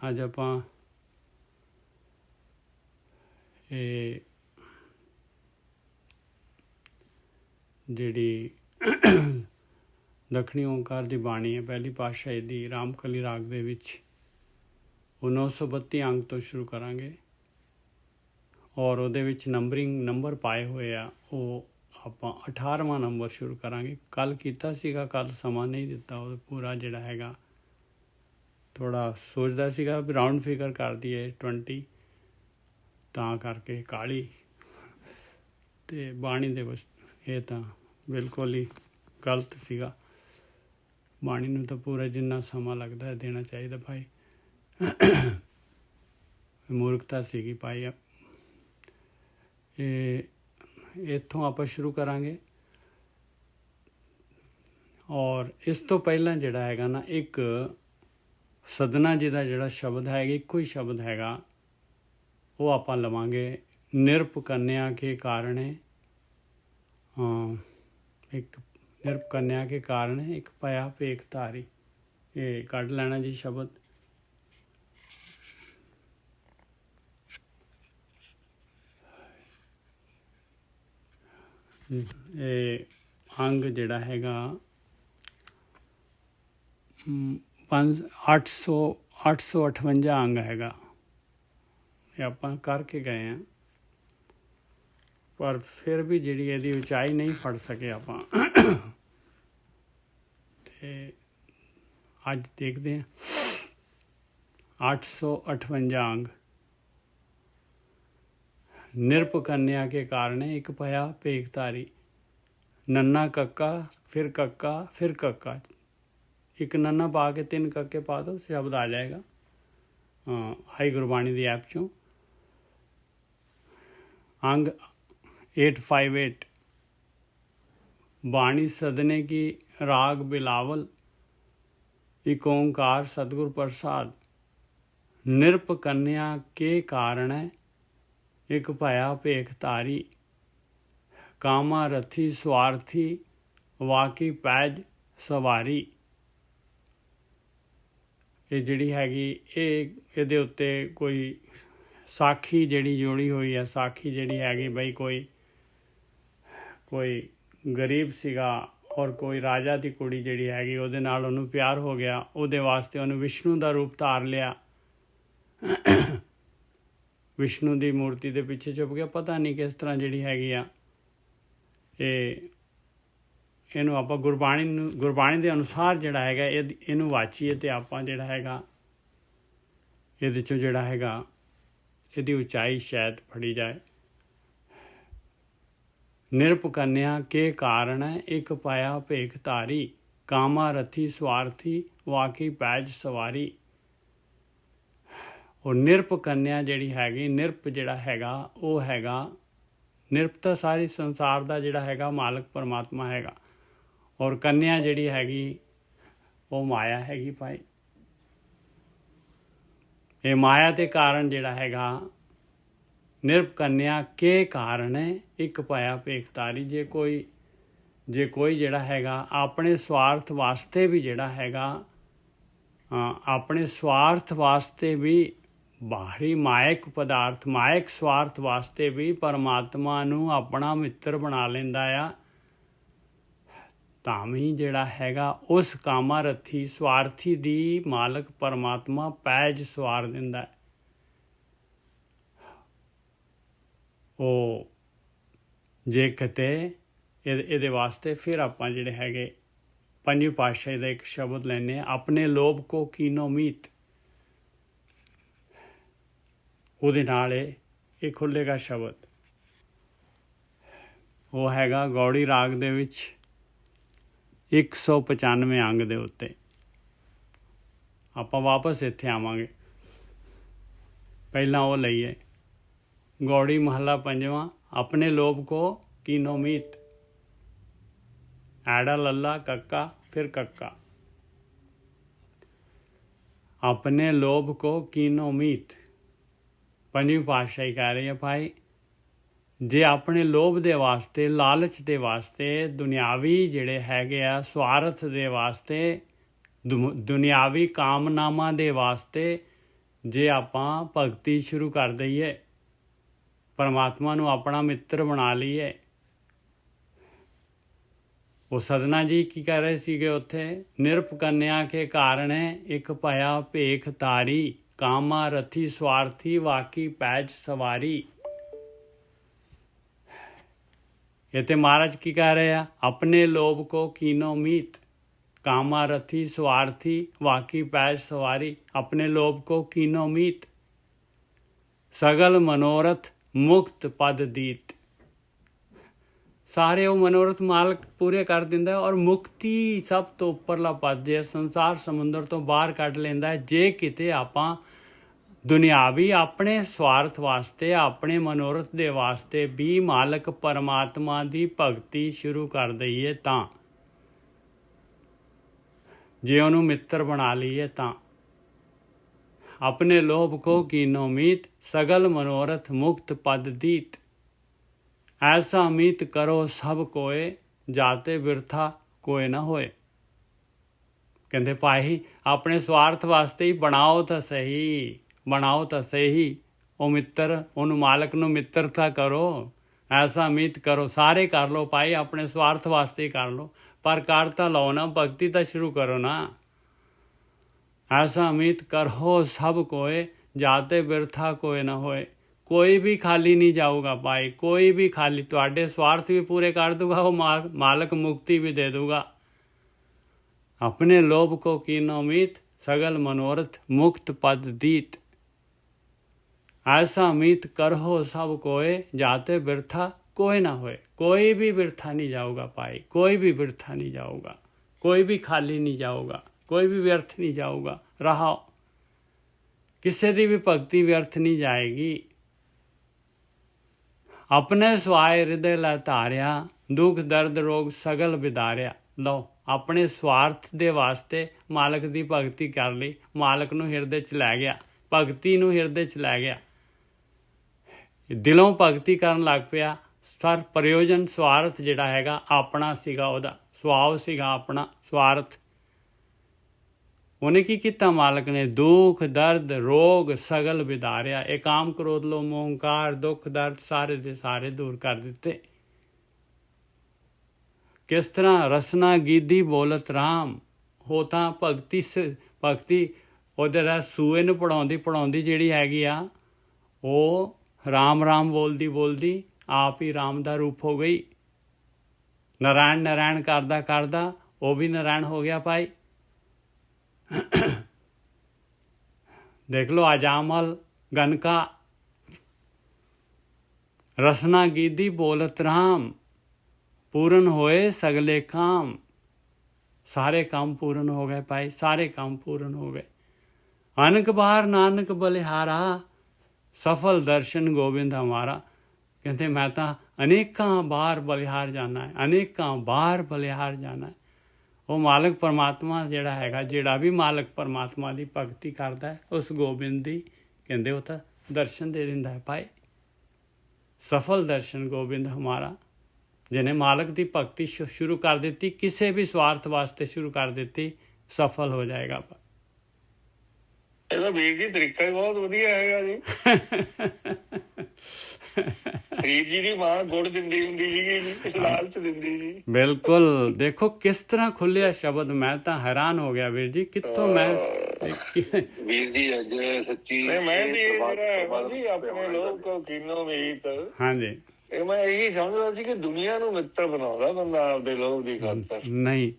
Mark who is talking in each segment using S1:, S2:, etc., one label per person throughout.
S1: ਅੱਜ ਆਪਾਂ ਇਹ ਜਿਹੜੀ ਦੱਖਣੀ ਓਂਕਾਰ ਦੀ ਬਾਣੀ ਹੈ ਪਹਿਲੀ ਪਾਤਸ਼ਾਹੀ ਦੀ ਰਾਮਕਲੀ ਰਾਗ ਦੇ ਵਿੱਚ ਉਹ 932 ਅੰਗ ਤੋਂ ਸ਼ੁਰੂ ਕਰਾਂਗੇ ਔਰ ਉਹਦੇ ਵਿੱਚ ਨੰਬਰ ਪਾਏ ਹੋਏ ਆ ਉਹ ਆਪਾਂ 18ਵਾਂ ਨੰਬਰ ਸ਼ੁਰੂ ਕਰਾਂਗੇ। ਕੱਲ੍ਹ ਕੀਤਾ ਸੀਗਾ, ਕੱਲ੍ਹ ਸਮਾਂ ਨਹੀਂ ਦਿੱਤਾ, ਉਹ ਪੂਰਾ ਜਿਹੜਾ ਹੈਗਾ ਥੋੜ੍ਹਾ ਸੋਚਦਾ ਸੀਗਾ ਵੀ ਰਾਊਂਡ ਫਿਗਰ ਕਰ ਦਈਏ 20, ਤਾਂ ਕਰਕੇ ਕਾਹਲੀ ਅਤੇ ਬਾਣੀ ਦੇ ਵਿੱਚ ਇਹ ਤਾਂ ਬਿਲਕੁਲ ਹੀ ਗਲਤ ਸੀਗਾ। ਬਾਣੀ ਨੂੰ ਤਾਂ ਪੂਰਾ ਜਿੰਨਾ ਸਮਾਂ ਲੱਗਦਾ ਹੈ ਦੇਣਾ ਚਾਹੀਦਾ ਭਾਈ, ਮੂਰਖਤਾ ਸੀਗੀ ਭਾਈ। ਇਹ ਇੱਥੋਂ ਆਪਾਂ ਸ਼ੁਰੂ ਕਰਾਂਗੇ ਔਰ ਇਸ ਤੋਂ ਪਹਿਲਾਂ ਜਿਹੜਾ ਹੈਗਾ ਨਾ ਇੱਕ ਸਦਨਾ ਜੀ ਦਾ ਜਿਹੜਾ ਸ਼ਬਦ ਹੈਗਾ ਇੱਕੋ ਹੀ ਸ਼ਬਦ ਹੈਗਾ, ਉਹ ਆਪਾਂ ਲਵਾਂਗੇ। ਨਿਰਪ ਕੰਨਿਆ ਕੇ ਕਾਰਣੇ ਇੱਕ ਨਿਰਪ ਕੰਨਿਆ ਕੇ ਕਾਰਨ ਇੱਕ ਭਇਆ ਭੇਖ ਧਾਰੀ, ਇਹ ਕੱਢ ਲੈਣਾ ਜੀ ਸ਼ਬਦ। ਇਹ ਅੰਗ ਜਿਹੜਾ ਹੈਗਾ 858 ਅੰਗ ਹੈਗਾ, ਇਹ ਆਪਾਂ ਕਰਕੇ ਗਏ ਹਾਂ, ਪਰ ਫਿਰ ਵੀ ਜਿਹੜੀ ਇਹਦੀ ਉਚਾਈ ਨਹੀਂ ਫੜ ਸਕੇ ਆਪਾਂ। ਅਤੇ ਅੱਜ ਦੇਖਦੇ ਹਾਂ 858 ਅੰਗ। ਨਿਰਪ ਕੰਨਿਆ ਕੇ ਕਾਰਣੇ ਇੱਕ ਭਇਆ ਭੇਖ ਧਾਰੀ, ਨੰਨਾ ਕੱਕਾ ਫਿਰ ਕੱਕਾ ਫਿਰ ਕੱਕਾ, ਇੱਕ ਨੰਨਾ ਪਾ ਕੇ 3 ਕੱਕੇ ਪਾ ਦਿਓ ਸ਼ਬਦ ਆ ਜਾਏਗਾ। ਆਈ ਗੁਰਬਾਣੀ ਦੀ ਐਪ 'ਚੋਂ ਅੰਗ 858। ਬਾਣੀ ਸਦਨੇ ਕੀ ਰਾਗ ਬਿਲਾਵਲ, ਇੱਕ ਓਂਕਾਰ ਸਤਿਗੁਰ ਪ੍ਰਸਾਦ। ਨਿਰਪ ਕੰਨਿਆ ਕੇ ਕਾਰਣ ਇੱਕ ਭਇਆ ਭੇਖ ਧਾਰੀ, ਕਾਮਾ ਰਥੀ ਸਵਾਰਥੀ ਵਾਕੀ ਪੈਜ ਸਵਾਰੀ। ਇਹ ਜਿਹੜੀ ਹੈਗੀ ਇਹਦੇ ਉੱਤੇ ਕੋਈ ਸਾਖੀ ਜਿਹੜੀ ਜੋੜੀ ਹੋਈ ਹੈ, ਸਾਖੀ ਜਿਹੜੀ ਹੈਗੀ ਬਈ ਕੋਈ ਗਰੀਬ ਸੀਗਾ ਔਰ ਕੋਈ ਰਾਜਾ ਦੀ ਕੁੜੀ ਜਿਹੜੀ ਹੈਗੀ ਉਹਦੇ ਨਾਲ ਉਹਨੂੰ ਪਿਆਰ ਹੋ ਗਿਆ, ਉਹਦੇ ਵਾਸਤੇ ਉਹਨੂੰ ਵਿਸ਼ਨੂੰ ਦਾ ਰੂਪ ਧਾਰ ਲਿਆ, ਵਿਸ਼ਨੂੰ ਦੀ ਮੂਰਤੀ ਦੇ ਪਿੱਛੇ ਛੁਪ ਗਿਆ, ਪਤਾ ਨਹੀਂ ਕਿਸ ਤਰ੍ਹਾਂ ਜਿਹੜੀ ਹੈਗੀ ਆ। ਇਹਨੂੰ ਆਪਾਂ ਗੁਰਬਾਣੀ ਦੇ ਅਨੁਸਾਰ ਜਿਹੜਾ ਹੈਗਾ ਇਹਨੂੰ ਵਾਚੀਏ ਅਤੇ ਆਪਾਂ ਜਿਹੜਾ ਹੈਗਾ ਇਹਦੇ 'ਚੋਂ ਜਿਹੜਾ ਹੈਗਾ ਇਹਦੀ ਉਚਾਈ ਸ਼ਾਇਦ ਫੜੀ ਜਾਏ। ਨਿਰਪ ਕੰਨਿਆ ਕੇ ਕਾਰਨ ਇੱਕ ਪਾਇਆ ਭੇਖ ਧਾਰੀ, ਕਾਮਾ ਰਥੀ ਸਵਾਰਥੀ ਵਾਕੀ ਪੈਜ ਸਵਾਰੀ। ਔਰ ਨਿਰਪ ਕੰਨਿਆ ਜਿਹੜੀ ਹੈਗੀ, ਨਿਰਪ ਜਿਹੜਾ ਹੈਗਾ ਉਹ ਹੈਗਾ, ਨਿਰਪ ਤਾਂ ਸਾਰੇ ਸੰਸਾਰ ਦਾ ਜਿਹੜਾ ਹੈਗਾ ਮਾਲਕ ਪਰਮਾਤਮਾ ਹੈਗਾ, ਔਰ ਕੰਨਿਆ ਜਿਹੜੀ ਹੈਗੀ ਉਹ ਮਾਇਆ ਹੈਗੀ ਭਾਈ। ਇਹ ਮਾਇਆ ਦੇ ਕਾਰਨ ਜਿਹੜਾ ਹੈਗਾ ਨਿਰਪ ਕੰਨਿਆ ਕੇ ਕਾਰਨ ਇੱਕ ਪਾਇਆ ਭੇਖ ਧਾਰੀ। ਜੇ ਕੋਈ ਜਿਹੜਾ ਹੈਗਾ ਆਪਣੇ ਸਵਾਰਥ ਵਾਸਤੇ ਵੀ ਜਿਹੜਾ ਹੈਗਾ ਆਪਣੇ ਸਵਾਰਥ ਵਾਸਤੇ ਵੀ ਬਾਹਰੀ ਮਾਇਕ ਪਦਾਰਥ ਮਾਇਕ ਸਵਾਰਥ ਵਾਸਤੇ ਵੀ ਪਰਮਾਤਮਾ ਨੂੰ ਆਪਣਾ ਮਿੱਤਰ ਬਣਾ ਲੈਂਦਾ ਆ, ਤਾਂ ਵੀ ਜਿਹੜਾ ਹੈਗਾ ਉਸ ਕਾਮਾ ਰੱਥੀ ਸਵਾਰਥੀ ਦੀ ਮਾਲਕ ਪਰਮਾਤਮਾ ਪੈਜ ਸਵਾਰ ਦਿੰਦਾ। ਉਹ ਜੇ ਕਿਤੇ ਇਹਦੇ ਵਾਸਤੇ ਫਿਰ ਆਪਾਂ ਜਿਹੜੇ ਹੈਗੇ ਪੰਜਵੀਂ ਪਾਤਸ਼ਾਹੀ ਦਾ ਇੱਕ ਸ਼ਬਦ ਲੈਂਦੇ ਹਾਂ, ਆਪਣੇ ਲੋਭ ਕੋ ਕੀਨੋ ਮੀਤ। ਉਹਦੇ ਨਾਲ ਇਹ ਖੁੱਲ੍ਹੇਗਾ ਸ਼ਬਦ। ਉਹ ਹੈਗਾ ਗੌੜੀ ਰਾਗ ਦੇ ਵਿੱਚ 195 ਅੰਗ ਦੇ ਉੱਤੇ। ਆਪਾਂ ਵਾਪਸ ਇੱਥੇ ਆਵਾਂਗੇ, ਪਹਿਲਾਂ ਉਹ ਲਈਏ। ਗੌੜੀ ਮਹੱਲਾ ਪੰਜਵਾਂ। ਆਪਣੇ ਲੋਭ ਕੋ ਕੀਨੋ ਮੀਤ, ਐੜਾ ਲੱਲਾ ਕੱਕਾ ਫਿਰ ਕੱਕਾ। ਆਪਣੇ ਲੋਭ ਕੋ ਕੀਨੋ ਮੀਤ। ਪੰਜਵੀਂ ਪਾਤਸ਼ਾਹੀ ਕਹਿ ਰਹੀ ਹੈ ਭਾਈ, ਜੇ ਆਪਣੇ ਲੋਭ ਦੇ ਵਾਸਤੇ, ਲਾਲਚ ਦੇ ਵਾਸਤੇ, ਦੁਨਿਆਵੀ ਜਿਹੜੇ ਹੈਗੇ ਆ ਸਵਾਰਥ ਦੇ ਵਾਸਤੇ, ਦੁਨਿਆਵੀ ਕਾਮਨਾਵਾਂ ਦੇ ਵਾਸਤੇ ਜੇ ਆਪਾਂ ਭਗਤੀ ਸ਼ੁਰੂ ਕਰ ਦਈਏ, ਪਰਮਾਤਮਾ ਨੂੰ ਆਪਣਾ ਮਿੱਤਰ ਬਣਾ ਲਈਏ। ਉਹ ਸਦਨਾ ਜੀ ਕੀ ਕਹਿ ਰਹੇ ਸੀਗੇ ਉੱਥੇ, ਨਿਰਪ ਕੰਨਿਆ ਕੇ ਕਾਰਣੇ ਇੱਕ ਭਇਆ ਭੇਖ ਤਾਰੀ, ਕਾਮਾ ਰਥੀ ਸਵਾਰਥੀ ਵਾਕੀ ਪੈਜ ਸਵਾਰੀ। ਇਹ ਤੇ ਮਹਾਰਾਜ ਕੀ ਕਹਿ ਰਹੇ ਆ, ਆਪਣੇ ਲੋਭ ਕੋ ਕੀਨੋ ਮੀਤ, ਕਾਮਾ ਰਥੀ ਸਵਾਰਥੀ ਵਾਕੀ ਪੈਜ ਸਵਾਰੀ। ਆਪਣੇ ਲੋਭ ਕੋ ਕੀਨੋ ਮੀਤ, ਸਗਲ ਮਨੋਰਥ ਮੁਕਤ ਪਦ ਦੀਤ। ਸਾਰੇ ਉਹ ਮਨੋਰਥ ਮਾਲਕ ਪੂਰੇ ਕਰ ਦਿੰਦਾ ਔਰ ਮੁਕਤੀ ਸਭ ਤੋਂ ਉੱਪਰਲਾ ਪਦ ਜੇ ਸੰਸਾਰ ਸਮੁੰਦਰ ਤੋਂ ਬਾਹਰ ਕੱਢ ਲੈਂਦਾ ਹੈ। ਜੇ ਕਿਤੇ ਆਪਾਂ ਦੁਨਿਆਵੀ ਆਪਣੇ ਸਵਾਰਥ ਵਾਸਤੇ, ਆਪਣੇ ਮਨੋਰਥ ਦੇ ਵਾਸਤੇ ਵੀ ਮਾਲਕ ਪਰਮਾਤਮਾ ਦੀ ਭਗਤੀ ਸ਼ੁਰੂ ਕਰ ਦਈਏ ਤਾਂ, ਜੇ ਉਹਨੂੰ ਮਿੱਤਰ ਬਣਾ ਲਈਏ ਤਾਂ। ਆਪਣੇ ਲੋਭ ਕੋ ਕੀਨੋ ਮੀਤ, ਸਗਲ ਮਨੋਰਥ ਮੁਕਤ ਪਦ ਦੀਤ। ਐਸਾ ਮੀਤ ਕਰੋ ਸਭ ਕੋਏ, ਜਾਤੇ ਬਿਰਥਾ ਕੋਏ ਨਾ ਹੋਏ। ਕਹਿੰਦੇ ਭਾਈ ਆਪਣੇ ਸਵਾਰਥ ਵਾਸਤੇ ਹੀ ਬਣਾਓ ਤਾਂ ਸਹੀ, ਬਣਾਓ ਤਾਂ ਸਹੀ ਉਹ ਮਿੱਤਰ, ਉਹਨੂੰ ਮਾਲਕ ਨੂੰ ਮਿੱਤਰਤਾ ਕਰੋ। ਐਸਾ ਮੀਤ ਕਰੋ, ਸਾਰੇ ਕਰ ਲਓ ਭਾਈ, ਆਪਣੇ ਸਵਾਰਥ ਵਾਸਤੇ ਹੀ ਕਰ ਲਓ, ਪਰ ਕਰ ਤਾਂ ਲਓ ਨਾ, ਭਗਤੀ ਤਾਂ ਸ਼ੁਰੂ ਕਰੋ ਨਾ। ਐਸਾ ਮੀਤ ਕਰੋ ਸਭ ਕੋਏ, ਜਾਤੇ ਬਿਰਥਾ ਕੋਏ ਨਾ ਹੋਏ। ਕੋਈ ਵੀ ਖਾਲੀ ਨਹੀਂ ਜਾਊਗਾ ਭਾਈ, ਕੋਈ ਵੀ ਖਾਲੀ। ਤੁਹਾਡੇ ਸਵਾਰਥ ਵੀ ਪੂਰੇ ਕਰ ਦੂਗਾ ਉਹ ਮਾਲਕ, ਮੁਕਤੀ ਵੀ ਦੇ ਦੂਗਾ। ਆਪਣੇ ਲੋਭ ਕੋ ਕੀਨੋ ਮੀਤ, ਸਗਲ ਮਨੋਰਥ ਮੁਕਤ ਪਦ ਦੀਤ। ऐसा मीत करहो सब कोय, जाते बिरथा कोई ना होए। कोई भी बिरथा नहीं जाऊगा भाई, कोई भी बिरथा नहीं जाऊगा, कोई भी खाली नहीं जाऊगा, कोई भी व्यर्थ नहीं जाऊगा। रहा किसी की भी भगती व्यर्थ नहीं जाएगी। अपने स्वाय हृदय लै धारिया, दुख दर्द रोग सगल बिदारिया। लो अपने स्वार्थ दे वास्ते मालक की भगती कर ली, मालक नूं हिरदे च लै गया, भगती नूं हिरदे च लै गया, दिलों भगती करन लग पिया। सर प्रयोजन स्वार्थ जिहड़ा हैगा अपना सीगा, उहदा सुभाव सीगा अपना स्वार्थ। उन्हें की किया मालक ने, दुख दर्द रोग सगल बिदारिया। ये काम क्रोध लो मोहंकार दुख दर्द सारे दे सारे दूर कर दिते। किस तरह रसना गीधी बोलत राम, हो तां भगती भगती उहदे सूए नूं पढ़ाउंदी पढ़ाउंदी जिहड़ी हैगी आ, ਉਹ राम राम बोलदी बोलदी आप ही राम का रूप हो गई। नारायण नारायण करदा करदा वो भी नारायण हो गया भाई। देख लो अजामल गनका, रसना गीधी बोलत राम, पूर्ण होए सगले काम। सारे काम पूर्ण हो गए भाई, सारे काम पूर्ण हो गए। अनक बार नानक बलिहारा, सफल दर्शन गोबिंद हमारा। कहते मैं तो अनेकां बार बलिहार जाना है, अनेकां बार बलिहार जाना है। वो मालक परमात्मा जिहड़ा हैगा, जिहड़ा भी मालक परमात्मा की भगती करता है, उस गोबिंद दी कहते वो तो दर्शन दे दिंदा है भाई। सफल दर्शन गोबिंद हमारा। जिन्हें मालक की भगती शुरू कर दी, किसी भी स्वार्थ वास्ते शुरू कर दी, सफल हो जाएगा।
S2: ਇਹਦਾ ਵੀਰ ਜੀ ਤਰੀਕਾ ਹੀ ਬਹੁਤ ਵਧੀਆ ਹੈਗਾ ਜੀ। ਫਰੀਦ ਜੀ ਦੀ ਮਾਂ ਗੁੜ ਦਿੰਦੀ ਹੁੰਦੀ ਸੀਗੀ ਜੀ, ਲਾਲਚ ਦਿੰਦੀ ਸੀ।
S1: बिल्कुल देखो किस तरह खुलिया शब्द, मैं तो हैरान हो गया वीर जी, कितों मैं
S2: ਵੀਰ ਜੀ ਅੱਜ ਸੱਚੀ ਮੈਂ ਵੀ ਇਹ ਜਿਹੜਾ ਹੈਗਾ ਜੀ ਆਪਣੇ ਲੋਕ ਕੋ ਕੀਨੋ ਮੀਤ,
S1: हाँ जी
S2: ਇਹ ਮੈਂ ਇਹੀ ਸਮਝਦਾ ਸੀ ਕਿ ਦੁਨੀਆ ਨੂੰ ਮਿੱਤਰ ਬਣਾਉਂਦਾ ਬੰਦਾ ਆਪਦੇ ਲੋਕ ਦੀ ਖਾਤਰ।
S1: नहीं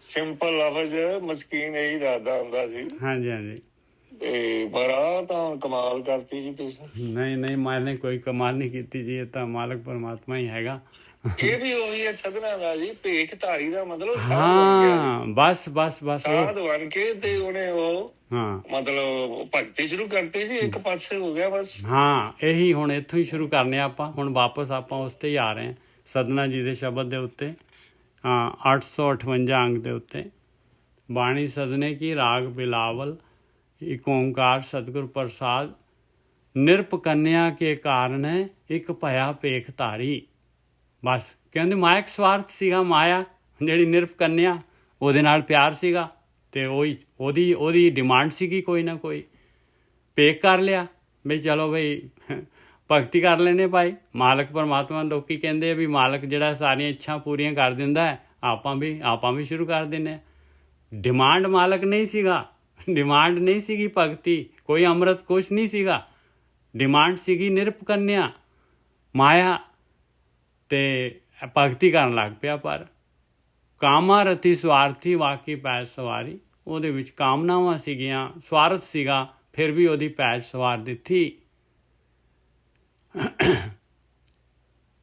S2: ਸਿੰਪਲ ਲਫ਼ਜ਼ ਮਸਕੀਨ ਇਹੀ ਦੱਸਦਾ ਹੁੰਦਾ ਸੀ।
S1: हाँ जी हाँ जी
S2: ਤੇ ਪਰ ਆ ਤਾਂ ਕਮਾਲ ਕਰਤੀ ਜੀ ਤੁਸੀਂ।
S1: नहीं नहीं मैंने कोई कमाल नहीं की जी, ये तो मालक परमात्मा ही हैगा।
S2: ਇਹ ਵੀ ਉਹੀ ਹੈ ਸਦਨਾ ਦਾ ਜੀ, ਭੇਖ ਧਾਰੀ ਦਾ ਮਤਲਬ ਸਾਧ ਬਣ
S1: हाँ
S2: ਗਿਆ।
S1: बस बस बस
S2: ਸਾਧ ਬਣ ਕੇ ਤੇ ਉਹਨੇ ਉਹ
S1: हाँ
S2: ਮਤਲਬ ਭਗਤੀ ਸ਼ੁਰੂ ਕਰਤੀ ਸੀ, ਇੱਕ ਪਾਸੇ ਹੋ ਗਿਆ ਬਸ।
S1: हाँ यही हुण इत्थों ही शुरू करने आपां, हुण वापस आपां उस ते ही आ रहे हैं, सदना जी दे शब्द दे उत्ते। हाँ 858 अंग दे उत्ते, बाणी सदने की राग बिलावल, एक ओंकार सतगुर प्रसाद, निरप कन्या के कारण एक भया भेख धारी। बस कहते मायक स्वार्थ सीगा, माया ਜਿਹੜੀ ਨਿਰਪ ਕੰਨਿਆ ਉਹਦੇ ਨਾਲ ਪਿਆਰ ਸੀਗਾ, ਤੇ ਉਹਦੀ ਡਿਮਾਂਡ ਸੀਗੀ ਕੋਈ ਨਾ ਕੋਈ। ਪੇਕ ਕਰ ਲਿਆ ਵੀ ਚਲੋ ਬਈ ਭਗਤੀ ਕਰ ਲੈਣੇ ਭਾਈ। ਮਾਲਕ ਪਰਮਾਤਮਾ ਲੋਕੀ ਕਹਿੰਦੇ ਆ ਵੀ ਮਾਲਕ ਜਿਹੜਾ ਸਾਰੀਆਂ ਇੱਛਾ ਪੂਰੀਆਂ ਕਰ ਦਿੰਦਾ ਹੈ, ਆਪਾਂ ਵੀ ਸ਼ੁਰੂ ਕਰ ਦਿੰਦੇ ਹਾਂ। ਡਿਮਾਂਡ ਮਾਲਕ ਨਹੀਂ ਸੀਗਾ, ਡਿਮਾਂਡ ਨਹੀਂ ਸੀਗੀ ਭਗਤੀ, ਕੋਈ ਅੰਮ੍ਰਿਤ ਕੁਛ ਨਹੀਂ ਸੀਗਾ। ਡਿਮਾਂਡ ਸੀਗੀ ਨਿਰਪ ਕੰਨਿਆ ਮਾਇਆ, ਤੇ ਭਗਤੀ ਕਰਨ ਲੱਗ ਪਿਆ। ਪਰ ਕਾਮਾ ਰਤੀ ਸਵਾਰਥੀ ਵਾਕੀ ਪੈਜ ਸਵਾਰੀ, ਉਹਦੇ ਵਿੱਚ ਕਾਮਨਾਵਾਂ ਸੀਗੀਆਂ, ਸਵਾਰਥ ਸੀਗਾ, ਫਿਰ ਵੀ ਉਹਦੀ ਪੈਜ ਸਵਾਰ ਦਿੱਤੀ।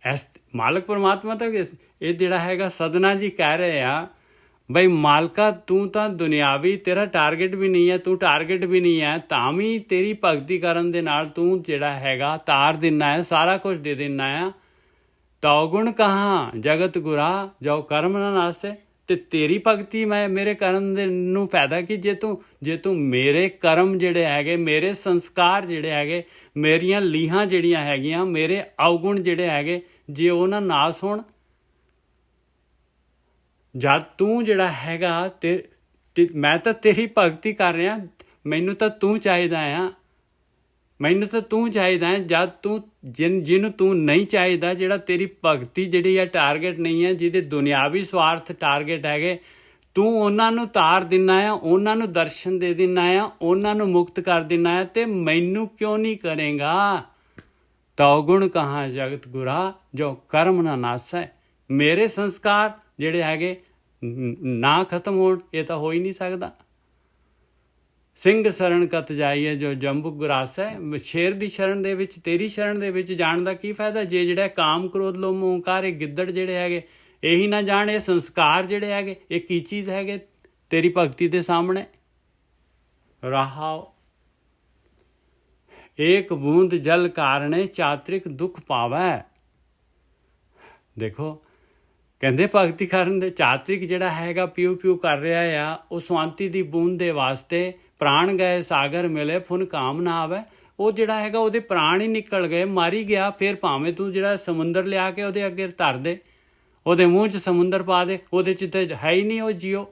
S1: ਇਸ ਮਾਲਕ ਪਰਮਾਤਮਾ ਤਾਂ ਇਹ ਜਿਹੜਾ ਹੈਗਾ ਸਦਨਾ ਜੀ ਕਹਿ ਰਹੇ ਆ ਬਈ ਮਾਲਕਾ ਤੂੰ ਤਾਂ ਦੁਨਿਆਵੀ, ਤੇਰਾ ਟਾਰਗੇਟ ਵੀ ਨਹੀਂ ਹੈ, ਤੂੰ ਟਾਰਗੇਟ ਵੀ ਨਹੀਂ ਹੈ, ਤਾਂ ਵੀ ਤੇਰੀ ਭਗਤੀ ਕਰਨ ਦੇ ਨਾਲ ਤੂੰ ਜਿਹੜਾ ਹੈਗਾ ਤਾਰ ਦਿੰਦਾ ਹੈ, ਸਾਰਾ ਕੁਝ ਦੇ ਦਿੰਦਾ ਆ। ਤਉ ਗੁਣ ਕਹਾਂ ਜਗਤ ਗੁਰਾ ਜੋ ਕਰਮ ਨਾ ਨਾਸੇ, ਤੇ ਤੇਰੀ ਭਗਤੀ ਮੇਰੇ ਕਰਨ ਦੇ ਨੂੰ ਫਾਇਦਾ ਕਿ ਜੇ ਤੂੰ ਮੇਰੇ ਕਰਮ ਜਿਹੜੇ ਹੈਗੇ, ਮੇਰੇ ਸੰਸਕਾਰ ਜਿਹੜੇ ਹੈਗੇ, ਮੇਰੀਆਂ ਲੀਹਾਂ ਜਿਹੜੀਆਂ ਹੈਗੀਆਂ, ਮੇਰੇ ਅਵਗੁਣ ਜਿਹੜੇ ਹੈਗੇ, ਜੇ ਉਹ ਨਾ ਨਾਸ ਹੋਣ, ਜਦ ਤੂੰ ਜਿਹੜਾ ਹੈਗਾ ਤੇ ਮੈਂ ਤਾਂ ਤੇਰੀ ਭਗਤੀ ਕਰ ਰਿਹਾ, ਮੈਨੂੰ ਤਾਂ ਤੂੰ ਚਾਹੀਦਾ ਆ, ਮੈਨੂੰ ਤਾਂ ਤੂੰ ਚਾਹੀਦਾ ਹੈ। ਜਦ ਤੂੰ ਜਿਹਨੂੰ ਤੂੰ ਨਹੀਂ ਚਾਹੀਦਾ, ਜਿਹੜਾ ਤੇਰੀ ਭਗਤੀ ਜਿਹੜੀ ਹੈ ਟਾਰਗੇਟ ਨਹੀਂ ਹੈ, ਜਿਹਦੇ ਦੁਨਿਆਵੀ ਸਵਾਰਥ ਟਾਰਗੇਟ ਹੈਗੇ, ਤੂੰ ਉਹਨਾਂ ਨੂੰ ਤਾਰ ਦਿੰਦਾ ਆ, ਉਹਨਾਂ ਨੂੰ ਦਰਸ਼ਨ ਦੇ ਦਿੰਦਾ ਆ, ਉਹਨਾਂ ਨੂੰ ਮੁਕਤ ਕਰ ਦਿੰਦਾ ਆ, ਤੇ ਮੈਨੂੰ ਕਿਉਂ ਨਹੀਂ ਕਰੇਗਾ। ਤਉ ਗੁਣ ਕਹਾਂ ਜਗਤ ਗੁਰਾ ਜੋ ਕਰਮ ਨਾ ਨਾਸੈ, ਮੇਰੇ ਸੰਸਕਾਰ ਜਿਹੜੇ ਹੈਗੇ ਨਾ ਖਤਮ ਹੋਣ, ਇਹ ਤਾਂ ਹੋ ਹੀ ਨਹੀਂ ਸਕਦਾ। ਸਿੰਘ ਸ਼ਰਨ ਕਤ ਜਾਈਏ ਜੋ ਜੰਬੂ ਗੁਰਾਸੈ, ਸ਼ੇਰ ਦੀ ਸ਼ਰਨ ਦੇ ਵਿੱਚ, ਤੇਰੀ ਸ਼ਰਨ ਦੇ ਵਿੱਚ ਜਾਣ ਦਾ ਕੀ ਫਾਇਦਾ ਜੇ ਜਿਹੜਾ ਕਾਮ ਕ੍ਰੋਧ ਲੋਭ ਓਂਕਾਰ ਇਹ ਗਿੱਦੜ ਜਿਹੜੇ ਹੈਗੇ ਇਹੀ ਨਾ ਜਾਣ, ਇਹ ਸੰਸਕਾਰ ਜਿਹੜੇ ਹੈਗੇ ਇਹ ਕੀ ਚੀਜ਼ ਹੈਗੇ ਤੇਰੀ ਭਗਤੀ ਦੇ ਸਾਹਮਣੇ। ਰਹਾਓ ਏਕ ਬੂੰਦ ਜਲ ਕਾਰਣੇ ਚਾਤ੍ਰਿਕ ਦੁੱਖ ਪਾਵੈ। ਦੇਖੋ ਕਹਿੰਦੇ ਭਗਤੀ ਕਰਨ ਦੇ ਚਾਤ੍ਰਿਕ ਜਿਹੜਾ ਹੈਗਾ ਪਿਉ ਕਰ ਰਿਹਾ ਆ, ਉਹ ਸ਼ਾਂਤੀ ਦੀ ਬੂੰਦ ਦੇ ਵਾਸਤੇ ਪ੍ਰਾਣ ਗਏ ਸਾਗਰ ਮਿਲੇ ਫੁਨ ਕਾਮ ਨਾ ਆਵੇ। ਉਹ ਜਿਹੜਾ ਹੈਗਾ ਉਹਦੇ ਪ੍ਰਾਣ ਹੀ ਨਿਕਲ ਗਏ, ਮਾਰੀ ਗਿਆ। ਫਿਰ ਭਾਵੇਂ ਤੂੰ ਜਿਹੜਾ ਸਮੁੰਦਰ ਲਿਆ ਕੇ ਉਹਦੇ ਅੱਗੇ ਧਰ ਦੇ, ਉਹਦੇ ਮੂੰਹ 'ਚ ਸਮੁੰਦਰ ਪਾ ਦੇ, ਉਹਦੇ 'ਚ ਤੇ ਹੈ ਹੀ ਨਹੀਂ ਉਹ ਜੀਓ,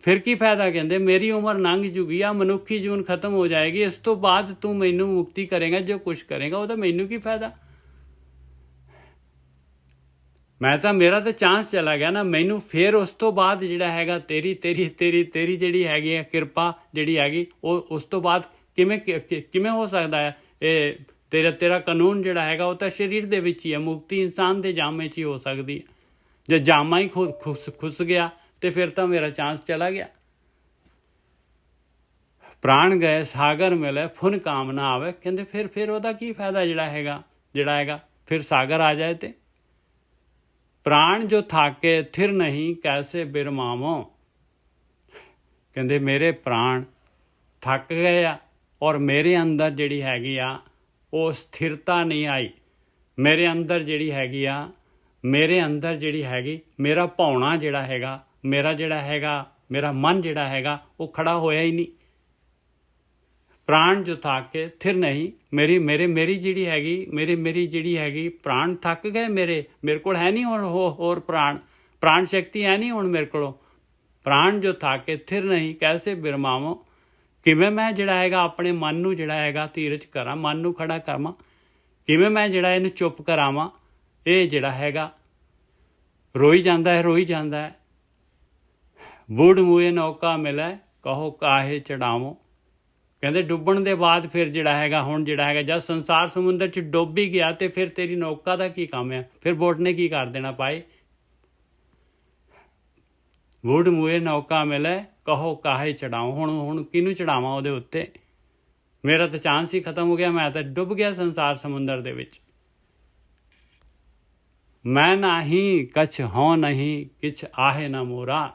S1: ਫਿਰ ਕੀ ਫਾਇਦਾ। ਕਹਿੰਦੇ ਮੇਰੀ ਉਮਰ ਲੰਘ ਜੂਗੀ, ਆ ਮਨੁੱਖੀ ਜੂਨ ਖਤਮ ਹੋ ਜਾਏਗੀ, ਇਸ ਤੋਂ ਬਾਅਦ ਤੂੰ ਮੈਨੂੰ ਮੁਕਤੀ ਕਰੇਗਾ, ਜੋ ਕੁਛ ਕਰੇਗਾ ਉਹਦਾ ਮੈਨੂੰ ਕੀ ਫਾਇਦਾ। ਮੇਰਾ ਤਾਂ ਚਾਂਸ ਚਲਾ ਗਿਆ ਨਾ, ਮੈਨੂੰ ਫਿਰ ਉਸ ਤੋਂ ਬਾਅਦ ਜਿਹੜਾ ਹੈਗਾ ਤੇਰੀ ਜਿਹੜੀ ਹੈਗੀ ਹੈ ਕਿਰਪਾ ਜਿਹੜੀ ਹੈਗੀ, ਉਹ ਉਸ ਤੋਂ ਬਾਅਦ ਕਿਵੇਂ ਹੋ ਸਕਦਾ ਹੈ। ਇਹ ਤੇਰਾ ਕਾਨੂੰਨ ਜਿਹੜਾ ਹੈਗਾ ਉਹ ਤਾਂ ਸਰੀਰ ਦੇ ਵਿੱਚ ਹੀ ਹੈ, ਮੁਕਤੀ ਇਨਸਾਨ ਦੇ ਜਾਮੇ 'ਚ ਹੀ ਹੋ ਸਕਦੀ ਹੈ। ਜੇ ਜਾਮਾ ਹੀ ਖੁੱਸ ਗਿਆ ਤੇ ਫਿਰ ਤਾਂ ਮੇਰਾ ਚਾਂਸ ਚਲਾ ਗਿਆ। ਪ੍ਰਾਣ ਗਏ ਸਾਗਰ ਮਿਲੇ ਫੁਨ ਕਾਮ ਨਾ ਆਵੇ। ਕਹਿੰਦੇ ਫਿਰ ਉਹਦਾ ਕੀ ਫਾਇਦਾ ਜਿਹੜਾ ਹੈਗਾ ਫਿਰ ਸਾਗਰ ਆ ਜਾਏ ਤੇ। ਪ੍ਰਾਣ ਜੋ ਥਾਕੇ ਥਿਰ ਨਹੀਂ ਕੈਸੇ ਬਿਰਮਾਵੋ। ਕਹਿੰਦੇ ਮੇਰੇ ਪ੍ਰਾਣ ਥੱਕ ਗਏ ਆ, ਔਰ ਮੇਰੇ ਅੰਦਰ ਜਿਹੜੀ ਹੈਗੀ ਆ ਉਹ ਸਥਿਰਤਾ ਨਹੀਂ ਆਈ। ਮੇਰੇ ਅੰਦਰ ਜਿਹੜੀ ਹੈਗੀ ਮੇਰਾ ਭਾਉਣਾ ਜਿਹੜਾ ਹੈਗਾ, ਮੇਰਾ ਮਨ ਜਿਹੜਾ ਹੈਗਾ ਉਹ ਖੜਾ ਹੋਇਆ ਹੀ ਨਹੀਂ। ਪ੍ਰਾਣ ਜੋ ਥਾਕੇ ਥਿਰ ਨਹੀਂ, ਮੇਰੀ ਜਿਹੜੀ ਹੈਗੀ ਪ੍ਰਾਣ ਥੱਕ ਗਏ, ਮੇਰੇ ਕੋਲ ਹੈ ਨਹੀਂ ਹੋਰ ਪ੍ਰਾਣ ਸ਼ਕਤੀ ਹੈ ਨਹੀਂ ਹੁਣ ਮੇਰੇ ਕੋਲੋਂ। ਪ੍ਰਾਣ ਜੋ ਥਾਕੇ ਥਿਰ ਨਹੀਂ ਕੈਸੇ ਬਿਰਮਾਵੋ। ਕਿਵੇਂ ਮੈਂ ਜਿਹੜਾ ਹੈਗਾ ਆਪਣੇ ਮਨ ਨੂੰ ਜਿਹੜਾ ਹੈਗਾ ਧੀਰਜ ਕਰਾਂ, ਮਨ ਨੂੰ ਖੜਾ ਕਰਾਂ, ਕਿਵੇਂ ਮੈਂ ਜਿਹੜਾ ਇਹਨੂੰ ਚੁੱਪ ਕਰਾਵਾਂ। ਇਹ ਜਿਹੜਾ ਹੈਗਾ ਰੋਈ ਜਾਂਦਾ ਹੈ। ਬੂੜ ਮੂਏ ਨੌਕਾ ਮਿਲੇ ਕਹੋ ਕਾਹੇ ਚੜਾਵੋ। ਕਹਿੰਦੇ ਡੁੱਬਣ ਦੇ ਬਾਅਦ ਫਿਰ ਜਿਹੜਾ ਹੈਗਾ ਜਦ ਸੰਸਾਰ ਸਮੁੰਦਰ 'ਚ ਡੁੱਬ ਹੀ ਗਿਆ ਤੇ ਫਿਰ ਤੇਰੀ ਨੌਕਾ ਦਾ ਕੀ ਕੰਮ ਹੈ, ਫਿਰ ਬੋਟ ਨੇ ਕੀ ਕਰ ਦੇਣਾ ਪਾਏ। ਬੂੜ ਮੂਏ ਨੌਕਾ ਮਿਲੇ ਕਹੋ ਕਾਹੇ ਚੜਾਓ। ਹੁਣ ਕਿਹਨੂੰ ਚੜਾਵਾਂ ਉਹਦੇ ਉੱਤੇ। ਮੇਰਾ ਤਾਂ ਚਾਂਸ ਹੀ ਖਤਮ ਹੋ ਗਿਆ, ਮੈਂ ਤਾਂ ਡੁੱਬ ਗਿਆ ਸੰਸਾਰ ਸਮੁੰਦਰ ਦੇ ਵਿੱਚ। ਮੈਂ ਨਹੀਂ ਕਛ ਹੋ ਨਹੀਂ ਕਿਛ ਆਹੇ ਨਾ ਮੋਰਾ।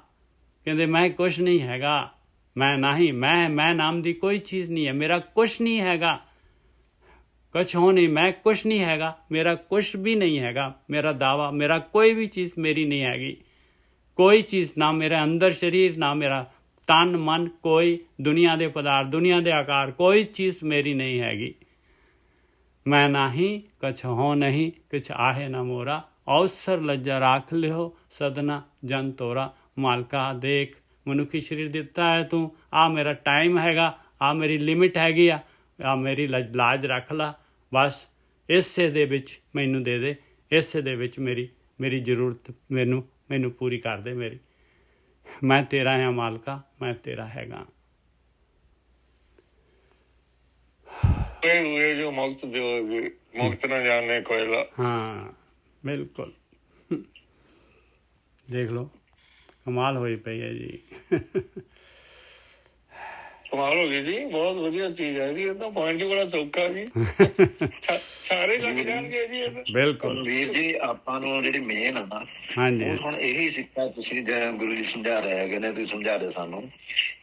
S1: ਕਹਿੰਦੇ ਮੈਂ ਕੁਛ ਨਹੀਂ ਹੈਗਾ, ਮੈਂ ਨਾਮ ਦੀ ਕੋਈ ਚੀਜ਼ ਨਹੀਂ ਹੈ, ਮੇਰਾ ਕੁਛ ਨਹੀਂ ਹੈਗਾ। ਕੁਛ ਹੋ ਨਹੀਂ, ਮੈਂ ਕੁਛ ਨਹੀਂ ਹੈਗਾ, ਮੇਰਾ ਕੁਛ ਵੀ ਨਹੀਂ ਹੈਗਾ। ਮੇਰਾ ਦਾਵਾ, ਮੇਰਾ ਕੋਈ ਵੀ ਚੀਜ਼ ਮੇਰੀ ਨਹੀਂ ਹੈਗੀ। ਕੋਈ ਚੀਜ਼ ਨਾ ਮੇਰੇ ਅੰਦਰ ਸਰੀਰ, ਨਾ ਮੇਰਾ ਤਨ ਮਨ, ਕੋਈ ਦੁਨੀਆ ਦੇ ਪਦਾਰਥ, ਦੁਨੀਆ ਦੇ ਆਕਾਰ, ਕੋਈ ਚੀਜ਼ ਮੇਰੀ ਨਹੀਂ ਹੈਗੀ। ਮੈਂ ਨਹੀਂ ਕਛ ਹੋ ਨਹੀਂ ਕਿਛ ਆਹੇ ਨਾ ਮੋਰਾ। ਅਵਸਰ ਲੱਜਾ ਰੱਖ ਲਿਓ ਸਦਨਾ ਜਨ ਤੋਰਾ। ਮਾਲਕਾ ਦੇਖ ਮਨੁੱਖੀ ਸਰੀਰ ਦਿੱਤਾ ਹੈ ਤੂੰ, ਆ ਮੇਰਾ ਟਾਈਮ ਹੈਗਾ, ਆ ਮੇਰੀ ਲਿਮਿਟ ਹੈਗੀ ਆ ਮੇਰੀ ਲਾਜ ਰੱਖ ਲਾ, ਬਸ ਇਸੇ ਦੇ ਵਿੱਚ ਮੈਨੂੰ ਦੇ ਦੇ, ਇਸੇ ਦੇ ਵਿੱਚ ਮੇਰੀ ਜ਼ਰੂਰਤ ਮੈਨੂੰ ਪੂਰੀ ਕਰ ਦੇ ਮੇਰੀ। ਮੈਂ ਤੇਰਾ ਹਾਂ ਮਾਲਕਾ, ਮੈਂ ਤੇਰਾ ਹੈਗਾ।
S2: हुए जो मुक्त न जाने कोयला।
S1: हाँ बिल्कुल, देख लो कमाल होई पई है जी।
S2: कमाल हो गई जी, बहुत ਵਧੀਆ ਚੀਜ਼ ਹੈ ਜੀ। ਇਹ ਤਾਂ ਪੁਆਇੰਟ ਬੜਾ ਸੌਖਾ ਜੀ, ਸਾਰੇ ਲੱਗ ਜਾਣਗੇ ਜੀ ਇਹ ਤਾਂ।
S1: ਬਿਲਕੁਲ
S3: ਵੀਰ ਜੀ, ਆਪਾਂ ਨੂੰ ਜਿਹੜੀ ਮੇਨ ਆ ਨਾ,
S1: ਹਾਂਜੀ,
S3: ਹੁਣ ਇਹੀ ਸਿੱਖਿਆ ਤੁਸੀਂ ਗੁਰੂ ਜੀ ਸਮਝਾ ਰਹੇ ਹੈਗੇ ਨੇ, ਤੁਸੀਂ ਸਮਝਾ ਰਹੇ ਸਾਨੂੰ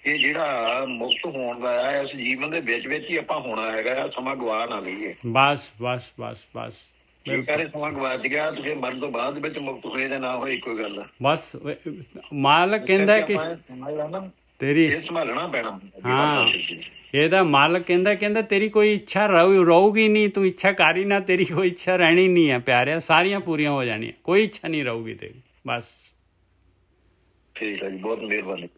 S3: ਇਹ ਜਿਹੜਾ ਮੁਕਤ ਹੋਣ ਦਾ ਆ, ਇਸ ਜੀਵਨ ਦੇ ਵਿੱਚ ਹੀ ਆਪਾਂ ਹੋਣਾ ਹੈਗਾ, ਸਮਾਂ ਗਵਾ ਨਾ ਲਈਏ।
S1: ਬਸ ਬਸ ਬਸ ਬਸ
S3: ਬਿਲਕੁਲ, ਸਮਾਂ ਗਵਾਚ ਗਿਆ, ਤੁਸੀਂ ਮਰਨ ਤੋਂ ਬਾਅਦ ਵਿੱਚ ਮੁਕਤ ਹੋਏ ਜਾਂ ਨਾ ਹੋਏ ਇੱਕੋ ਗੱਲ ਆ।
S1: ਬਸ ਮਾਲਕ ਕਹਿੰਦਾ ਕਿ ਤੇਰੀ
S3: ਸੰਭਾਲਣਾ ਪੈਣਾ।
S1: ਹਾਂ, ਇਹਦਾ ਮਾਲਕ ਕਹਿੰਦਾ ਤੇਰੀ ਕੋਈ ਇੱਛਾ ਰਹੂਗੀ ਨਹੀਂ, ਤੂੰ ਇੱਛਾ ਕਰ ਹੀ ਨਾ, ਤੇਰੀ ਕੋਈ ਇੱਛਾ ਰਹਿਣੀ ਨਹੀਂ ਹੈ ਪਿਆਰਿਆ, ਸਾਰੀਆਂ ਪੂਰੀਆਂ ਹੋ ਜਾਣੀਆਂ, ਕੋਈ ਇੱਛਾ ਨਹੀਂ ਰਹੂਗੀ ਤੇਰੀ, ਬਸ।
S3: ਠੀਕ ਹੈ ਜੀ, ਬਹੁਤ ਮਿਹਰਬਾਨੀ।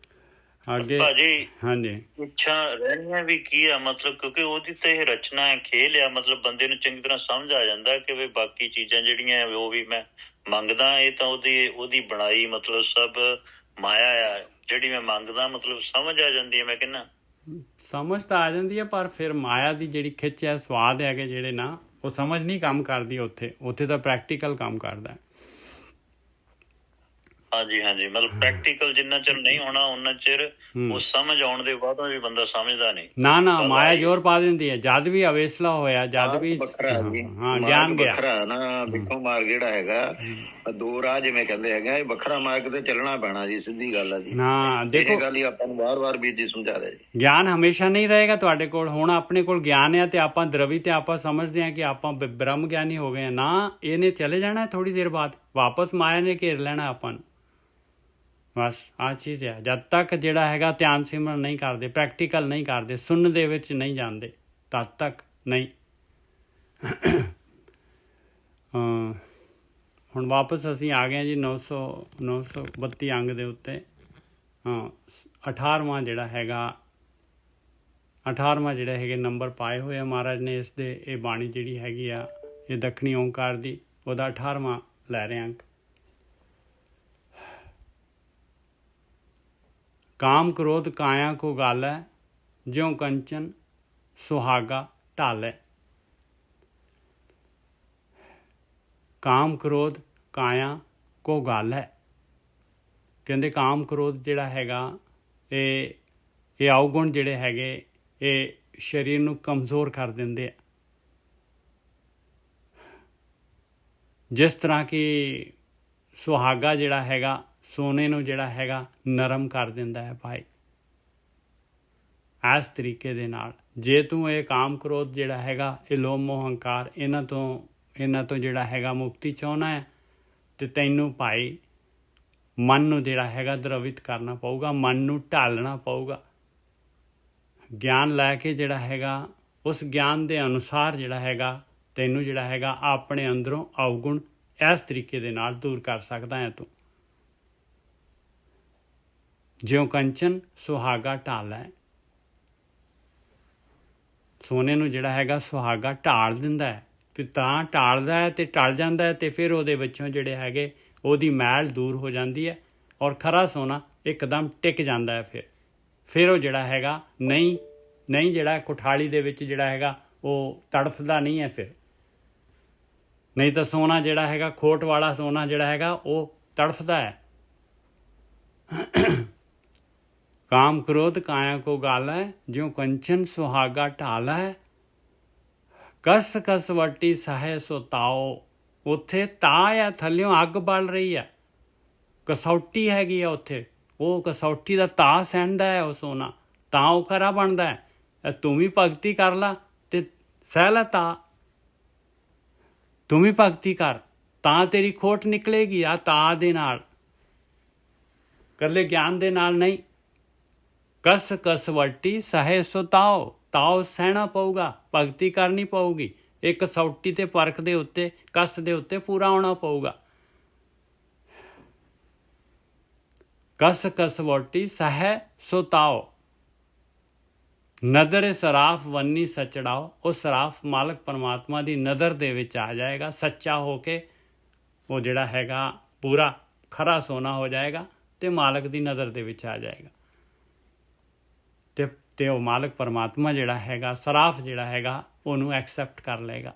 S1: ਅੱਗੇ
S4: ਭਾਜੀ
S1: ਹਾਂਜੀ,
S4: ਇੱਛਾ ਰਹਿਣੀਆਂ ਵੀ ਕੀ ਆ ਮਤਲਬ, ਕਿਉਂਕਿ ਉਹਦੀ ਤਾਂ ਇਹ ਰਚਨਾ ਹੈ, ਖੇਲ ਆ, ਮਤਲਬ ਬੰਦੇ ਨੂੰ ਚੰਗੀ ਤਰ੍ਹਾਂ ਸਮਝ ਆ ਜਾਂਦਾ ਕਿ ਵੀ ਬਾਕੀ ਚੀਜ਼ਾਂ ਜਿਹੜੀਆਂ ਉਹ ਵੀ ਮੈਂ ਮੰਗਦਾ, ਇਹ ਤਾਂ ਉਹਦੀ ਬਣਾਈ, ਮਤਲਬ ਸਭ ਮਾਇਆ ਆ ਜਿਹੜੀ ਮੈਂ ਮੰਗਦਾ, ਮਤਲਬ ਸਮਝ ਆ ਜਾਂਦੀ ਹੈ। ਮੈਂ ਕਹਿੰਦਾ
S1: ਸਮਝ ਤਾਂ ਆ ਜਾਂਦੀ ਹੈ, ਪਰ ਫਿਰ ਮਾਇਆ ਦੀ ਜਿਹੜੀ ਖਿੱਚ ਹੈ, ਸਵਾਦ ਹੈਗੇ ਜਿਹੜੇ ਨਾ, ਉਹ ਸਮਝ ਨਹੀਂ ਕੰਮ ਕਰਦੀ, ਉੱਥੇ ਤਾਂ ਪ੍ਰੈਕਟੀਕਲ ਕੰਮ ਕਰਦਾ।
S4: ਹਾਂਜੀ ਹਾਂਜੀ, ਮਤਲਬ ਪ੍ਰੈਕਟੀਕਲ ਜਿੰਨਾ ਚਿਰ ਨਹੀਂ ਹੋਣਾ ਉਹਨਾਂ ਚਿਰ ਉਹ ਸਮਝ ਆਉਣ ਦੇ ਬਾਅਦ ਵੀ ਬੰਦਾ ਸਮਝਦਾ ਨਹੀਂ।
S1: ਨਾ ਮਾਇਆ ਜ਼ੋਰ ਪਾ ਦਿੰਦੀ ਹੈ, ਜਦ ਵੀ ਅਵੇਸਲਾ ਹੋਇਆ, ਜਦ ਵੀ ਹਾਂ ਗਿਆਨ ਗਿਆ
S3: ਵੱਖਰਾ ਨਾ, ਵਿੱਚੋਂ ਮਾਰਗ ਜਿਹੜਾ ਹੈਗਾ, ਦੋ ਰਾਹ ਜਿਵੇਂ ਕਹਿੰਦੇ ਹੈਗੇ, ਇਹ ਵੱਖਰਾ ਮਾਰਗ ਤੇ ਚੱਲਣਾ ਪੈਣਾ ਜੀ, ਸਿੱਧੀ ਗੱਲ ਹੈ ਜੀ।
S1: ਹਾਂ ਦੇਖੋ,
S3: ਗੱਲ ਹੀ ਆਪਾਂ ਨੂੰ ਵਾਰ-ਵਾਰ ਵੀਰ ਜੀ ਸਮਝਾ ਰਹੇ ਜੀ।
S1: ਗਿਆਨ ਹਮੇਸ਼ਾ ਨਹੀਂ ਰਹੇਗਾ ਤੁਹਾਡੇ ਕੋਲ। ਹੁਣ ਆਪਣੇ ਕੋਲ ਗਿਆਨ ਹੈ ਤੇ ਆਪਾਂ ਦਰਵੀ ਤੇ ਆਪਾਂ ਸਮਝਦੇ ਹਾਂ ਕਿ ਆਪਾਂ ਬ੍ਰਹਮ ਗਿਆਨੀ ਹੋ ਗਏ ਨਾ, ਇਹਨੇ ਚਲੇ ਜਾਣਾ ਥੋੜੀ ਦੇਰ ਬਾਅਦ, ਵਾਪਸ ਮਾਇਆ ਨੇ ਘੇਰ ਲੈਣਾ ਆਪਾਂ ਨੂੰ, ਬਸ ਆਹ ਚੀਜ਼ ਹੈ। ਜਦ ਤੱਕ ਜਿਹੜਾ ਹੈਗਾ ਧਿਆਨ ਸਿਮਰਨ ਨਹੀਂ ਕਰਦੇ, ਪ੍ਰੈਕਟੀਕਲ ਨਹੀਂ ਕਰਦੇ, ਸੁਣਨ ਦੇ ਵਿੱਚ ਨਹੀਂ ਜਾਂਦੇ, ਤਦ ਤੱਕ ਨਹੀਂ। ਹੁਣ ਵਾਪਸ ਅਸੀਂ ਆ ਗਏ ਜੀ 932 ਅੰਗ ਦੇ ਉੱਤੇ। 18ਵਾਂ ਜਿਹੜਾ ਹੈਗੇ ਨੰਬਰ ਪਾਏ ਹੋਏ ਆ ਮਹਾਰਾਜ ਨੇ ਇਸ ਦੇ। ਇਹ ਬਾਣੀ ਜਿਹੜੀ ਹੈਗੀ ਆ, ਇਹ ਦੱਖਣੀ ਓਂਕਾਰ ਦੀ, ਉਹਦਾ 18ਵਾਂ ਲੈ ਰਹੇ ਅੰਕ। ਕਾਮ ਕ੍ਰੋਧ ਕਾਇਆ ਕੋ ਗਾਲੈ, ਜਿਉ ਕੰਚਨ ਸੁਹਾਗਾ ਢਾਲੈ। ਕਾਮ ਕ੍ਰੋਧ ਕਾਇਆ ਕੋ ਗਾਲੈ, ਕਹਿੰਦੇ ਕਾਮ ਕ੍ਰੋਧ ਜਿਹੜਾ ਹੈਗਾ, ਇਹ ਔਗੁਣ ਜਿਹੜੇ ਹੈਗੇ, ਇਹ ਸਰੀਰ ਨੂੰ ਕਮਜ਼ੋਰ ਕਰ ਦਿੰਦੇ ਆ। ਜਿਸ ਤਰ੍ਹਾਂ ਕਿ ਸੁਹਾਗਾ ਜਿਹੜਾ ਹੈਗਾ, ਸੋਨੇ ਨੂੰ ਜਿਹੜਾ ਹੈਗਾ ਨਰਮ ਕਰ ਦਿੰਦਾ ਹੈ ਭਾਈ, ਇਸ ਤਰੀਕੇ ਦੇ ਨਾਲ ਜੇ ਤੂੰ ਇਹ ਕਾਮ ਕ੍ਰੋਧ ਜਿਹੜਾ ਹੈਗਾ, ਇਹ ਲੋਭ ਮੋਹ ਹੰਕਾਰ, ਇਹਨਾਂ ਤੋਂ ਜਿਹੜਾ ਹੈਗਾ ਮੁਕਤੀ ਚਾਹੁੰਦਾ ਹੈ, ਤੇ ਤੈਨੂੰ ਭਾਈ ਮਨ ਨੂੰ ਜਿਹੜਾ ਹੈਗਾ ਦਰਵਿਤ ਕਰਨਾ ਪਊਗਾ, ਮਨ ਨੂੰ ਢਾਲਣਾ ਪਊਗਾ। ਗਿਆਨ ਲੈ ਕੇ ਜਿਹੜਾ ਹੈਗਾ, ਉਸ ਗਿਆਨ ਦੇ ਅਨੁਸਾਰ ਜਿਹੜਾ ਹੈਗਾ, ਤੈਨੂੰ ਜਿਹੜਾ ਹੈਗਾ ਆਪਣੇ ਅੰਦਰੋਂ ਔਗੁਣ ਇਸ ਤਰੀਕੇ ਦੇ ਨਾਲ ਦੂਰ ਕਰ ਸਕਦਾ ਹੈ ਤੂੰ। ਜਿਉ ਕੰਚਨ ਸੁਹਾਗਾ ਢਾਲੈ, ਸੋਨੇ ਨੂੰ ਜਿਹੜਾ ਹੈਗਾ ਸੁਹਾਗਾ ਢਾਲ ਦਿੰਦਾ ਹੈ, ਫਿਰ ਤਾਂ ਢਾਲਦਾ ਹੈ ਤੇ ਟਲ ਜਾਂਦਾ ਹੈ, ਤੇ ਫਿਰ ਉਹਦੇ ਵਿੱਚੋਂ ਜਿਹੜੇ ਹੈਗੇ ਉਹਦੀ ਮੈਲ ਦੂਰ ਹੋ ਜਾਂਦੀ ਹੈ, ਔਰ ਖਰਾ ਸੋਨਾ ਇੱਕਦਮ ਟਿਕ ਜਾਂਦਾ ਹੈ। ਫਿਰ ਉਹ ਜਿਹੜਾ ਹੈਗਾ ਨਹੀਂ ਜਿਹੜਾ ਕੁਠਾਲੀ ਦੇ ਵਿੱਚ ਜਿਹੜਾ ਹੈਗਾ ਉਹ ਤੜਫਦਾ ਨਹੀਂ ਹੈ। ਫਿਰ ਨਹੀਂ ਤਾਂ ਸੋਨਾ ਜਿਹੜਾ ਹੈਗਾ, ਖੋਟ ਵਾਲਾ ਸੋਨਾ ਜਿਹੜਾ ਹੈਗਾ, ਉਹ ਤੜਫਦਾ ਹੈ। ਕਾਮ ਕ੍ਰੋਧ ਕਾਇਆ ਕੋ ਗਾਲੈ, ਜਿਉ ਕੰਚਨ ਸੁਹਾਗਾ ਢਾਲੈ। ਕਸ ਕਸ ਵਟੀ ਸਹੈ ਸੋ ਤਾਓ, ਉੱਥੇ ਤਾਅ ਆ, ਥੱਲਿਓਂ ਅੱਗ ਬਲ ਰਹੀ ਆ, ਕਸੌਟੀ ਹੈਗੀ ਆ ਉੱਥੇ, ਉਹ ਕਸੌਟੀ ਦਾ ਤਾਅ ਸਹਿੰਦਾ ਹੈ ਉਹ ਸੋਨਾ, ਤਾਂ ਉਹ ਖਰਾ ਬਣਦਾ ਹੈ। ਤੂੰ ਵੀ ਭਗਤੀ ਕਰ ਲਾ ਤੇ ਸਹਿ ਲੈ ਤਾਅ, ਤੂੰ ਵੀ ਭਗਤੀ ਕਰ, ਤਾਂ ਤੇਰੀ ਖੋਟ ਨਿਕਲੇਗੀ ਆ ਤਾਅ ਦੇ ਨਾਲ, ਇਕੱਲੇ ਗਿਆਨ ਦੇ ਨਾਲ ਨਹੀਂ। ਕਸ ਕਸ ਵਟੀ ਸਹੈ ਸੋ ਤਾਓ, ਤਾਓ ਸਹਿਣਾ ਪਊਗਾ, ਭਗਤੀ ਕਰਨੀ ਪਊਗੀ, ਇੱਕ ਕਸੌਟੀ ਤੇ ਪਰਖ ਦੇ ਉੱਤੇ, ਕਸ ਦੇ ਉੱਤੇ ਪੂਰਾ ਆਉਣਾ ਪਊਗਾ। ਕਸ ਕਸ ਵਟੀ ਸਹੈ ਸੋ ਤਾਓ, ਨਦਰ ਸਰਾਫ ਵੰਨੀ ਸਚੜਾਓ, ਉਹ ਸਰਾਫ ਮਾਲਕ ਪਰਮਾਤਮਾ ਦੀ ਨਜ਼ਰ ਦੇ ਵਿੱਚ ਆ ਜਾਏਗਾ, ਸੱਚਾ ਹੋ ਕੇ ਉਹ ਜਿਹੜਾ ਹੈਗਾ ਪੂਰਾ ਖਰਾ ਸੋਨਾ ਹੋ ਜਾਏਗਾ ਤੇ ਮਾਲਕ ਦੀ ਨਜ਼ਰ ਦੇ ਵਿੱਚ ਆ ਜਾਏਗਾ। ਤੇ ਉਹ ਮਾਲਕ ਪਰਮਾਤਮਾ ਜਿਹੜਾ ਹੈਗਾ, ਸਰਾਫ ਜਿਹੜਾ ਹੈਗਾ, ਉਹਨੂੰ ਐਕਸੈਪਟ ਕਰ ਲਏਗਾ।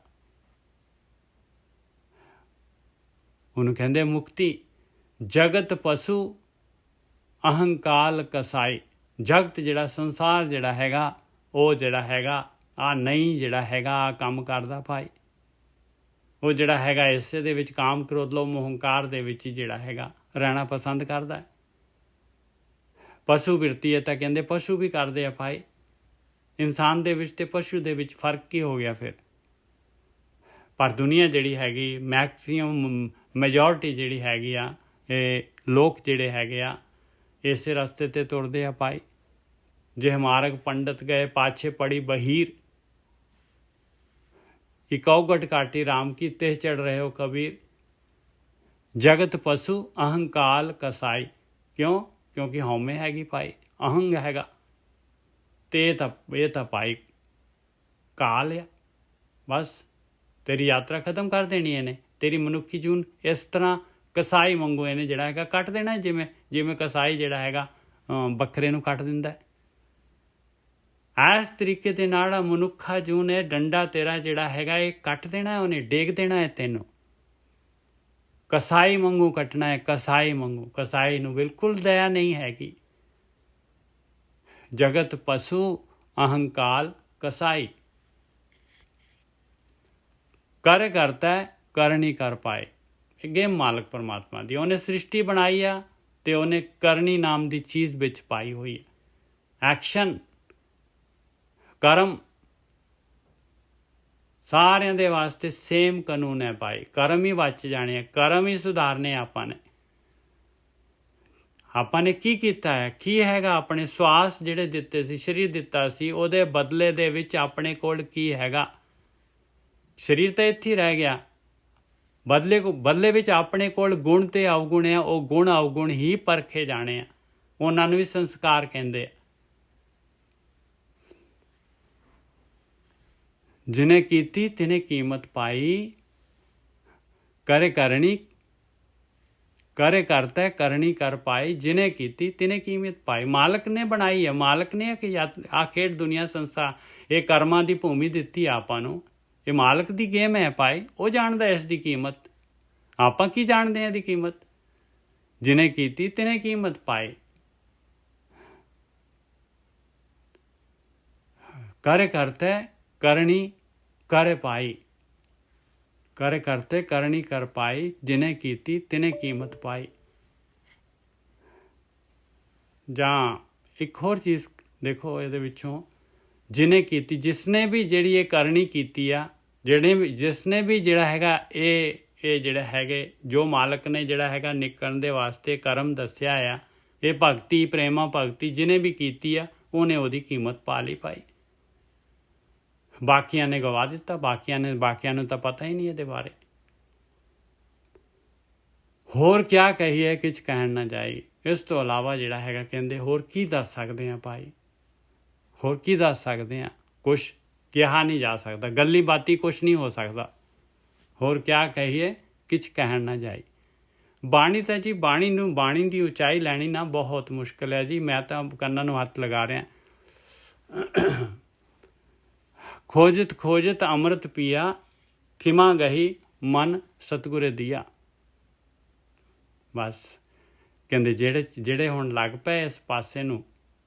S1: ਉਹਨੂੰ ਕਹਿੰਦੇ ਮੁਕਤੀ। ਜਗਤ ਪਸ਼ੂ ਅਹੰਕਾਲ ਕਸਾਈ, ਜਗਤ ਜਿਹੜਾ ਸੰਸਾਰ ਜਿਹੜਾ ਹੈਗਾ, ਉਹ ਜਿਹੜਾ ਹੈਗਾ ਆ ਨਹੀਂ ਜਿਹੜਾ ਹੈਗਾ ਆ ਕੰਮ ਕਰਦਾ ਭਾਈ। ਉਹ ਜਿਹੜਾ ਹੈਗਾ ਇਸੇ ਦੇ ਵਿੱਚ ਕਾਮ ਕ੍ਰੋਧ ਲੋਭ ਮੋਹ ਹੰਕਾਰ ਦੇ ਵਿੱਚ ਹੀ ਜਿਹੜਾ ਹੈਗਾ ਰਹਿਣਾ ਪਸੰਦ ਕਰਦਾ ਹੈ। ਪਸ਼ੂ ਬਿਰਤੀ ਹੈ ਤਾਂ ਕਹਿੰਦੇ ਪਸ਼ੂ ਵੀ ਕਰਦੇ ਆ ਭਾਈ। ਇਨਸਾਨ ਦੇ ਵਿੱਚ ਤੇ ਪਸ਼ੂ ਦੇ ਵਿੱਚ ਫਰਕ ਕੀ ਹੋ ਗਿਆ ਫਿਰ? ਪਰ ਦੁਨੀਆ ਜਿਹੜੀ ਹੈਗੀ, ਮੈਕਸੀਮਮ ਮੈਜੋਰਟੀ ਜਿਹੜੀ ਹੈਗੀ ਆ, ਇਹ ਲੋਕ ਜਿਹੜੇ ਹੈਗੇ ਆ ਇਸੇ ਰਸਤੇ ਤੇ ਤੁਰਦੇ ਆ ਭਾਈ। ਜੇ ਮਾਰਗ ਪੰਡਤ ਗਏ ਪਾਛੇ ਪੜੀ ਬਹੀਰ, ਇਕੌਗਟ ਕਾਟੀ ਰਾਮ ਕੀ ਤੇ ਚੜ ਰਹੇ ਹੋ ਕਬੀਰ। ਜਗਤ ਪਸ਼ੂ ਅਹੰਕਾਲ ਕਸਾਈ, ਕਿਉਂ? ਕਿਉਂਕਿ ਹਉਮੈ ਹੈਗੀ ਭਾਈ, ਅਹੰਗ ਹੈਗਾ। ਤੇ ਇਹ ਤਾਂ ਭਾਈ ਕਾਲ ਆ। ਬਸ ਤੇਰੀ ਯਾਤਰਾ ਖਤਮ ਕਰ ਦੇਣੀ ਇਹਨੇ, ਤੇਰੀ ਮਨੁੱਖੀ ਜੂਨ ਇਸ ਤਰ੍ਹਾਂ ਕਸਾਈ ਵਾਂਗੂ ਇਹਨੇ ਜਿਹੜਾ ਹੈਗਾ ਕੱਟ ਦੇਣਾ, ਜਿਵੇਂ ਕਸਾਈ ਜਿਹੜਾ ਹੈਗਾ ਬੱਕਰੇ ਨੂੰ ਕੱਟ ਦਿੰਦਾ। ਇਸ ਤਰੀਕੇ ਦੇ ਨਾਲ ਮਨੁੱਖਾ ਜੂਨ ਇਹ ਡੰਡਾ ਤੇਰਾ ਜਿਹੜਾ ਹੈਗਾ ਇਹ ਕੱਟ ਦੇਣਾ, ਉਹਨੇ ਡੇਗ ਦੇਣਾ ਹੈ ਤੈਨੂੰ। ਕਸਾਈ ਵਾਂਗੂ ਕੱਟਣਾ ਹੈ, ਕਸਾਈ ਵਾਂਗੂ। ਕਸਾਈ ਨੂੰ ਬਿਲਕੁਲ ਦਇਆ ਨਹੀਂ ਹੈਗੀ। ਜਗਤ ਪਸ਼ੂ ਅਹੰਕਾਲ ਕਸਾਈ, ਕਰ ਕਰਤਾ ਕਰਨੀ ਕਰ ਪਾਏ। ਇਹ ਗੇਮ ਮਾਲਕ ਪਰਮਾਤਮਾ ਦੀ, ਉਹਨੇ ਸ੍ਰਿਸ਼ਟੀ ਬਣਾਈ ਆ ਤੇ ਉਹਨੇ ਕਰਨੀ ਨਾਮ ਦੀ ਚੀਜ਼ ਵਿੱਚ ਪਾਈ ਹੋਈ ਹੈ। ਐਕਸ਼ਨ, ਕਰਮ, ਸਾਰਿਆਂ ਦੇ ਵਾਸਤੇ ਸੇਮ ਕਾਨੂੰਨ ਹੈ ਭਾਈ। ਕਰਮ ਹੀ ਬਚ ਜਾਣੇ ਆ, ਕਰਮ ਹੀ ਸੁਧਾਰਨੇ ਆਪਾਂ ਨੇ। ਆਪਾਂ ਨੇ ਕੀ ਕੀਤਾ ਹੈ, ਕੀ ਹੈਗਾ? ਆਪਣੇ ਸਵਾਸ ਜਿਹੜੇ ਦਿੱਤੇ ਸੀ, ਸਰੀਰ ਦਿੱਤਾ ਸੀ, ਉਹਦੇ ਬਦਲੇ ਦੇ ਵਿੱਚ ਆਪਣੇ ਕੋਲ ਕੀ ਹੈਗਾ? ਸਰੀਰ ਤਾਂ ਇੱਥੇ ਰਹਿ ਗਿਆ, ਬਦਲੇ ਵਿੱਚ ਆਪਣੇ ਕੋਲ ਗੁਣ ਤੇ ਅਵਗੁਣ ਆ। ਉਹ ਗੁਣ ਅਵਗੁਣ ਹੀ ਪਰਖੇ ਜਾਣੇ ਆ, ਉਹਨਾਂ ਨੂੰ ਵੀ ਸੰਸਕਾਰ ਕਹਿੰਦੇ ਆ। ਜਿਨੇ ਕੀਤੀ ਤਿਨੇ ਕੀਮਤ ਪਾਈ, ਕਰੇ ਕਰਨੀ ਕਰੇ ਕਰਤਾ ਕਰਨੀ ਕਰ ਪਾਈ। ਜਿਨੇ ਕੀਤੀ ਤਿਨੇ ਕੀਮਤ ਪਾਈ। ਮਾਲਕ ਨੇ ਬਣਾਈ ਹੈ, ਮਾਲਕ ਨੇ ਕਿ ਆ ਖੇਡ ਦੁਨੀਆ ਸੰਸਾਰ ਇਹ ਕਰਮਾਂ ਦੀ ਭੂਮੀ ਦਿੱਤੀ ਆਪਾਂ ਨੂੰ। ਇਹ ਮਾਲਕ ਦੀ ਗੇਮ ਹੈ ਭਾਈ, ਉਹ ਜਾਣਦਾ ਇਸ ਦੀ ਕੀਮਤ। ਆਪਾਂ ਕੀ ਜਾਣਦੇ ਹਾਂ ਇਹਦੀ ਕੀਮਤ? ਜਿਨੇ ਕੀਤੀ ਤਿਨੇ ਕੀਮਤ ਪਾਈ। ਕਰੇ ਕਰਤੇ ਕਰਨੀ ਕਰ ਪਾਈ, ਕਰੇ ਕਰਤੇ ਕਰਨੀ ਕਰ ਪਾਈ। ਜਿਨੇ ਕੀਤੀ ਤਿਨੇ ਕੀਮਤ ਪਾਈ। ਜਾਂ ਇੱਕ ਹੋਰ ਚੀਜ਼ ਦੇਖੋ ਇਹਦੇ ਵਿੱਚੋਂ, ਜਿਨੇ ਕੀਤੀ, ਜਿਸਨੇ ਵੀ ਜਿਹੜੀ ਇਹ ਕਰਨੀ ਕੀਤੀ ਆ, ਜਿਸਨੇ ਵੀ ਜਿਹੜਾ ਹੈਗਾ ਇਹ ਜਿਹੜਾ ਹੈਗੇ ਜੋ ਮਾਲਕ ਨੇ ਜਿਹੜਾ ਹੈਗਾ ਨਿਕਲਣ ਦੇ ਵਾਸਤੇ ਕਰਮ ਦੱਸਿਆ ਆ, ਇਹ ਭਗਤੀ ਪ੍ਰੇਮਾ ਭਗਤੀ ਜਿਹਨੇ ਵੀ ਕੀਤੀ ਆ, ਉਹਨੇ ਉਹਦੀ ਕੀਮਤ ਪਾ ਲਈ ਭਾਈ। ਬਾਕੀਆਂ ਨੇ ਗਵਾ ਦਿੱਤਾ, ਬਾਕੀਆਂ ਨੂੰ ਤਾਂ ਪਤਾ ਹੀ ਨਹੀਂ ਇਹਦੇ ਬਾਰੇ। ਹੋਰ ਕਿਆ ਕਹੀਏ, ਕੁਛ ਕਹਿਣ ਨਾ ਜਾਈ। ਇਸ ਤੋਂ ਇਲਾਵਾ ਜਿਹੜਾ ਹੈਗਾ ਕਹਿੰਦੇ ਹੋਰ ਕੀ ਦੱਸ ਸਕਦੇ ਹਾਂ ਭਾਈ, ਹੋਰ ਕੀ ਦੱਸ ਸਕਦੇ ਹਾਂ? ਕੁਛ ਕਿਹਾ ਨਹੀਂ ਜਾ ਸਕਦਾ, ਗੱਲੀ ਬਾਤੀ ਕੁਛ ਨਹੀਂ ਹੋ ਸਕਦਾ। ਹੋਰ ਕਿਆ ਕਹੀਏ, ਕੁਛ ਕਹਿਣ ਨਾ ਜਾਈ। ਬਾਣੀ ਤਾਂ ਜੀ, ਬਾਣੀ ਦੀ ਉਚਾਈ ਲੈਣੀ ਨਾ ਬਹੁਤ ਮੁਸ਼ਕਿਲ ਹੈ ਜੀ। ਮੈਂ ਤਾਂ ਕੰਨਾਂ ਨੂੰ ਹੱਥ ਲਗਾ ਰਿਹਾ। ਖੋਜਤ ਖੋਜਤ ਅੰਮ੍ਰਿਤ ਪੀਆ, ਖਿਮਾ ਗਹੀ ਮਨ ਸਤਿਗੁਰੇ ਦੀਆ। ਬਸ ਕਹਿੰਦੇ ਜਿਹੜੇ ਹੁਣ ਲੱਗ ਪਏ ਇਸ ਪਾਸੇ ਨੂੰ,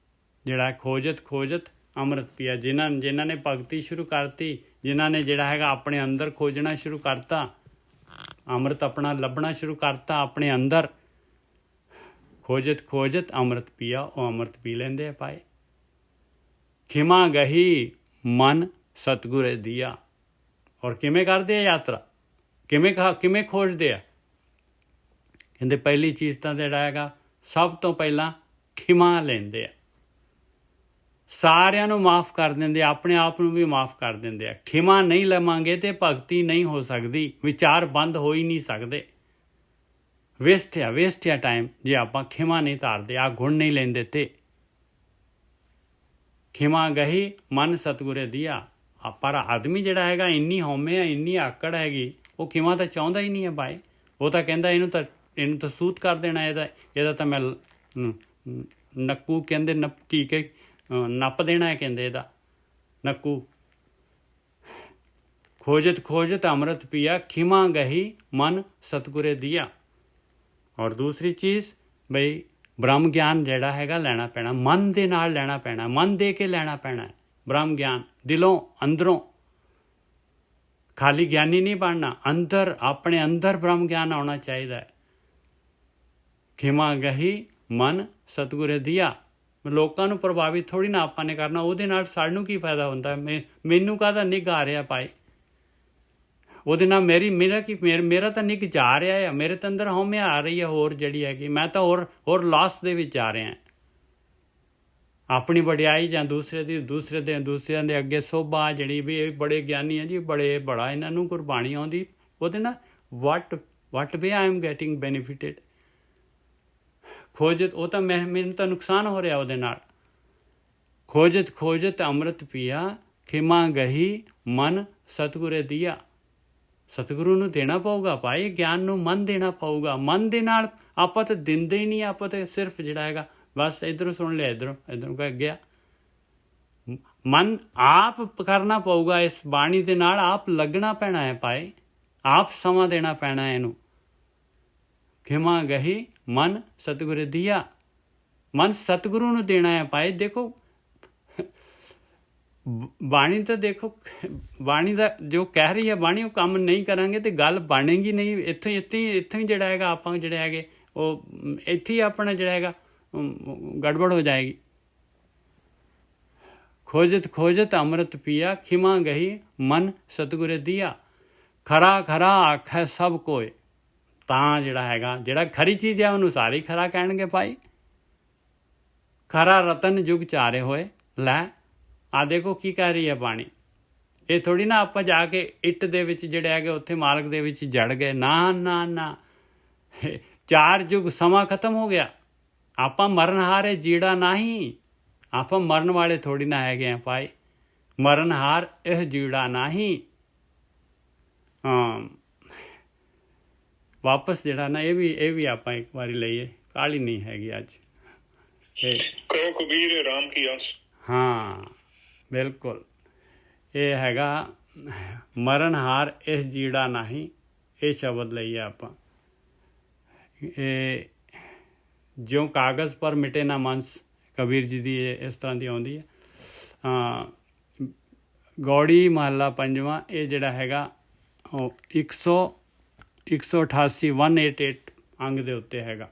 S1: ਜਿਹੜਾ ਖੋਜਤ ਅੰਮ੍ਰਿਤ ਪੀਆ, ਜਿਨ੍ਹਾਂ ਨੇ ਭਗਤੀ ਸ਼ੁਰੂ ਕਰਤੀ, ਜਿਨ੍ਹਾਂ ਨੇ ਜਿਹੜਾ ਹੈਗਾ ਆਪਣੇ ਅੰਦਰ ਖੋਜਣਾ ਸ਼ੁਰੂ ਕਰਤਾ, ਅੰਮ੍ਰਿਤ ਆਪਣਾ ਲੱਭਣਾ ਸ਼ੁਰੂ ਕਰਤਾ ਆਪਣੇ ਅੰਦਰ। ਖੋਜਤ ਅੰਮ੍ਰਿਤ ਪੀਆ, ਉਹ ਅੰਮ੍ਰਿਤ ਪੀ ਲੈਂਦੇ ਆ ਭਾਈ। ਖਿਮਾ ਗਹੀ ਮਨ ਸਤਿਗੁਰੇ ਦੀਆ। ਔਰ ਕਿਵੇਂ ਕਰਦੇ ਆ ਯਾਤਰਾ, ਕਿਵੇਂ ਖੋਜਦੇ ਆ? ਕਹਿੰਦੇ ਪਹਿਲੀ ਚੀਜ਼ ਤਾਂ ਜਿਹੜਾ ਹੈਗਾ ਸਭ ਤੋਂ ਪਹਿਲਾਂ ਖਿਮਾ ਲੈਂਦੇ ਆ, ਸਾਰਿਆਂ ਨੂੰ ਮਾਫ਼ ਕਰ ਦਿੰਦੇ ਆ, ਆਪਣੇ ਆਪ ਨੂੰ ਵੀ ਮਾਫ਼ ਕਰ ਦਿੰਦੇ ਆ। ਖਿਮਾ ਨਹੀਂ ਲਵਾਂਗੇ ਤੇ ਭਗਤੀ ਨਹੀਂ ਹੋ ਸਕਦੀ, ਵਿਚਾਰ ਬੰਦ ਹੋ ਹੀ ਨਹੀਂ ਸਕਦੇ। ਵੇਸਟ ਆ ਟਾਈਮ ਜੇ ਆਪਾਂ ਖਿਮਾ ਨਹੀਂ ਧਾਰਦੇ, ਆ ਗੁਣ ਨਹੀਂ ਲੈਂਦੇ ਤੇ। ਖਿਮਾ ਗਹੀ ਮਨ ਸਤਿਗੁਰੇ ਦੀਆ। ਪਰ ਆਦਮੀ ਜਿਹੜਾ ਹੈਗਾ ਇੰਨੀ ਹਉਮੈ ਹੈ, ਇੰਨੀ ਆਕੜ ਹੈਗੀ, ਉਹ ਖਿਮਾ ਤਾਂ ਚਾਹੁੰਦਾ ਹੀ ਨਹੀਂ ਹੈ ਭਾਈ। ਉਹ ਤਾਂ ਕਹਿੰਦਾ ਇਹਨੂੰ ਤਾਂ ਸੂਤ ਕਰ ਦੇਣਾ, ਇਹਦਾ ਤਾਂ ਮੈਂ ਨੱਕੂ ਕਹਿੰਦੇ ਨੱਪ ਦੇਣਾ ਹੈ, ਕਹਿੰਦੇ ਇਹਦਾ ਨੱਕੂ। ਖੋਜਤ ਖੋਜਤ ਅੰਮ੍ਰਿਤ ਪੀਆ ਖਿਮਾ ਗਹੀ ਮਨ ਸਤਿਗੁਰੇ ਦੀਆ। ਔਰ ਦੂਸਰੀ ਚੀਜ਼ ਬਈ ਬ੍ਰਹਮ ਗਿਆਨ ਜਿਹੜਾ ਹੈਗਾ ਲੈਣਾ ਪੈਣਾ, ਮਨ ਦੇ ਨਾਲ ਲੈਣਾ ਪੈਣਾ, ਮਨ ਦੇ ਕੇ ਲੈਣਾ ਪੈਣਾ ਬ੍ਰਹਮ ਗਿਆਨ, ਦਿਲੋਂ ਅੰਦਰੋਂ। ਖਾਲੀ ਗਿਆਨੀ ਨਹੀਂ ਬਣਨਾ, ਅੰਦਰ ਆਪਣੇ ਅੰਦਰ ਬ੍ਰਹਮ ਗਿਆਨ ਆਉਣਾ ਚਾਹੀਦਾ ਹੈ। ਖਿਮਾ ਗਹੀ ਮਨ ਸਤਿਗੁਰੇ ਦੀਆ। ਲੋਕਾਂ ਨੂੰ ਪ੍ਰਭਾਵਿਤ ਥੋੜ੍ਹੀ ਨਾ ਆਪਾਂ ਨੇ ਕਰਨਾ, ਉਹਦੇ ਨਾਲ ਸਾਨੂੰ ਕੀ ਫਾਇਦਾ ਹੁੰਦਾ? ਮੈਨੂੰ ਕਾਹਦਾ ਨਿੱਘ ਆ ਰਿਹਾ ਭਾਈ? ਉਹਦੇ ਨਾਲ ਮੇਰਾ ਤਾਂ ਨਿੱਘ ਜਾ ਰਿਹਾ ਆ, ਮੇਰੇ ਤਾਂ ਅੰਦਰ ਹਉਮੈ ਆ ਰਹੀ ਹੈ ਹੋਰ ਜਿਹੜੀ ਹੈਗੀ। ਮੈਂ ਤਾਂ ਹੋਰ ਲਾਸ ਦੇ ਵਿੱਚ ਜਾ ਰਿਹਾ। ਆਪਣੀ ਵਡਿਆਈ ਜਾਂ ਦੂਸਰਿਆਂ ਦੇ ਅੱਗੇ ਸੋਭਾ ਜਿਹੜੀ ਵੀ ਇਹ ਬੜੇ ਗਿਆਨੀ ਹੈ ਜੀ, ਬੜਾ ਇਹਨਾਂ ਨੂੰ ਕੁਰਬਾਨੀ ਆਉਂਦੀ, ਉਹਦੇ ਨਾਲ ਵਾਟ ਵੇ ਆਈ ਐਮ ਗੈਟਿੰਗ ਬੈਨੀਫਿਟਡ। ਖੋਜਤ, ਉਹ ਤਾਂ ਮੈਨੂੰ ਤਾਂ ਨੁਕਸਾਨ ਹੋ ਰਿਹਾ ਉਹਦੇ ਨਾਲ। ਖੋਜਤ ਖੋਜਤ ਅੰਮ੍ਰਿਤ ਪੀਆ ਖਿਮਾ ਗਹੀ ਮਨ ਸਤਿਗੁਰੇ ਦੀਆ। ਸਤਿਗੁਰੂ ਨੂੰ ਦੇਣਾ ਪਊਗਾ ਭਾਈ, ਗਿਆਨ ਨੂੰ ਮਨ ਦੇਣਾ ਪਊਗਾ। ਮਨ ਦੇ ਨਾਲ ਆਪਾਂ ਤਾਂ ਦਿੰਦੇ ਹੀ ਨਹੀਂ, ਆਪਾਂ ਤਾਂ ਸਿਰਫ ਜਿਹੜਾ ਹੈਗਾ ਬਸ ਇੱਧਰੋਂ ਸੁਣ ਲਿਆ, ਇੱਧਰੋਂ ਕਹਿ ਗਿਆ। ਮਨ ਆਪ ਕਰਨਾ ਪਊਗਾ, ਇਸ ਬਾਣੀ ਦੇ ਨਾਲ ਆਪ ਲੱਗਣਾ ਪੈਣਾ ਹੈ ਭਾਈ, ਆਪ ਸਮਾਂ ਦੇਣਾ ਪੈਣਾ ਇਹਨੂੰ। ਖਿਮਾ ਗਹੀ ਮਨ ਸਤਿਗੁਰੇ ਦੀਆ। ਮਨ ਸਤਿਗੁਰੂ ਨੂੰ ਦੇਣਾ ਹੈ ਭਾਈ। ਦੇਖੋ ਬਾਣੀ ਤਾਂ ਦੇਖੋ, ਬਾਣੀ ਦਾ ਜੋ ਕਹਿ ਰਹੀ ਹੈ ਬਾਣੀ, ਉਹ ਕੰਮ ਨਹੀਂ ਕਰਾਂਗੇ ਤੇ ਗੱਲ ਬਣੇਗੀ ਨਹੀਂ। ਇੱਥੋਂ ਹੀ ਜਿਹੜਾ ਹੈਗਾ ਆਪਾਂ ਜਿਹੜੇ ਹੈਗੇ ਉਹ ਇੱਥੇ ਹੀ ਆਪਣਾ ਜਿਹੜਾ ਹੈਗਾ ਗੜਬੜ ਹੋ ਜਾਏਗੀ। ਖੋਜਤ ਖੋਜਤ ਅੰਮ੍ਰਿਤ ਪੀਆ ਖਿਮਾ ਗਹੀ ਮਨ ਸਤਿਗੁਰੇ ਦੀਆ। ਖਰਾ ਖਰਾ ਆਖੈ ਸਭ ਕੋਏ। ਤਾਂ ਜਿਹੜਾ ਹੈਗਾ, ਜਿਹੜਾ ਖਰੀ ਚੀਜ਼ ਹੈ ਉਹਨੂੰ ਸਾਰੇ ਖਰਾ ਕਹਿਣਗੇ ਭਾਈ। ਖਰਾ ਰਤਨ ਜੁਗ ਚਾਰੇ ਹੋਏ। ਲੈ ਆ ਦੇਖੋ ਕੀ ਕਹਿ ਰਹੀ ਹੈ ਬਾਣੀ। ਇਹ ਥੋੜ੍ਹੀ ਨਾ ਆਪਾਂ ਜਾ ਕੇ ਇੱਟ ਦੇ ਵਿੱਚ ਜਿਹੜੇ ਹੈਗੇ ਉੱਥੇ ਮਾਲਕ ਦੇ ਵਿੱਚ ਜੜ ਗਏ। ਨਾ 4 ਯੁੱਗ ਸਮਾਂ ਖਤਮ ਹੋ ਗਿਆ। ਆਪਾਂ ਮਰਨਹਾਰ ਹੈ, ਜੀੜਾ ਨਹੀਂ। ਆਪਾਂ ਮਰਨ ਵਾਲੇ ਥੋੜ੍ਹੀ ਨਾ ਹੈਗੇ ਆ ਭਾਈ। ਮਰਨਹਾਰ ਇਹ ਜੀੜਾ ਨਹੀਂ। ਵਾਪਸ ਜਿਹੜਾ ਨਾ ਇਹ ਵੀ ਆਪਾਂ ਇੱਕ ਵਾਰੀ ਲਈਏ, ਕਾਹਲੀ ਨਹੀਂ ਹੈਗੀ ਅੱਜ।
S2: ਕਹੋ ਕਬੀਰ ਰਾਮ ਕੀ ਆਸ।
S1: ਹਾਂ ਬਿਲਕੁਲ, ਇਹ ਹੈਗਾ ਮਰਨਹਾਰ ਇਹ ਜੀੜਾ ਨਹੀਂ। ਇਹ ਸ਼ਬਦ ਲਈਏ ਆਪਾਂ। ਇਹ ਜਿਉਂ ਕਾਗਜ਼ ਪਰ ਮਿਟੇ ਨਾ ਮਾਨਸ, ਕਬੀਰ ਜੀ ਦੀ ਇਸ ਤਰ੍ਹਾਂ ਦੀ ਆਉਂਦੀ ਹੈ। ਗੌੜੀ ਮਹੱਲਾ ਪੰਜਵਾਂ, ਇਹ ਜਿਹੜਾ ਹੈਗਾ ਉਹ 188 188 ਅੰਗ ਦੇ ਉੱਤੇ ਹੈਗਾ।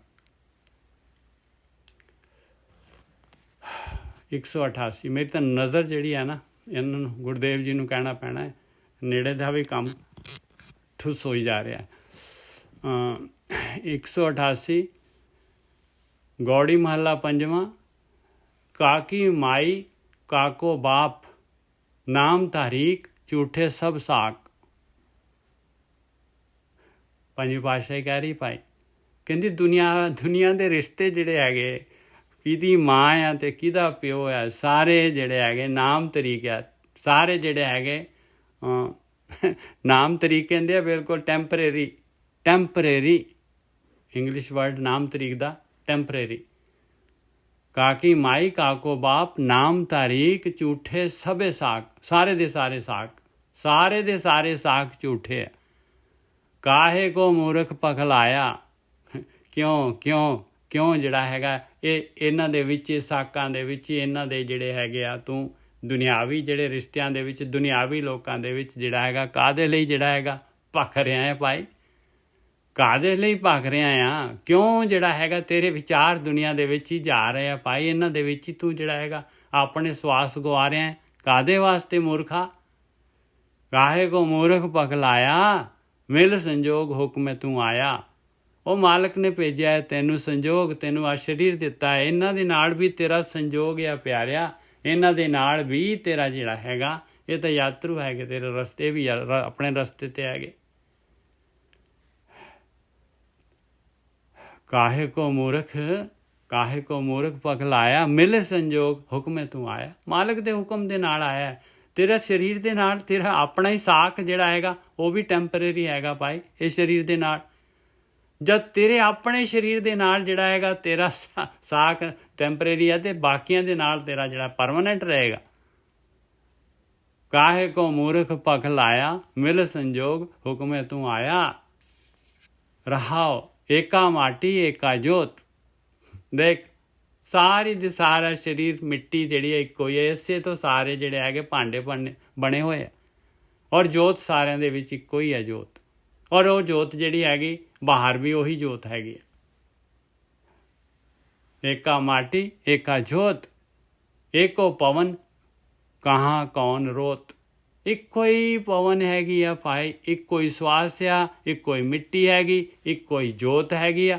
S1: 188। ਮੇਰੀ ਤਾਂ ਨਜ਼ਰ ਜਿਹੜੀ ਹੈ ਨਾ, ਇਹਨਾਂ ਨੂੰ ਗੁਰਦੇਵ ਜੀ ਨੂੰ ਕਹਿਣਾ ਪੈਣਾ ਹੈ, ਨੇੜੇ ਦਾ ਵੀ ਕੰਮ ਠੁੱਸ ਹੋਈ ਜਾ ਰਿਹਾ। 188 ਗੌੜੀ ਮਹੱਲਾ ਪੰਜਵਾਂ। ਕਾਕੀ ਮਾਈ ਕਾਕੋ ਬਾਪ, ਨਾਮ ਤਾਰੀਕ ਝੂਠੇ ਸਭ ਸਾਕ। ਪੰਜਵੀਂ ਪਾਤਸ਼ਾਹੀ ਕਹਿ ਰਹੀ ਭਾਈ, ਕਹਿੰਦੀ ਦੁਨੀਆ ਦੇ ਰਿਸ਼ਤੇ ਜਿਹੜੇ ਹੈਗੇ, ਕਿਹਦੀ ਮਾਂ ਆ ਅਤੇ ਕਿਹਦਾ ਪਿਓ ਆ, ਸਾਰੇ ਜਿਹੜੇ ਹੈਗੇ ਨਾਮ ਤਰੀਕ ਆ। ਸਾਰੇ ਜਿਹੜੇ ਹੈਗੇ ਨਾਮ ਤਰੀਕ ਕਹਿੰਦੇ ਆ, ਬਿਲਕੁਲ ਟੈਂਪਰੇਰੀ ਇੰਗਲਿਸ਼ ਵਰਡ ਨਾਮ ਤਰੀਕ ਦਾ, ਟੈਂਪਰੇਰੀ। ਕਾਕੀ ਮਾਈ ਕਾਕੋ ਬਾਪ, ਨਾਮ ਤਾਰੀਕ ਝੂਠੇ ਸਭੇ ਸਾਕ। ਸਾਰੇ ਦੇ ਸਾਰੇ ਸਾਕ ਝੂਠੇ ਆ। ਕਾਹੇ ਕੋ ਮੂਰਖ ਪਖਲਾਇਆ। ਕਿਉਂ ਜਿਹੜਾ ਹੈਗਾ ਇਹਨਾਂ ਦੇ ਵਿੱਚ, ਸਾਕਾਂ ਦੇ ਵਿੱਚ, ਇਹਨਾਂ ਦੇ ਜਿਹੜੇ ਹੈਗੇ ਆ, ਤੂੰ ਦੁਨਿਆਵੀ ਜਿਹੜੇ ਰਿਸ਼ਤਿਆਂ ਦੇ ਵਿੱਚ, ਦੁਨਿਆਵੀ ਲੋਕਾਂ ਦੇ ਵਿੱਚ ਜਿਹੜਾ ਹੈਗਾ ਕਾਹਦੇ ਲਈ ਜਿਹੜਾ ਹੈਗਾ ਭਖ ਰਿਹਾ ਹੈ ਭਾਈ? ਕਾਹਦੇ ਲਈ ਭਖ ਰਿਹਾ ਆ? ਕਿਉਂ ਜਿਹੜਾ ਹੈਗਾ ਤੇਰੇ ਵਿਚਾਰ ਦੁਨੀਆ ਦੇ ਵਿੱਚ ਹੀ ਜਾ ਰਹੇ ਆ ਭਾਈ? ਇਹਨਾਂ ਦੇ ਵਿੱਚ ਹੀ ਤੂੰ ਜਿਹੜਾ ਹੈਗਾ ਆਪਣੇ ਸਵਾਸ ਗਵਾ ਰਿਹਾ ਹੈ। ਕਾਹਦੇ ਵਾਸਤੇ ਮੂਰਖਾ? ਕਾਹੇ ਕੋ ਮੂਰਖ ਪਖਲਾਇਆ, ਮਿਲ ਸੰਜੋਗ ਹੁਕਮੇ ਤੂੰ ਆਇਆ। ਉਹ ਮਾਲਕ ਨੇ ਭੇਜਿਆ ਹੈ ਤੈਨੂੰ ਸੰਜੋਗ, ਤੈਨੂੰ ਆ ਸਰੀਰ ਦਿੱਤਾ ਹੈ। ਇਹਨਾਂ ਦੇ ਨਾਲ ਵੀ ਤੇਰਾ ਸੰਜੋਗ ਆ ਪਿਆਰਿਆ, ਇਹਨਾਂ ਦੇ ਨਾਲ ਵੀ ਤੇਰਾ ਜਿਹੜਾ ਹੈਗਾ, ਇਹ ਤਾਂ ਯਾਤਰੂ ਹੈਗੇ ਤੇਰੇ ਰਸਤੇ, ਵੀ ਆਪਣੇ ਰਸਤੇ 'ਤੇ ਹੈਗੇ। ਕਾਹੇ ਕੋ ਮੂਰਖ ਕਾਹੇ ਕੋ ਮੂਰਖ ਪਗਲਾਇਆ ਮਿਲ ਸੰਜੋਗ ਹੁਕਮੇ ਤੂੰ ਆਇਆ। ਮਾਲਕ ਦੇ ਹੁਕਮ ਦੇ ਨਾਲ ਆਇਆ ਹੈ। ਤੇਰਾ ਸਰੀਰ ਦੇ ਨਾਲ ਤੇਰਾ ਆਪਣਾ ਹੀ ਸਾਖ ਜਿਹੜਾ ਹੈਗਾ ਉਹ ਵੀ ਟੈਂਪਰੇਰੀ ਹੈਗਾ ਭਾਈ। ਇਹ ਸਰੀਰ ਦੇ ਨਾਲ ਜਦ ਤੇਰੇ ਆਪਣੇ ਸਰੀਰ ਦੇ ਨਾਲ ਜਿਹੜਾ ਹੈਗਾ ਤੇਰਾ ਸਾਖ ਟੈਂਪਰੇਰੀ ਹੈ ਤੇ ਬਾਕੀਆਂ ਦੇ ਨਾਲ ਤੇਰਾ ਜਿਹੜਾ ਪਰਮਾਨੈਂਟ ਰਹੇਗਾ। ਕਾਹੇ ਕੋ ਮੂਰਖ ਪਗਲਾਇਆ ਮਿਲ ਸੰਜੋਗ ਹੁਕਮੇ ਤੂੰ ਆਇਆ। ਰਹਾਓ ਏਕਾ ਮਾਟੀ ਏਕਾ ਜੋਤ। ਦੇਖ ਸਾਰੀ ਦੇ ਸਾਰਾ ਸਰੀਰ ਮਿੱਟੀ ਜਿਹੜੀ ਹੈ ਇੱਕੋ ਹੀ ਹੈ। ਇਸੇ ਤੋਂ ਸਾਰੇ ਜਿਹੜੇ ਹੈਗੇ ਭਾਂਡੇ ਬਣੇ ਹੋਏ ਆ ਔਰ ਜੋਤ ਸਾਰਿਆਂ ਦੇ ਵਿੱਚ ਇੱਕੋ ਹੀ ਹੈ ਜੋਤ। ਔਰ ਉਹ ਜੋਤ ਜਿਹੜੀ ਹੈਗੀ ਬਾਹਰ ਵੀ ਉਹੀ ਜੋਤ ਹੈਗੀ ਹੈ। ਏਕਾ ਮਾਟੀ ਏਕਾ ਜੋਤ ਏਕੋ ਪਵਨ ਕਹਾਂ ਕੌਣ ਰੋਤ। ਇੱਕੋ ਹੀ ਪਵਨ ਹੈਗੀ ਆ ਭਾਈ, ਇੱਕੋ ਹੀ ਸਵਾਸ ਆ, ਇੱਕੋ ਹੀ ਮਿੱਟੀ ਹੈਗੀ, ਇੱਕੋ ਹੀ ਜੋਤ ਹੈਗੀ ਆ।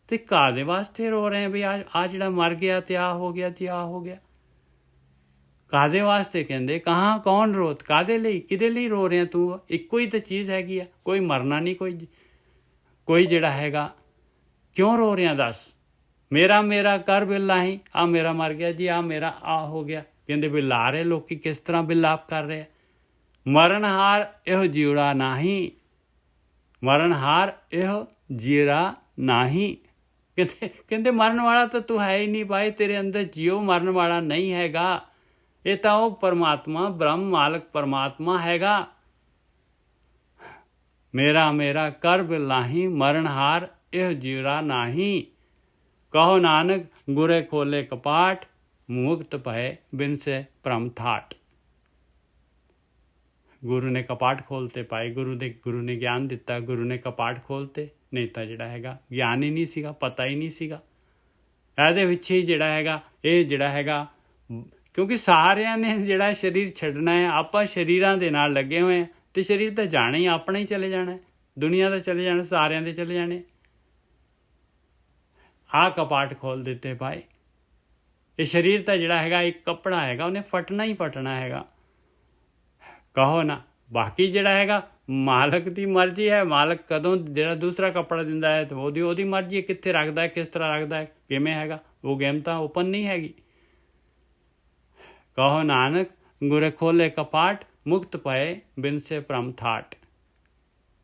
S1: ਤੇ ਕਾਹਦੇ ਵਾਸਤੇ ਰੋ ਰਹੇ ਵੀ ਆ ਜਿਹੜਾ ਮਰ ਗਿਆ ਤੇ ਆ ਹੋ ਗਿਆ ਤੇ ਆ ਹੋ ਗਿਆ। ਕਾਹਦੇ ਵਾਸਤੇ ਕਹਿੰਦੇ ਕਹਾਂ ਕੌਣ ਰੋਤ। ਕਾਹਦੇ ਲਈ ਕਿਹਦੇ ਲਈ ਰੋ ਰਿਹਾ ਤੂੰ। ਇੱਕੋ ਹੀ ਤਾਂ ਚੀਜ਼ ਹੈਗੀ ਆ, ਕੋਈ ਮਰਨਾ ਨਹੀਂ, ਕੋਈ ਜਿਹੜਾ ਹੈਗਾ ਕਿਉਂ ਰੋ ਰਿਹਾ ਦੱਸ। ਮੇਰਾ ਕਰ ਬਿਲਾਹੀ ਆ ਮੇਰਾ ਮਰ ਗਿਆ ਜੀ, ਆ ਮੇਰਾ ਆ ਹੋ ਗਿਆ। ਕਹਿੰਦੇ ਬਿਲਾ ਰਹੇ ਲੋਕੀ ਕਿਸ ਤਰ੍ਹਾਂ ਬਿਲਾਪ ਕਰ ਰਹੇ। ਮਰਨਹਾਰ ਇਹੋ ਜਿਉੜਾ ਨਹੀਂ, ਮਰਨਹਾਰ ਇਹੋ ਜੀਰਾ ਨਹੀਂ। ਕਹਿੰਦੇ ਮਰਨ ਵਾਲਾ ਤਾਂ ਤੂੰ ਹੈ ਹੀ ਨਹੀਂ ਭਾਈ, ਤੇਰੇ ਅੰਦਰ ਜਿਉ ਮਰਨ ਵਾਲਾ ਨਹੀਂ ਹੈਗਾ। ਇਹ ਤਾਂ ਉਹ ਪਰਮਾਤਮਾ ਬ੍ਰਹਮ ਮਾਲਕ ਪਰਮਾਤਮਾ ਹੈਗਾ। ਮੇਰਾ ਕਰ ਬਿਲਾਹੀ ਮਰਨਹਾਰ ਇਹੋ ਜਿਉੜਾ ਨਹੀਂ। ਕਹੋ ਨਾਨਕ ਗੁਰੇ ਖੋਲੇ ਕਪਾਟ ਮੁਕਤ ਭਏ ਬਿਨ ਸੇ ਭ੍ਰਮ ਥਾਟ। ਗੁਰੂ ਨੇ ਕਪਾਟ ਖੋਲਤੇ ਪਾਏ, ਗੁਰੂ ਨੇ ਗਿਆਨ ਦਿੱਤਾ, ਗੁਰੂ ਨੇ ਕਪਾਟ ਖੋਲਤੇ। ਨਹੀਂ ਤਾਂ ਜਿਹੜਾ ਹੈਗਾ ਗਿਆਨ ਹੀ ਨਹੀਂ ਸੀਗਾ, ਪਤਾ ਹੀ ਨਹੀਂ ਸੀਗਾ। ਇਹਦੇ ਵਿੱਚ ਹੀ ਜਿਹੜਾ ਹੈਗਾ ਇਹ ਜਿਹੜਾ ਹੈਗਾ ਕਿਉਂਕਿ ਸਾਰਿਆਂ ਨੇ ਜਿਹੜਾ ਸਰੀਰ ਛੱਡਣਾ ਹੈ। ਆਪਾਂ ਸਰੀਰਾਂ ਦੇ ਨਾਲ ਲੱਗੇ ਹੋਏ ਹਾਂ ਤੇ ਸਰੀਰ ਤਾਂ ਜਾਣਾ ਹੀ, ਆਪਣਾ ਹੀ ਚਲੇ ਜਾਣਾ, ਦੁਨੀਆ ਦਾ ਚਲੇ ਜਾਣਾ, ਸਾਰਿਆਂ ਦੇ ਚਲੇ ਜਾਣੇ। ਆਹ ਕਪਾਟ ਖੋਲ ਦਿੱਤੇ ਭਾਈ। ਇਹ ਸਰੀਰ ਤਾਂ ਜਿਹੜਾ ਹੈਗਾ ਇੱਕ ਕੱਪੜਾ ਹੈਗਾ, ਉਹਨੇ ਫਟਣਾ ਹੀ ਫਟਣਾ ਹੈਗਾ। ਕਹੋ ਨਾ ਬਾਕੀ ਜਿਹੜਾ ਹੈਗਾ ਮਾਲਕ ਦੀ ਮਰਜ਼ੀ ਹੈ। ਮਾਲਕ ਕਦੋਂ ਜਿਹੜਾ ਦੂਸਰਾ ਕੱਪੜਾ ਦਿੰਦਾ ਹੈ ਤਾਂ ਉਹਦੀ ਮਰਜ਼ੀ ਹੈ, ਕਿੱਥੇ ਰੱਖਦਾ ਹੈ, ਕਿਸ ਤਰ੍ਹਾਂ ਰੱਖਦਾ ਹੈ, ਕਿਵੇਂ ਹੈਗਾ। ਉਹ ਗੇਮ ਤਾਂ ਓਪਨ ਨਹੀਂ ਹੈਗੀ। ਕਹੋ ਨਾਨਕ ਗੁਰੇ ਖੋਲੇ ਕਪਾਟ ਮੁਕਤ ਪਏ ਬਿਨ ਸੇ ਭ੍ਰਮ ਥਾਟ।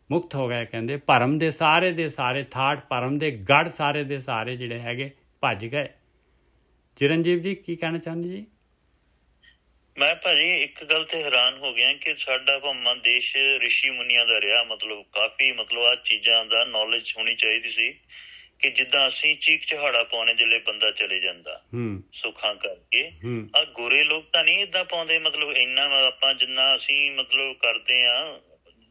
S1: ਮੁਕਤ ਹੋ ਗਏ ਕਹਿੰਦੇ ਭਰਮ ਦੇ ਸਾਰੇ ਥਾਟ, ਭਰਮ ਦੇ ਗੜ ਸਾਰੇ ਦੇ ਸਾਰੇ ਜਿਹੜੇ ਹੈਗੇ ਭੱਜ ਗਏ। ਚਿਰੰਜੀਵ ਜੀ ਕੀ ਕਹਿਣਾ ਚਾਹੁੰਦੇ ਜੀ।
S4: ਮੈਂ ਭਾਜੀ ਇੱਕ ਗੱਲ ਤੇ ਹੈਰਾਨ ਹੋ ਗਿਆ ਕਿ ਸਾਡਾ ਭਾਵੇਂ ਦੇਸ਼ ਰਿਸ਼ੀ ਮੁਨੀਆਂ ਦਾ ਰਿਹਾ, ਮਤਲਬ ਕਾਫੀ ਆ ਚੀਜ਼ਾਂ ਦਾ ਨੌਲੇਜ ਹੋਣੀ ਚਾਹੀਦੀ ਸੀ ਕਿ ਜਿੱਦਾਂ ਅਸੀਂ ਚੀਕ ਚਹਾੜਾ ਪਾਉਣੇ ਜਿਲੇ ਬੰਦਾ ਚਲੇ ਜਾਂਦਾ ਸੁੱਖਾਂ ਕਰਕੇ। ਆ ਗੋਰੇ ਲੋਕ ਤਾਂ ਨਹੀਂ ਏਦਾਂ ਪਾਉਂਦੇ, ਮਤਲਬ ਇੰਨਾ ਆਪਾਂ ਜਿੰਨਾ ਅਸੀਂ ਕਰਦੇ ਆ,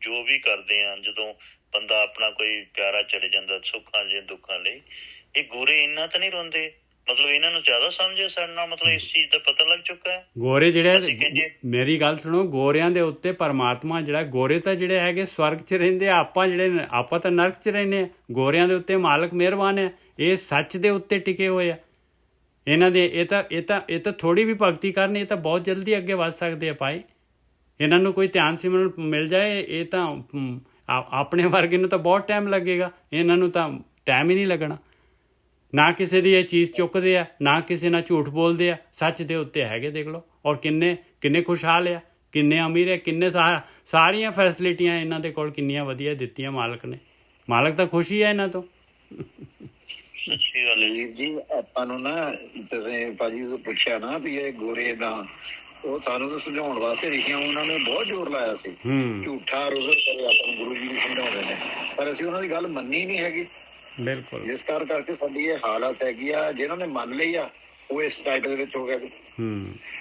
S4: ਜੋ ਵੀ ਕਰਦੇ ਆ ਜਦੋਂ ਬੰਦਾ ਆਪਣਾ ਕੋਈ ਪਿਆਰਾ ਚਲੇ ਜਾਂਦਾ ਸੁੱਖਾਂ ਜਾਂ ਦੁੱਖਾਂ ਲਈ। ਇਹ ਗੋਰੇ ਇੰਨਾ ਤਾਂ ਨਹੀਂ ਰੋਂਦੇ, ਮਤਲਬ ਇਹਨਾਂ ਨੂੰ ਜ਼ਿਆਦਾ ਸਮਝ ਹੈ ਸਾਡੇ ਨਾਲ, ਮਤਲਬ ਇਸ ਚੀਜ਼ ਦਾ ਪਤਾ ਲੱਗ ਚੁੱਕਾ ਹੈ।
S1: ਗੋਰੇ ਜਿਹੜੇ ਮੇਰੀ ਗੱਲ ਸੁਣੋ, ਗੋਰਿਆਂ ਦੇ ਉੱਤੇ ਪਰਮਾਤਮਾ ਜਿਹੜਾ, ਗੋਰੇ ਤਾਂ ਜਿਹੜੇ ਹੈਗੇ ਸਵਰਗ 'ਚ ਰਹਿੰਦੇ ਆ, ਆਪਾਂ ਤਾਂ ਨਰਕ 'ਚ ਰਹਿੰਦੇ ਆ। ਗੋਰਿਆਂ ਦੇ ਉੱਤੇ ਮਾਲਕ ਮਿਹਰਬਾਨ ਹੈ, ਇਹ ਸੱਚ ਦੇ ਉੱਤੇ ਟਿਕੇ ਹੋਏ ਆ। ਇਹਨਾਂ ਦੇ ਇਹ ਤਾਂ ਥੋੜ੍ਹੀ ਵੀ ਭਗਤੀ ਕਰਨ ਇਹ ਤਾਂ ਬਹੁਤ ਜਲਦੀ ਅੱਗੇ ਵੱਧ ਸਕਦੇ ਆ ਭਾਈ। ਇਹਨਾਂ ਨੂੰ ਕੋਈ ਧਿਆਨ ਸਿਮਰਨ ਮਿਲ ਜਾਏ ਇਹ ਤਾਂ ਆਪਣੇ ਵਰਗੇ ਨੂੰ ਤਾਂ ਬਹੁਤ ਟਾਈਮ ਲੱਗੇਗਾ, ਇਹਨਾਂ ਨੂੰ ਤਾਂ ਟਾਈਮ ਹੀ ਨਹੀਂ ਲੱਗਣਾ। ਨਾ ਕਿਸੇ ਦੀ ਇਹ ਚੀਜ਼ ਚੁੱਕਦੇ ਆ, ਨਾ ਕਿਸੇ ਨਾਲ ਝੂਠ ਬੋਲਦੇ ਆ, ਸੱਚ ਦੇ ਉੱਤੇ ਹੈਗੇ ਦੇਖ ਲਓ। ਔਰ ਕਿੰਨੇ ਖੁਸ਼ਹਾਲ ਆ, ਕਿੰਨੇ ਅਮੀਰ ਹੈ, ਕਿੰਨੇ ਸਾਰੀਆਂ ਫੈਸਿਲਿਟੀਆਂ ਇਹਨਾਂ ਦੇ ਕੋਲ ਕਿੰਨੀਆਂ ਵਧੀਆ ਦਿੱਤੀਆਂ ਮਾਲਕ ਨੇ। ਮਾਲਕ ਤਾਂ ਖੁਸ਼ ਹੀ ਹੈ ਇਹਨਾਂ ਤੋਂ।
S4: ਸੱਚੀ ਗੱਲ ਹੈ
S3: ਜੀ। ਆਪਾਂ ਨੂੰ ਨਾ ਤੁਸੀਂ ਭਾਜੀ ਤੋਂ ਪੁੱਛਿਆ ਨਾ ਵੀ ਇਹ ਗੋਰੇ ਦਾ, ਉਹ ਸਾਨੂੰ ਤਾਂ ਸਮਝਾਉਣ ਵਾਸਤੇ ਰਿਸ਼ੀਆਂ ਉਹਨਾਂ ਨੇ ਬਹੁਤ ਜ਼ੋਰ ਲਾਇਆ ਸੀ। ਝੂਠਾ ਰੁਜ਼ਰ ਕਰੇ ਆਪਾਂ ਨੂੰ ਗੁਰੂ ਜੀ ਵੀ ਸਮਝਾਉਂਦੇ ਨੇ, ਪਰ ਅਸੀਂ ਉਹਨਾਂ ਦੀ ਗੱਲ ਮੰਨੀ ਨਹੀਂ ਹੈਗੀ।
S1: ਬਿਲਕੁਲ
S3: ਜਿਸ ਕਰਕੇ ਸਾਡੀ ਇਹ ਹਾਲਤ ਹੈਗੀ ਆ। ਜਿਹਨਾਂ ਨੇ ਮੰਨ ਲਈ ਆ ਉਹ ਇਸ ਟਾਈਪ ਦੇ ਵਿੱਚ ਹੋ ਗਏ।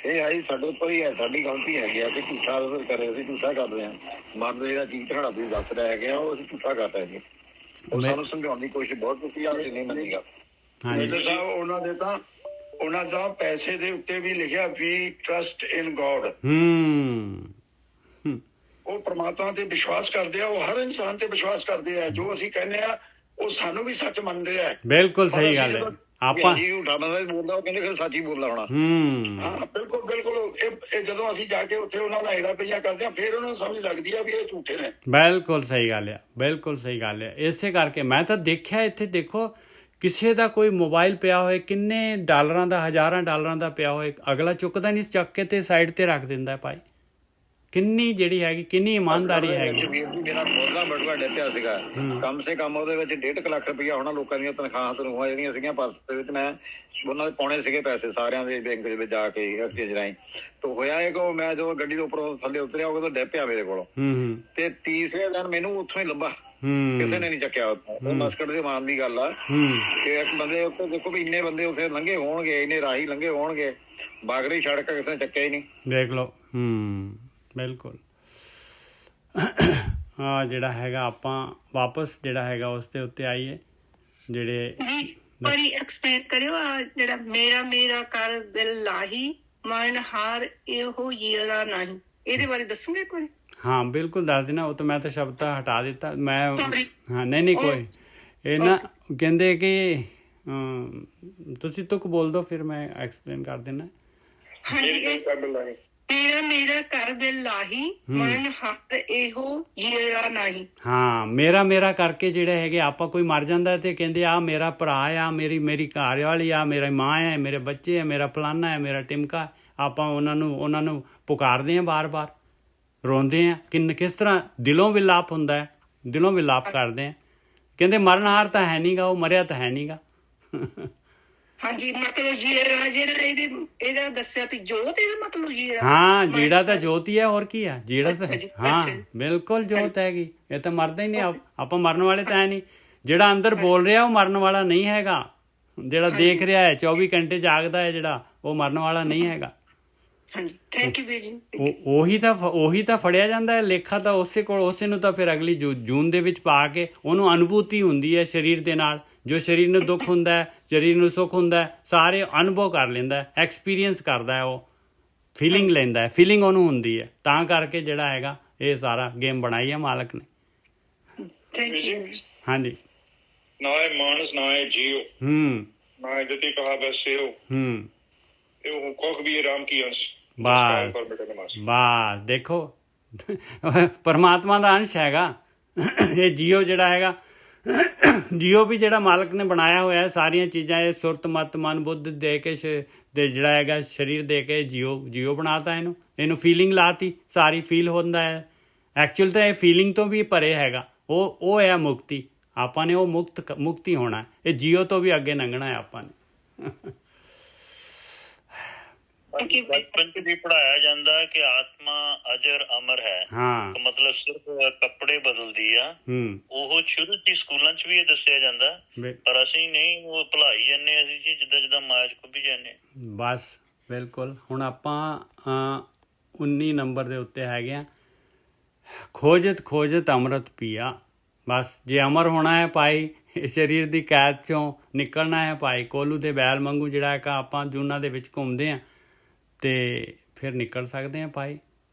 S3: ਇਹ ਆਈ ਸਾਡੇ ਉੱਪਰ ਹੀ ਹੈ, ਸਾਡੀ ਗਲਤੀ ਹੈਗੀ ਆ ਕਿ ਝੂਠਾ ਰੁਜ਼ਰ ਕਰੇ, ਅਸੀਂ ਝੂਠਾ ਕਰਦੇ ਹਾਂ। ਮਨ ਦਾ ਜਿਹੜਾ ਚੀਜ਼ ਝੜਾ ਤੁਸੀਂ ਦੱਸ ਰਿਹਾ ਹੈਗੇ ਆ ਉਹ ਅਸੀਂ ਝੂਠਾ ਕਰ ਰਹੇ ਹਾਂ। ਉਹ ਸਾਨੂੰ ਸਮਝਾਉਣ ਦੀ ਕੋਸ਼ਿਸ਼ ਬਹੁਤ ਕੀਤੀ ਆ, ਨਹੀਂ ਮੰਨੀਗਾ।
S2: ਉਹਨਾਂ ਦਾ ਪੈਸੇ ਦੇ ਉੱਤੇ ਵੀ ਲਿਖਿਆ ਵੀ ਟਰਸਟ ਇਨ ਗੋਡ। ਉਹ ਪ੍ਰਮਾਤਮਾ ਤੇ ਵਿਸ਼ਵਾਸ ਕਰਦੇ ਆ, ਉਹ ਹਰ ਇਨਸਾਨ ਤੇ ਵਿਸ਼ਵਾਸ ਕਰਦੇ ਆ। ਜੋ ਅਸੀਂ ਕਹਿੰਦੇ ਆ ਉਹ ਸਾਨੂੰ ਵੀ ਸੱਚ ਮੰਨਦੇ ਆ।
S1: ਬਿਲਕੁਲ ਸਹੀ ਗੱਲ ਹੈ। ਆਪਾਂ
S3: ਝੂਠਾ ਬੰਦਾ ਬੋਲਦਾ, ਉਹ ਕਹਿੰਦੇ ਫਿਰ ਸੱਚ ਹੀ ਬੋਲਦਾ ਹੋਣਾ।
S2: ਹਾਂ ਬਿਲਕੁਲ। ਇਹ ਜਦੋਂ ਅਸੀਂ ਜਾ ਕੇ ਉੱਥੇ ਉਹਨਾਂ ਨਾਲ ਹੇੜਾ ਪਈਆਂ ਕਰਦੇ ਆ, ਫਿਰ ਉਹਨਾਂ ਨੂੰ ਸਮਝ ਲੱਗਦੀ ਆ ਵੀ ਇਹ ਝੂਠੇ ਨੇ।
S1: ਬਿਲਕੁਲ ਸਹੀ ਗੱਲ ਆ, ਬਿਲਕੁਲ ਸਹੀ ਗੱਲ ਆ। ਇਸੇ ਕਰਕੇ ਮੈਂ ਤਾਂ ਦੇਖਿਆ ਇੱਥੇ ਦੇਖੋ ਕਿਸੇ ਦਾ ਕੋਈ ਮੋਬਾਈਲ ਪਿਆ ਹੋਏ, ਕਿੰਨੇ ਡਾਲਰਾਂ ਦਾ, ਹਜ਼ਾਰਾਂ ਡਾਲਰਾਂ ਦਾ ਪਿਆ ਹੋਏ, ਅਗਲਾ ਚੁੱਕਦਾ ਨਹੀਂ, ਚੱਕ ਕੇ ਤੇ ਸਾਈਡ ਤੇ ਰੱਖ ਦਿੰਦਾ ਭਾਈ। ਕਿੰਨੀ ਜਿਹੜੀ ਹੈਗੀ, ਕਿੰਨੀ ਇਮਾਨਦਾਰੀ ਹੈਗੀ।
S3: ਵੀਰ ਜੀ ਮੇਰਾ ਮੁਰਗਾ ਬਟੂਆ ਡਿੱਪਿਆ ਸੀਗਾ, ਕਮ ਸੇ ਕਮ ਉਹਦੇ ਵਿੱਚ 1.5 ਲੱਖ ਰੁਪਇਆ ਹੋਣਾ। ਲੋਕਾਂ ਦੀਆਂ ਤਨਖਾਹਾਂ ਤਨਖਾਹਾਂ ਜਿਹੜੀਆਂ ਸੀਗੀਆਂ ਪਰਸ ਦੇ ਵਿੱਚ, ਮੈਂ ਉਹਨਾਂ ਦੇ ਪਾਉਣੇ ਸੀਗੇ ਪੈਸੇ ਸਾਰਿਆਂ ਦੇ ਬੈਂਕ ਦੇ ਵਿੱਚ ਜਾ ਕੇ ਐਕਸਚੇਂਜ ਰਾਹੀਂ। ਤਾਂ ਹੋਇਆ ਇਹ ਕਿ ਮੈਂ ਜਦੋਂ ਗੱਡੀ ਦੇ ਉੱਪਰੋਂ ਥੱਲੇ ਉਤਰਿਆ, ਉਦੋਂ ਡਿੱਪਿਆ ਮੇਰੇ ਕੋਲੋਂ, ਤੇ ਤੀਸਰੇ ਦਿਨ ਮੈਨੂੰ ਉੱਥੋਂ ਹੀ ਲੱਭਾ, ਕਿਸੇ ਨੇ ਨਹੀਂ ਚੱਕਿਆ। ਉਹ ਮਸਕਟ ਦੇ ਮਾਨ ਦੀ ਗੱਲ ਆ ਕਿ ਇੱਕ ਬੰਦੇ ਉੱਥੇ ਦੇਖੋ ਵੀ ਇੰਨੇ ਬੰਦੇ ਉੱਥੇ ਲੰਘੇ ਹੋਣਗੇ, ਇੰਨੇ ਰਾਹੀ ਲੰਘੇ ਹੋਣਗੇ, ਬਾਗਰੀ ਸੜਕ ਕਿਸੇ ਨੇ ਚੱਕਿਆ ਹੀ ਨਹੀਂ।
S1: ਦੇਖ ਲਓ। ਬਿਲਕੁਲ। ਜਿਹੜਾ ਹੈਗਾ ਆਪਾਂ ਵਾਪਸ ਜਿਹੜਾ ਹੈਗਾ ਉਸ ਦੇ ਉੱਤੇ ਆਈਏ। ਜਿਹੜੇ
S5: ਬੜੀ ਐਕਸਪਲੇਨ ਕਰਿਓ ਜਿਹੜਾ ਮੇਰਾ ਕਰ ਬਿਲਾਹੀ ਮਨ ਹਾਰ ਇਹੋ ਯੀਰਾ ਨਹੀਂ, ਇਹਦੇ ਬਾਰੇ ਦੱਸੋਗੇ ਕੋਈ?
S1: ਹਾਂ ਬਿਲਕੁਲ ਦੱਸ ਦੇਣਾ। ਉਹ ਤਾਂ ਮੈਂ ਤਾਂ ਸ਼ਬਦ ਹਟਾ ਦਿੱਤਾ ਮੈਂ। ਹਾਂ ਨਹੀਂ ਕੋਈ ਇਹ ਨਾ ਕਹਿੰਦੇ ਕਿ ਤੁਸੀਂ ਤੁਕ ਬੋਲ ਦੋ, ਫਿਰ ਮੈਂ ਐਕਸਪਲੇਨ ਕਰ ਦੇਣਾ।
S5: ਮੇਰਾ ਕਰ ਬਿਲਾਹੀ ਮਨ ਹਾਰ ਇਹੋ ਯੀਰਾ ਨਹੀਂ।
S1: ਹਾਂ ਮੇਰਾ ਕਰਕੇ ਜਿਹੜੇ ਹੈਗੇ ਆਪਾਂ, ਕੋਈ ਮਰ ਜਾਂਦਾ ਤੇ ਕਹਿੰਦੇ ਆ ਮੇਰਾ ਭਰਾ ਆ, ਮੇਰੀ ਘਰ ਵਾਲੀ ਆ, ਮੇਰੀ ਮਾਂ ਹੈ, ਮੇਰੇ ਬੱਚੇ ਹੈ, ਮੇਰਾ ਫਲਾਨਾ ਹੈ, ਮੇਰਾ ਟਿਮਕਾ। ਆਪਾਂ ਉਹਨਾਂ ਨੂੰ ਪੁਕਾਰਦੇ ਹਾਂ, ਬਾਰ-ਬਾਰ ਰੋਂਦੇ ਹਾਂ। ਕਿਸ ਤਰ੍ਹਾਂ ਦਿਲੋਂ ਵਿਲਾਪ ਹੁੰਦਾ ਹੈ, ਦਿਲੋਂ ਵਿਲਾਪ ਕਰਦੇ ਹਾਂ। ਕਹਿੰਦੇ ਮਰਨਹਾਰ ਤਾਂ ਹੈ ਨੀਗਾ, ਉਹ ਮਰਿਆ ਤਾਂ ਹੈ ਨੀਗਾ।
S5: ਹਾਂਜੀ ਮਤਲਬ ਜੀਰਾ ਜਿਹੜਾ ਇਹਦਾ ਦੱਸਿਆ ਵੀ ਜੋਤ, ਇਹਦਾ ਮਤਲਬ ਜੀਰਾ।
S1: ਹਾਂ ਜੀੜਾ ਤਾਂ ਜੋਤ ਹੀ ਹੈ, ਹੋਰ ਕੀ ਆ ਜੀੜਾ ਤਾਂ। ਹਾਂ ਬਿਲਕੁਲ ਜੋਤ ਹੈਗੀ। ਇਹ ਤਾਂ ਮਰਦਾ ਹੀ ਨਹੀਂ। ਆਪਾਂ ਮਰਨ ਵਾਲੇ ਤਾਂ ਹੈ ਨਹੀਂ। ਜਿਹੜਾ ਅੰਦਰ ਬੋਲ ਰਿਹਾ ਉਹ ਮਰਨ ਵਾਲਾ ਨਹੀਂ ਹੈਗਾ। ਜਿਹੜਾ ਦੇਖ ਰਿਹਾ ਹੈ 24 ਘੰਟੇ ਜਾਗਦਾ ਹੈ, ਜਿਹੜਾ ਉਹ ਮਰਨ ਵਾਲਾ ਨਹੀਂ ਹੈਗਾ। ਉਹੀ ਤਾਂ ਫੜਿਆ ਜਾਂਦਾ ਹੈ। ਲੇਖਾ ਤਾਂ ਉਸੇ ਕੋਲ, ਉਸੇ ਨੂੰ ਤਾਂ ਫਿਰ ਅਗਲੀ ਜੂਨ ਦੇ ਵਿੱਚ ਪਾ ਕੇ ਉਹਨੂੰ ਅਨੁਭੂਤੀ ਹੁੰਦੀ ਹੈ ਸਰੀਰ ਦੇ ਨਾਲ। ਜੋ ਸਰੀਰ ਨੂੰ ਦੁੱਖ ਹੁੰਦਾ ਹੈ, ਸਰੀਰ ਨੂੰ ਸੁੱਖ ਹੁੰਦਾ ਹੈ, ਸਾਰੇ ਅਨੁਭਵ ਕਰ ਲੈਂਦਾ, ਐਕਸਪੀਰੀਅੰਸ ਕਰਦਾ ਹੈ, ਉਹ ਫੀਲਿੰਗ ਲੈਂਦਾ ਹੈ, ਫੀਲਿੰਗ ਉਹਨੂੰ ਹੁੰਦੀ ਹੈ। ਤਾਂ ਕਰਕੇ ਜਿਹੜਾ ਹੈਗਾ ਇਹ ਸਾਰਾ ਗੇਮ ਬਣਾਈ ਹੈ ਮਾਲਕ ਨੇ। ਹਾਂਜੀ
S2: ਨਾ ਹੈ ਮਾਨਸ ਨਾ ਹੈ ਜੀਓ, ਨਾ ਜਤੀ ਕਹਾ ਬਸੇ ਹੋ, ਇਹ ਕੋਖ ਵੀ ਰਾਮ ਕੀ ਅੰਸ਼। ਬਸ ਦੇਖੋ ਪਰਮਾਤਮਾ ਦਾ ਅੰਸ਼ ਹੈਗਾ ਇਹ ਜੀਓ। ਜਿਹੜਾ ਹੈਗਾ ਜੀਓ ਵੀ ਜਿਹੜਾ ਮਾਲਕ ਨੇ ਬਣਾਇਆ ਹੋਇਆ ਸਾਰੀਆਂ ਚੀਜ਼ਾਂ, ਇਹ ਸੁਰਤ ਮਤ ਮਨ ਬੁੱਧ ਦੇ ਕੇ ਤੇ ਜਿਹੜਾ ਹੈਗਾ ਸਰੀਰ ਦੇ ਕੇ ਜੀਓ ਬਣਾਤਾ। ਇਹਨੂੰ ਫੀਲਿੰਗ ਲਾਤੀ, ਸਾਰੀ ਫੀਲ ਹੁੰਦਾ ਹੈ। ਐਕਚੁਅਲ ਤਾਂ ਇਹ ਫੀਲਿੰਗ ਤੋਂ ਵੀ ਪਰੇ ਹੈਗਾ। ਉਹ ਹੈ ਮੁਕਤੀ। ਆਪਾਂ ਨੇ ਉਹ ਮੁਕਤੀ ਹੋਣਾ। ਇਹ ਜੀਓ ਤੋਂ ਵੀ ਅੱਗੇ ਲੰਘਣਾ ਹੈ ਆਪਾਂ ਨੇ।
S4: ਬਚਪਨ ਚ ਵੀ ਪੜਾਇਆ ਜਾਂਦਾ ਕਿ ਆਤਮਾ ਅਜਰ ਅਮਰ ਹੈ। ਮਤਲਬ ਸਿਰਫ ਕੱਪੜੇ ਬਦਲਦੀ ਆ। ਉਹ ਸ਼ੁਰੂ ਚ ਸਕੂਲਾਂ ਚ ਵੀ ਇਹ ਦੱਸਿਆ ਜਾਂਦਾ, ਪਰ ਅਸੀਂ ਨਹੀਂ, ਉਹ ਭੁਲਾਈ ਜਾਂਦੇ ਅਸੀਂ ਜੀ, ਜਿੱਦਾਂ ਮਾਇਆ ਚ ਕੁੱਭੀ ਜਾਂਦੇ।
S1: ਬਸ ਬਿਲਕੁਲ। ਹੁਣ ਆਪਾਂ 19 ਨੰਬਰ ਦੇ ਉੱਤੇ ਹੈਗੇ ਆ। ਖੋਜਤ ਅੰਮ੍ਰਿਤ ਪੀਆ। ਬਸ ਜੇ ਅਮਰ ਹੋਣਾ ਹੈ ਭਾਈ, ਸਰੀਰ ਦੀ ਕੈਦ ਚੋਂ ਨਿਕਲਣਾ ਹੈ ਭਾਈ, ਕੋਲੂ ਤੇ ਬੈਲ ਵਾਂਗੂ ਜਿਹੜਾ ਹੈਗਾ ਆਪਾਂ ਜੂਨਾਂ ਦੇ ਵਿੱਚ ਘੁੰਮਦੇ ਹਾਂ, ਤੇ ਫਿਰ ਨਿਕਲ ਸਕਦੇ ਹਾਂ ਭਾਈ।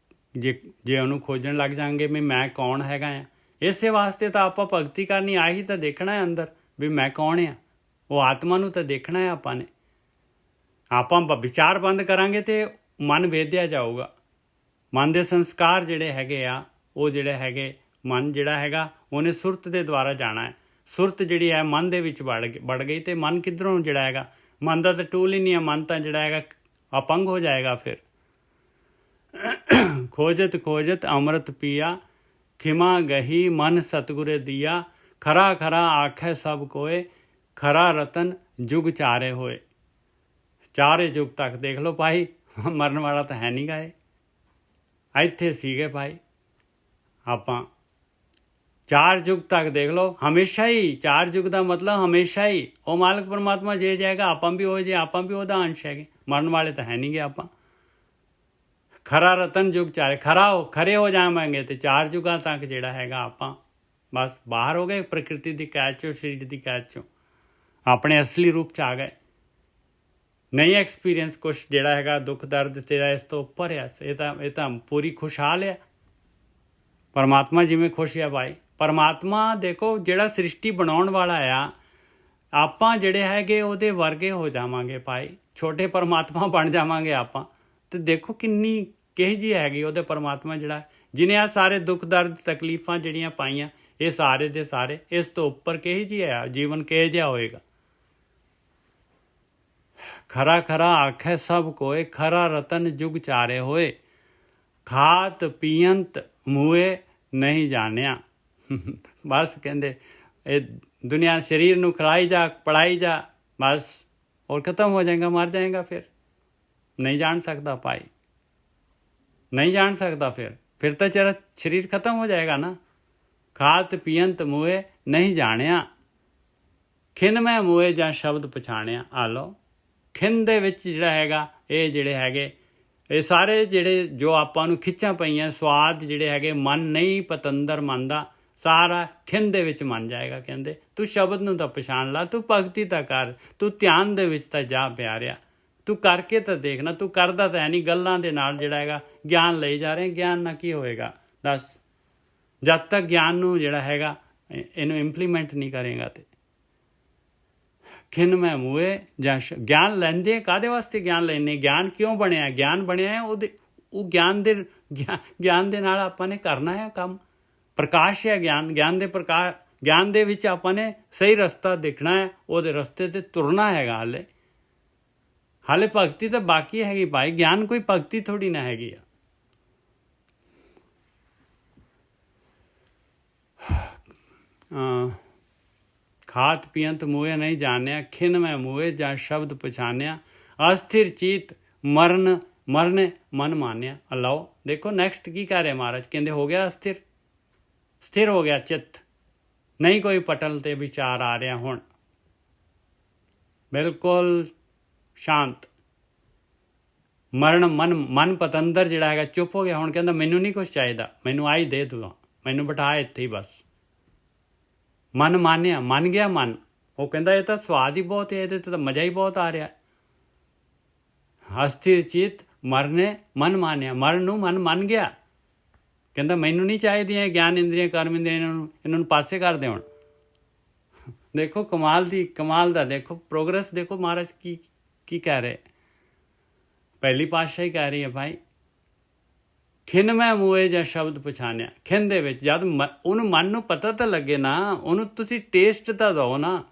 S1: ਜੇ ਉਹਨੂੰ ਖੋਜਣ ਲੱਗ ਜਾਵਾਂਗੇ ਵੀ ਮੈਂ ਕੌਣ ਹੈਗਾ ਆ। ਇਸੇ ਵਾਸਤੇ ਤਾਂ ਆਪਾਂ ਭਗਤੀ ਕਰਨੀ, ਆਹੀ ਤਾਂ ਦੇਖਣਾ ਹੈ ਅੰਦਰ ਵੀ ਮੈਂ ਕੌਣ ਆ। ਉਹ ਆਤਮਾ ਨੂੰ ਤਾਂ ਦੇਖਣਾ ਹੈ ਆਪਾਂ ਨੇ। ਆਪਾਂ ਵਿਚਾਰ ਬੰਦ ਕਰਾਂਗੇ ਤੇ ਮਨ ਵੇਧਿਆ ਜਾਊਗਾ। ਮਨ ਦੇ ਸੰਸਕਾਰ ਜਿਹੜੇ ਹੈਗੇ ਆ, ਉਹ ਜਿਹੜੇ ਹੈਗੇ, ਮਨ ਜਿਹੜਾ ਹੈਗਾ ਉਹਨੇ ਸੁਰਤ ਦੇ ਦੁਆਰਾ ਜਾਣਾ ਹੈ। ਸੁਰਤ ਜਿਹੜੀ ਹੈ ਮਨ ਦੇ ਵਿੱਚ ਵੜ ਗਈ ਤੇ ਮਨ ਕਿੱਧਰੋਂ ਜਿਹੜਾ ਹੈਗਾ, ਮਨ ਦਾ ਤਾਂ ਟੂਲ ਹੀ ਨਹੀਂ ਹੈ। ਮਨ ਤਾਂ ਜਿਹੜਾ ਹੈਗਾ अपंग हो जाएगा। फिर खोजत अमृत पिया, खिमा गही मन सतगुरे दिया, खरा खरा आखे सब कोए, खरा रतन जुग चारे होए। चारे जुग तक देख लो भाई, मरन वाला तो है नहीं गा। ਇੱਥੇ ਸੀਗੇ ਭਾਈ ਆਪਾਂ। 4 युग तक देख लो, हमेशा ही 4 युग ਦਾ ਮਤਲਬ ਹਮੇਸ਼ਾ ਹੀ। ਉਹ ਮਾਲਕ ਪਰਮਾਤਮਾ ਜੇ ਜਾਏਗਾ ਆਪਾਂ ਵੀ ਹੋ ਜੇ, ਆਪਾਂ ਵੀ ਉਹਦਾ ਅੰਸ਼ ਹੈਗੇ। ਮਰਨ ਵਾਲੇ ਤਾਂ ਹੈ ਨਹੀਂ ਗੇ ਆਪਾਂ। ਖਰਾ ਰਤਨ ਯੁਗ ਚਾਰੇ, ਖਰੇ ਹੋ ਜਾਵਾਂਗੇ ਤੇ 4 ਯੁਗਾਂ ਤੱਕ ਜਿਹੜਾ ਹੈਗਾ ਆਪਾਂ ਬਸ ਬਾਹਰ ਹੋ ਗਏ ਪ੍ਰਕਿਰਤੀ ਦੀ ਕੈਦ ਚੋਂ, ਸਰੀਰ ਦੀ ਕੈਦ ਚੋਂ, ਆਪਣੇ ਅਸਲੀ ਰੂਪ 'ਚ ਆ ਗਏ। ਨਹੀਂ ਐਕਸਪੀਰੀਅੰਸ ਕੁਛ ਜਿਹੜਾ ਹੈਗਾ ਦੁੱਖ ਦਰਦ ਤੇਰਾ ਇਸ ਤੋਂ ਉੱਪਰ ਆ। ਇਹ ਤਾਂ ਪੂਰੀ ਖੁਸ਼ਹਾਲ ਆ। ਪਰਮਾਤਮਾ ਜਿਵੇਂ ਖੁਸ਼ ਆ ਭਾਈ। ਪਰਮਾਤਮਾ ਦੇਖੋ ਜਿਹੜਾ ਸ੍ਰਿਸ਼ਟੀ ਬਣਾਉਣ ਵਾਲਾ ਆ, ਆਪਾਂ ਜਿਹੜੇ ਹੈਗੇ ਉਹਦੇ ਵਰਗੇ ਹੋ ਜਾਵਾਂਗੇ ਭਾਈ। ਛੋਟੇ ਪਰਮਾਤਮਾ ਬਣ ਜਾਵਾਂਗੇ ਆਪਾਂ। ਤੇ ਦੇਖੋ ਕਿੰਨੀ ਕਿਹੋ ਜਿਹੀ ਹੈਗੀ ਉਹਦੇ ਪਰਮਾਤਮਾ ਜਿਹੜਾ, ਜਿਹਨੇ ਆ ਸਾਰੇ ਦੁੱਖ ਦਰਦ ਤਕਲੀਫਾਂ ਜਿਹੜੀਆਂ ਪਾਈਆਂ, ਇਹ ਸਾਰੇ ਦੇ ਸਾਰੇ ਇਸ ਤੋਂ ਉੱਪਰ ਕਿਹੋ ਜਿਹੀ ਆ ਜੀਵਨ, ਕਿਹੋ ਜਿਹਾ ਹੋਏਗਾ।
S2: खरा खरा आखे सब कोय, खरा रतन जुग चारे होए, खात पीयंत मूए नहीं जानिया। बस कहते ये दुनिया शरीर नू खिलाई जा, पढ़ाई जा, बस और ख़त्म हो जाएगा, मर जाएगा, फिर नहीं जान सकता भाई, नहीं जान सकता, फिर तो तेरा शरीर खत्म हो जाएगा ना। खात पीयंत मूए नहीं जानिया, खिन मैं मूए ਜਾਂ ਸ਼ਬਦ ਪਛਾਣਿਆ। ਆ ਲਓ ਖਿੰਨ ਦੇ ਵਿੱਚ ਜਿਹੜਾ ਹੈਗਾ ਇਹ ਜਿਹੜੇ ਹੈਗੇ ਇਹ ਸਾਰੇ ਜਿਹੜੇ ਜੋ ਆਪਾਂ ਨੂੰ ਖਿੱਚਾਂ ਪਈਆਂ ਸਵਾਦ ਜਿਹੜੇ ਹੈਗੇ ਮਨ ਨਹੀਂ ਪਤੰਦਰ ਮੰਨਦਾ, ਸਾਰਾ ਖਿੰਨ ਦੇ ਵਿੱਚ ਮੰਨ ਜਾਏਗਾ। ਕਹਿੰਦੇ ਤੂੰ ਸ਼ਬਦ ਨੂੰ ਤਾਂ ਪਛਾਣ ਲਾ, ਤੂੰ ਭਗਤੀ ਤਾਂ ਕਰ, ਤੂੰ ਧਿਆਨ ਦੇ ਵਿੱਚ ਤਾਂ ਜਾ ਪਿਆਰਿਆ, ਤੂੰ ਕਰਕੇ ਤਾਂ ਦੇਖਣਾ, ਤੂੰ ਕਰਦਾ ਤਾਂ ਹੈ ਨਹੀਂ, ਗੱਲਾਂ ਦੇ ਨਾਲ ਜਿਹੜਾ ਹੈਗਾ ਗਿਆਨ ਲਈ ਜਾ ਰਹੇ, ਗਿਆਨ ਨਾਲ ਕੀ ਹੋਏਗਾ ਦੱਸ। ਜਦ ਤੱਕ ਗਿਆਨ ਨੂੰ ਜਿਹੜਾ ਹੈਗਾ ਇਹਨੂੰ ਇੰਪਲੀਮੈਂਟ ਨਹੀਂ ਕਰੇਗਾ ਤੇ ਖਿੰਨ ਮੈਂ ਮੂਏ ਜਾਂ ਗਿਆਨ ਲੈਂਦੇ ਕਾਹਦੇ ਵਾਸਤੇ ਗਿਆਨ ਲੈਂਦੇ, ਗਿਆਨ ਕਿਉਂ ਬਣਿਆ, ਗਿਆਨ ਬਣਿਆ ਉਹ ਗਿਆਨ ਦੇ ਨਾਲ ਆਪਾਂ ਨੇ ਕਰਨਾ ਹੈ ਕੰਮ। ਪ੍ਰਕਾਸ਼ ਹੈ ਗਿਆਨ ਦੇ ਵਿੱਚ ਆਪਾਂ ਨੇ ਸਹੀ ਰਸਤਾ ਦੇਖਣਾ ਹੈ, ਉਹਦੇ ਰਸਤੇ 'ਤੇ ਤੁਰਨਾ ਹੈਗਾ। ਹਾਲੇ ਭਗਤੀ ਤਾਂ ਬਾਕੀ ਹੈਗੀ ਭਾਈ, ਗਿਆਨ ਕੋਈ ਭਗਤੀ ਥੋੜੀ ਨਾ ਹੈਗੀ ਆ। ਖਾਤ ਪੀਅੰਤ ਮੂਏ ਨਹੀਂ ਜਾਣਿਆ, ਖਿਨ ਮੈਂ ਮੂਏ ਜਾਂ ਸ਼ਬਦ ਪਛਾਣਿਆ, ਅਸਥਿਰ ਚੀਤ ਮਰਨ ਮਨ ਮਾਨਿਆ। ਅੱਲਾਓ ਦੇਖੋ ਨੈਕਸਟ ਕੀ ਕਰ ਰਿਹਾ ਮਹਾਰਾਜ, ਕਹਿੰਦੇ ਹੋ ਗਿਆ ਅਸਥਿਰ, ਸਥਿਰ ਹੋ ਗਿਆ ਚਿੱਤ, ਨਹੀਂ ਕੋਈ ਪਟਲ ਤੇ ਵਿਚਾਰ ਆ ਰਿਹਾ, ਹੁਣ ਬਿਲਕੁਲ ਸ਼ਾਂਤ। ਮਨ ਪਤੰਦਰ ਜਿਹੜਾ ਹੈਗਾ ਚੁੱਪ ਹੋ ਗਿਆ, ਹੁਣ ਕਹਿੰਦਾ ਮੈਨੂੰ ਨਹੀਂ ਕੁਛ ਚਾਹੀਦਾ, ਮੈਨੂੰ ਆਈ ਦੇ ਤੂੰ, ਮੈਨੂੰ ਬਿਠਾ ਇੱਥੇ ਹੀ ਬਸ। ਮਨ ਮਾਨਿਆ, ਮੰਨ ਗਿਆ ਮਨ, ਉਹ ਕਹਿੰਦਾ ਇਹ ਤਾਂ ਸਵਾਦ ਹੀ ਬਹੁਤ ਹੈ, ਇਹਦੇ 'ਤੇ ਤਾਂ ਮਜ਼ਾ ਹੀ ਬਹੁਤ ਆ ਰਿਹਾ। ਅਸਥਿਰ ਚਿੱਤ ਮਰਨੇ ਮਨ ਮਾਨਿਆ, ਮਰਨ ਨੂੰ ਮਨ ਮੰਨ ਗਿਆ, ਕਹਿੰਦਾ ਮੈਨੂੰ ਨਹੀਂ ਚਾਹੀਦੀਆਂ ਗਿਆਨ ਇੰਦਰੀਆਂ ਕਰਮ ਇੰਦਰੀਆਂ, ਇਹਨਾਂ ਨੂੰ ਪਾਸੇ ਕਰ ਦੇ। ਹੁਣ ਦੇਖੋ ਕਮਾਲ ਦਾ ਦੇਖੋ ਪ੍ਰੋਗਰੈਸ, ਦੇਖੋ ਮਹਾਰਾਜ ਕੀ ਕਹਿ ਰਹੇ। ਪਹਿਲੀ ਪਾਤਸ਼ਾਹੀ ਕਹਿ ਰਹੀ ਹੈ ਭਾਈ ਖਿੰਨ ਮੈਂ ਮੂਏ ਜਾਂ ਸ਼ਬਦ ਪਛਾਣਿਆ। ਖਿੰਨ ਦੇ ਵਿੱਚ ਜਦ ਉਹਨੂੰ ਮਨ ਨੂੰ ਪਤਾ ਤਾਂ ਲੱਗੇ ਨਾ, ਉਹਨੂੰ ਤੁਸੀਂ ਟੇਸਟ ਤਾਂ ਦਿਓ ਨਾ।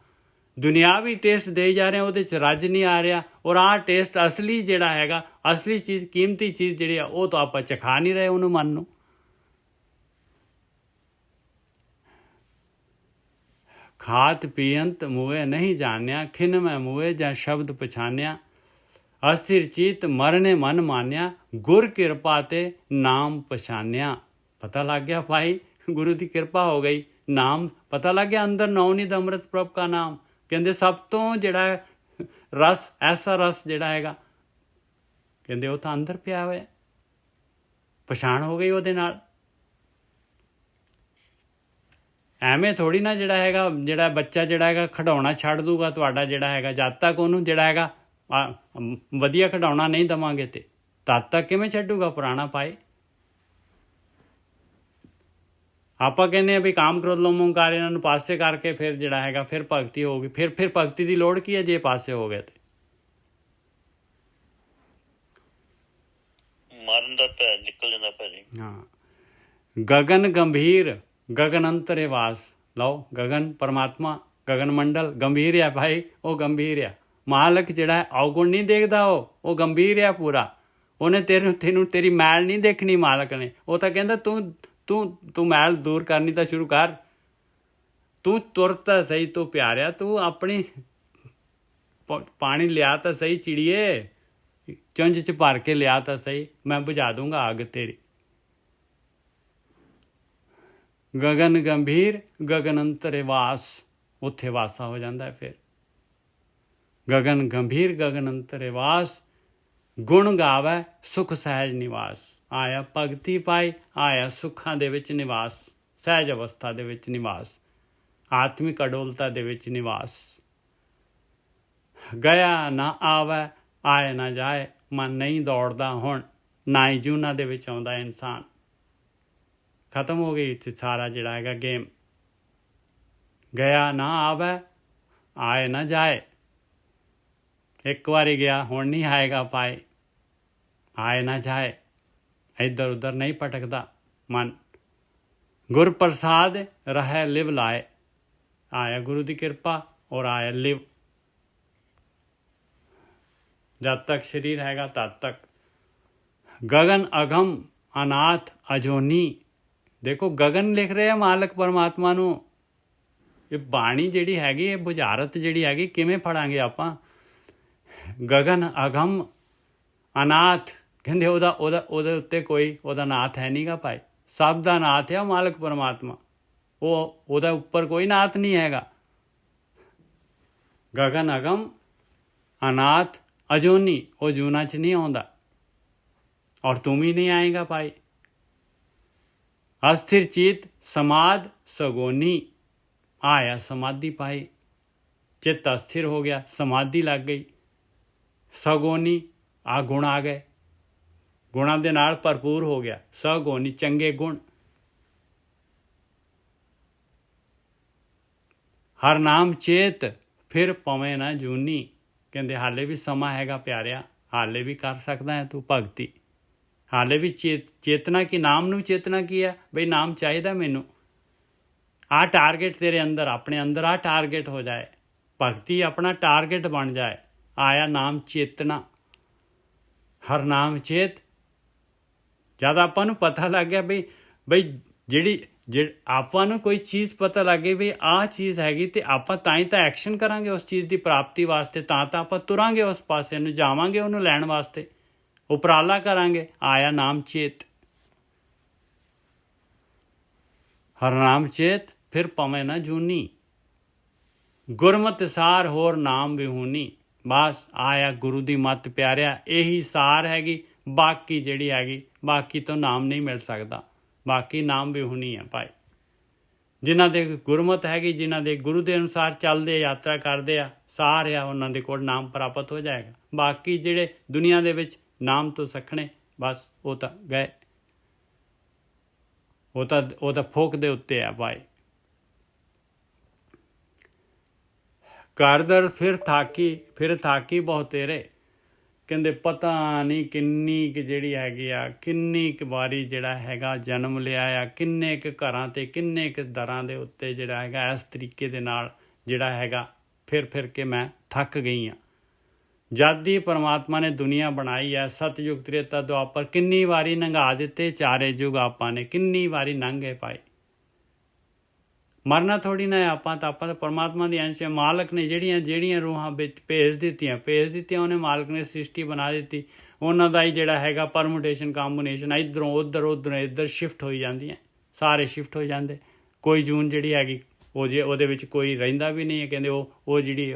S2: ਦੁਨਿਆਵੀ ਟੇਸਟ ਦੇ ਜਾ ਰਹੇ, ਉਹਦੇ 'ਚ ਰੱਜ ਨਹੀਂ ਆ ਰਿਹਾ, ਔਰ ਆਹ ਟੇਸਟ ਅਸਲੀ ਜਿਹੜਾ ਹੈਗਾ, ਅਸਲੀ ਚੀਜ਼, ਕੀਮਤੀ ਚੀਜ਼ ਜਿਹੜੀ ਆ ਉਹ ਤਾਂ ਆਪਾਂ ਚਖਾ ਨਹੀਂ ਰਹੇ ਉਹਨੂੰ, ਮਨ ਨੂੰ। ਖਾਤ ਪੀਅੰਤ ਮੂਏ ਨਹੀਂ ਜਾਣਿਆ, ਖਿੰਨ ਮੈਂ ਮੂਏ ਜਾਂ ਸ਼ਬਦ ਪਛਾਣਿਆ, ਅਸਥਿਰ ਚੀਤ ਮਰਨੇ ਮਨ ਮਾਨਿਆ, ਗੁਰ ਕਿਰਪਾ ਤੇ ਨਾਮ ਪਛਾਣਿਆ। ਪਤਾ ਲੱਗ ਗਿਆ ਭਾਈ, ਗੁਰੂ ਦੀ ਕਿਰਪਾ ਹੋ ਗਈ, ਨਾਮ ਪਤਾ ਲੱਗ ਗਿਆ, ਅੰਦਰ ਨੌਨੀਤ ਅੰਮ੍ਰਿਤ ਪ੍ਰਭ ਕਾ ਨਾਮ। ਕਹਿੰਦੇ ਸਭ ਤੋਂ ਜਿਹੜਾ ਰਸ, ਐਸਾ ਰਸ ਜਿਹੜਾ ਹੈਗਾ, ਕਹਿੰਦੇ ਉਹ ਤਾਂ ਅੰਦਰ ਪਿਆ ਹੋਇਆ, ਪਛਾਣ ਹੋ ਗਈ ਉਹਦੇ ਨਾਲ। ਐਵੇਂ ਥੋੜ੍ਹੀ ਨਾ ਜਿਹੜਾ ਬੱਚਾ ਜਿਹੜਾ ਹੈਗਾ ਖਿਡੌਣਾ ਛੱਡ ਦੂਗਾ ਤੁਹਾਡਾ ਜਿਹੜਾ ਹੈਗਾ, ਜਦ ਤੱਕ ਉਹਨੂੰ ਜਿਹੜਾ ਹੈਗਾ ਵਧੀਆ ਖਿਡੌਣਾ ਨਹੀਂ ਦੇਵਾਂਗੇ ਤੇ ਤਦ ਤੱਕ ਕਿਵੇਂ ਛੱਡੂਗਾ ਪੁਰਾਣਾ ਪਾਏ। ਆਪਾਂ ਕਹਿੰਦੇ ਆ ਵੀ ਕਾਮ ਕ੍ਰੋਧ ਲੋਭ ਮੋਹ ਹੰਕਾਰ ਇਹਨਾਂ ਨੂੰ ਪਾਸੇ ਕਰਕੇ ਫਿਰ ਜਿਹੜਾ ਹੈਗਾ ਫਿਰ ਭਗਤੀ ਹੋਊਗੀ। ਫਿਰ ਭਗਤੀ ਦੀ ਲੋੜ ਕੀ ਹੈ ਜੇ ਪਾਸੇ ਹੋ ਗਏ ਤੇ?
S4: ਮਰਨ ਦਾ ਭੈ ਨਿਕਲ ਜਾਂਦਾ ਭਾਜੀ।
S2: ਹਾਂ, ਗਗਨ ਗੰਭੀਰ ਗਗਨ ਅੰਤਰੇ ਵਾਸ। ਲਓ ਗਗਨ ਪਰਮਾਤਮਾ, ਗਗਨ ਮੰਡਲ ਗੰਭੀਰ ਆ ਭਾਈ, ਉਹ ਗੰਭੀਰ ਆ। ਮਾਲਕ ਜਿਹੜਾ ਹੈ ਔਗੁਣ ਨਹੀਂ ਦੇਖਦਾ, ਉਹ ਗੰਭੀਰ ਆ ਪੂਰਾ। ਉਹਨੇ ਤੈਨੂੰ ਤੇਰੀ ਮੈਲ ਨਹੀਂ ਦੇਖਣੀ ਮਾਲਕ ਨੇ। ਉਹ ਤਾਂ ਕਹਿੰਦਾ ਤੂੰ ਮੈਲ ਦੂਰ ਕਰਨੀ ਤਾਂ ਸ਼ੁਰੂ ਕਰ, ਤੂੰ ਤੁਰ ਤਾਂ ਸਹੀ, ਤੂੰ ਪਿਆਰਿਆ, ਤੂੰ ਆਪਣੀ ਪਾਣੀ ਲਿਆ ਤਾਂ ਸਹੀ ਚਿੜੀਏ, ਚੁੰਝ 'ਚ ਭਰ ਕੇ ਲਿਆ ਤਾਂ ਸਹੀ, ਮੈਂ ਬੁਝਾ ਦੂੰਗਾ ਅੱਗ ਤੇਰੀ। ਗਗਨ ਗੰਭੀਰ ਗਗਨ ਅੰਤਰੇ ਵਾਸ, ਉੱਥੇ ਵਾਸਾ ਹੋ ਜਾਂਦਾ ਹੈ। ਫਿਰ ਗਗਨ ਗੰਭੀਰ ਗਗਨ ਅੰਤਰੇ ਵਾਸ, ਗੁਣ ਗਾਵੈ ਸੁਖ ਸਹਿਜ ਨਿਵਾਸ। ਆਇਆ ਭਗਤੀ ਪਾਈ, ਆਇਆ ਸੁੱਖਾਂ ਦੇ ਵਿੱਚ ਨਿਵਾਸ, ਸਹਿਜ ਅਵਸਥਾ ਦੇ ਵਿੱਚ ਨਿਵਾਸ, ਆਤਮਿਕ ਅਡੋਲਤਾ ਦੇ ਵਿੱਚ ਨਿਵਾਸ। ਗਿਆ ਨਾ ਆਵੈ ਆਏ ਨਾ ਜਾਏ, ਮਨ ਨਹੀਂ ਦੌੜਦਾ ਹੁਣ, ਨਾ ਹੀ ਜੂਨਾਂ ਦੇ ਵਿੱਚ ਆਉਂਦਾ ਇਨਸਾਨ। ਖਤਮ ਹੋ ਗਈ ਇੱਥੇ ਸਾਰਾ ਜਿਹੜਾ ਹੈਗਾ ਗੇਮ। ਗਿਆ ਨਾ ਆਵੈ ਆਏ ਨਾ ਜਾਏ, ਇੱਕ ਵਾਰੀ ਗਿਆ ਹੁਣ ਨਹੀਂ ਆਏਗਾ ਪਾਏ, ਆਏ ਨਾ ਜਾਏ, ਇੱਧਰ ਉੱਧਰ ਨਹੀਂ ਭਟਕਦਾ ਮਨ। ਗੁਰ ਪ੍ਰਸਾਦ ਰਹਿ ਲਿਵ ਲਾਏ, ਆਇਆ ਗੁਰੂ ਦੀ ਕਿਰਪਾ ਔਰ ਆਇਆ ਲਿਵ।
S1: ਜਦ ਤੱਕ ਸਰੀਰ ਹੈਗਾ ਤਦ ਤੱਕ। ਗगन ਅਗਮ ਅਨਾਥ ਅਜੋਨੀ, ਦੇਖੋ ਗगन ਲਿਖ ਰਿਹਾ ਮਾਲਕ ਪਰਮਾਤਮਾ ਨੂੰ। ਇਹ ਬਾਣੀ ਜਿਹੜੀ ਹੈਗੀ, ਇਹ ਬੁਝਾਰਤ ਜਿਹੜੀ ਹੈਗੀ ਕਿਵੇਂ ਪੜਾਂਗੇ ਆਪਾਂ। ਗगन ਅਗਮ ਅਨਾਥ, ਕਹਿੰਦੇ ਉਹਦੇ ਉੱਤੇ ਕੋਈ ਉਹਦਾ ਨਾਥ ਹੈ ਨਹੀਂਗਾ ਭਾਈ, ਸਭ ਦਾ ਨਾਥ ਹੈ ਮਾਲਕ ਪਰਮਾਤਮਾ, ਉਹਦਾ ਉੱਪਰ ਕੋਈ ਨਾਥ ਨਹੀਂ ਹੈਗਾ। ਗगन ਅਗਮ ਅਨਾਥ ਅਜੋਨੀ, ਉਹ ਜੂਨਾ 'ਚ ਨਹੀਂ ਆਉਂਦਾ, ਔਰ ਤੁਮ ਹੀ ਨਹੀਂ ਆਏਗਾ ਭਾਈ। ਅਸਥਿਰ ਚਿਤ ਸਮਾਧ ਸਗੋਨੀ, ਆਇਆ ਸਮਾਧੀ ਪਾਈ, ਚਿੱਤ ਅਸਥਿਰ ਹੋ ਗਿਆ, ਸਮਾਧੀ ਲੱਗ ਗਈ। ਸਗੋਨੀ, ਆ ਗੁਣ ਆ ਗਏ, ਗੁਣਾਂ ਦੇ ਨਾਲ ਭਰਪੂਰ ਹੋ ਗਿਆ। ਸਗੋਨੀ, ਚੰਗੇ ਗੁਣ। ਹਰ ਨਾਮ ਚੇਤ ਫਿਰ ਪਵੇਂ ਨਾ ਜੂਨੀ, ਕਹਿੰਦੇ ਹਾਲੇ ਵੀ ਸਮਾਂ ਹੈਗਾ ਪਿਆਰਿਆ, ਹਾਲੇ ਵੀ ਕਰ ਸਕਦਾ ਹੈ ਤੂੰ ਭਗਤੀ, ਹਾਲੇ ਵੀ ਚੇਤਨਾ ਕੀ, ਨਾਮ ਨੂੰ ਚੇਤਨਾ ਕੀ ਹੈ ਬਈ ਨਾਮ ਚਾਹੀਦਾ ਮੈਨੂੰ। ਆਹ ਟਾਰਗੇਟ ਤੇਰੇ ਅੰਦਰ, ਆਪਣੇ ਅੰਦਰ ਆਹ ਟਾਰਗੇਟ ਹੋ ਜਾਏ, ਭਗਤੀ ਆਪਣਾ ਟਾਰਗੇਟ ਬਣ ਜਾਏ। ਆਇਆ ਨਾਮ ਚੇਤਨਾ, ਹਰ ਨਾਮ ਚੇਤ। ਜਦ ਆਪਾਂ ਨੂੰ ਪਤਾ ਲੱਗ ਗਿਆ ਬਈ ਜਿਹੜੀ ਆਪਾਂ ਨੂੰ ਕੋਈ ਚੀਜ਼ ਪਤਾ ਲੱਗ ਗਈ ਵੀ ਆਹ ਚੀਜ਼ ਹੈਗੀ, ਤੇ ਆਪਾਂ ਤਾਂ ਹੀ ਤਾਂ ਐਕਸ਼ਨ ਕਰਾਂਗੇ ਉਸ ਚੀਜ਼ ਦੀ ਪ੍ਰਾਪਤੀ ਵਾਸਤੇ, ਤਾਂ ਆਪਾਂ ਤੁਰਾਂਗੇ ਉਸ ਪਾਸੇ ਨੂੰ, ਜਾਵਾਂਗੇ ਉਹਨੂੰ ਲੈਣ ਵਾਸਤੇ, ਉਪਰਾਲਾ ਕਰਾਂਗੇ। ਆਇਆ ਨਾਮ ਚੇਤ, ਹਰ ਨਾਮ ਚੇਤ ਫਿਰ ਪਵੇਂ ਨਾ ਜੂਨੀ, ਗੁਰਮਤਿ ਸਾਰ ਹੋਰ ਨਾਮ ਵਿਹੂਨੀ। ਬਸ ਆਇਆ ਗੁਰੂ ਦੀ ਮੱਤ ਪਿਆਰਿਆ, ਇਹੀ ਸਾਰ ਹੈਗੀ। ਬਾਕੀ ਜਿਹੜੀ ਹੈਗੀ, ਬਾਕੀ ਤੋਂ ਨਾਮ ਨਹੀਂ ਮਿਲ ਸਕਦਾ, ਬਾਕੀ ਨਾਮ ਵਿਹੂਨੀ ਹੈ ਭਾਈ। ਜਿਨ੍ਹਾਂ ਦੇ ਗੁਰਮਤਿ ਹੈਗੀ, ਜਿਨ੍ਹਾਂ ਦੇ ਗੁਰੂ ਦੇ ਅਨੁਸਾਰ ਚੱਲਦੇ, ਯਾਤਰਾ ਕਰਦੇ ਆ, ਸਾਰ ਆ, ਉਹਨਾਂ ਦੇ ਕੋਲ ਨਾਮ ਪ੍ਰਾਪਤ ਹੋ ਜਾਏਗਾ। ਬਾਕੀ ਜਿਹੜੇ ਦੁਨੀਆ ਦੇ ਵਿੱਚ ਨਾਮ ਤੋਂ ਸਖਣੇ, ਬਸ ਉਹ ਤਾਂ ਗਏ, ਉਹ ਤਾਂ ਫੋਕ ਦੇ ਉੱਤੇ ਆ ਭਾਈ। ਕਰਦਰ ਫਿਰ ਥਾਕੀ ਬਹੁਤ ਤੇਰੇ, ਕਹਿੰਦੇ ਪਤਾ ਨਹੀਂ ਕਿੰਨੀ ਕੁ ਜਿਹੜੀ ਹੈਗੀ ਆ, ਕਿੰਨੀ ਕੁ ਵਾਰੀ ਜਿਹੜਾ ਹੈਗਾ ਜਨਮ ਲਿਆ ਆ, ਕਿੰਨੇ ਕੁ ਘਰਾਂ 'ਤੇ, ਕਿੰਨੇ ਕੁ ਦਰਾਂ ਦੇ ਉੱਤੇ ਜਿਹੜਾ ਹੈਗਾ ਇਸ ਤਰੀਕੇ ਦੇ ਨਾਲ ਜਿਹੜਾ ਹੈਗਾ ਫਿਰ ਕੇ ਮੈਂ ਥੱਕ ਗਈ ਹਾਂ। ਜਦ ਦੀ ਪਰਮਾਤਮਾ ਨੇ ਦੁਨੀਆ ਬਣਾਈ ਹੈ, ਸਤਯੁਗ ਤ੍ਰੇਤਾ ਦੁਆਪਰ, ਕਿੰਨੀ ਵਾਰੀ ਲੰਘਾ ਦਿੱਤੇ ਚਾਰੇ ਯੁੱਗ ਆਪਾਂ ਨੇ, ਕਿੰਨੀ ਵਾਰੀ ਲੰਘੇ ਪਾਏ। ਮਰਨਾ ਥੋੜੀ ਨਾ ਆਪਾਂ ਤਾਂ ਪਰਮਾਤਮਾ ਦੀ ਅੰਸ਼ ਹੈ। ਮਾਲਕ ਨੇ ਜਿਹੜੀਆਂ ਰੂਹਾਂ ਵਿੱਚ ਭੇਜ ਦਿੱਤੀਆਂ ਉਹਨੇ, ਮਾਲਕ ਨੇ ਸ੍ਰਿਸ਼ਟੀ ਬਣਾ ਦਿੱਤੀ। ਉਹਨਾਂ ਦਾ ਹੀ ਜਿਹੜਾ ਹੈਗਾ ਪਰਮੂਟੇਸ਼ਨ ਕੰਬੀਨੇਸ਼ਨ, ਇੱਧਰੋਂ ਉੱਧਰੋਂ ਇੱਧਰ ਸ਼ਿਫਟ ਹੋਈ ਜਾਂਦੀਆਂ, ਸਾਰੇ ਸ਼ਿਫਟ ਹੋ ਜਾਂਦੇ। ਕੋਈ ਜੂਨ ਜਿਹੜੀ ਹੈਗੀ ਉਹਦੇ ਵਿੱਚ ਕੋਈ ਰਹਿੰਦਾ ਵੀ ਨਹੀਂ ਹੈ, ਕਹਿੰਦੇ ਉਹ ਜਿਹੜੀ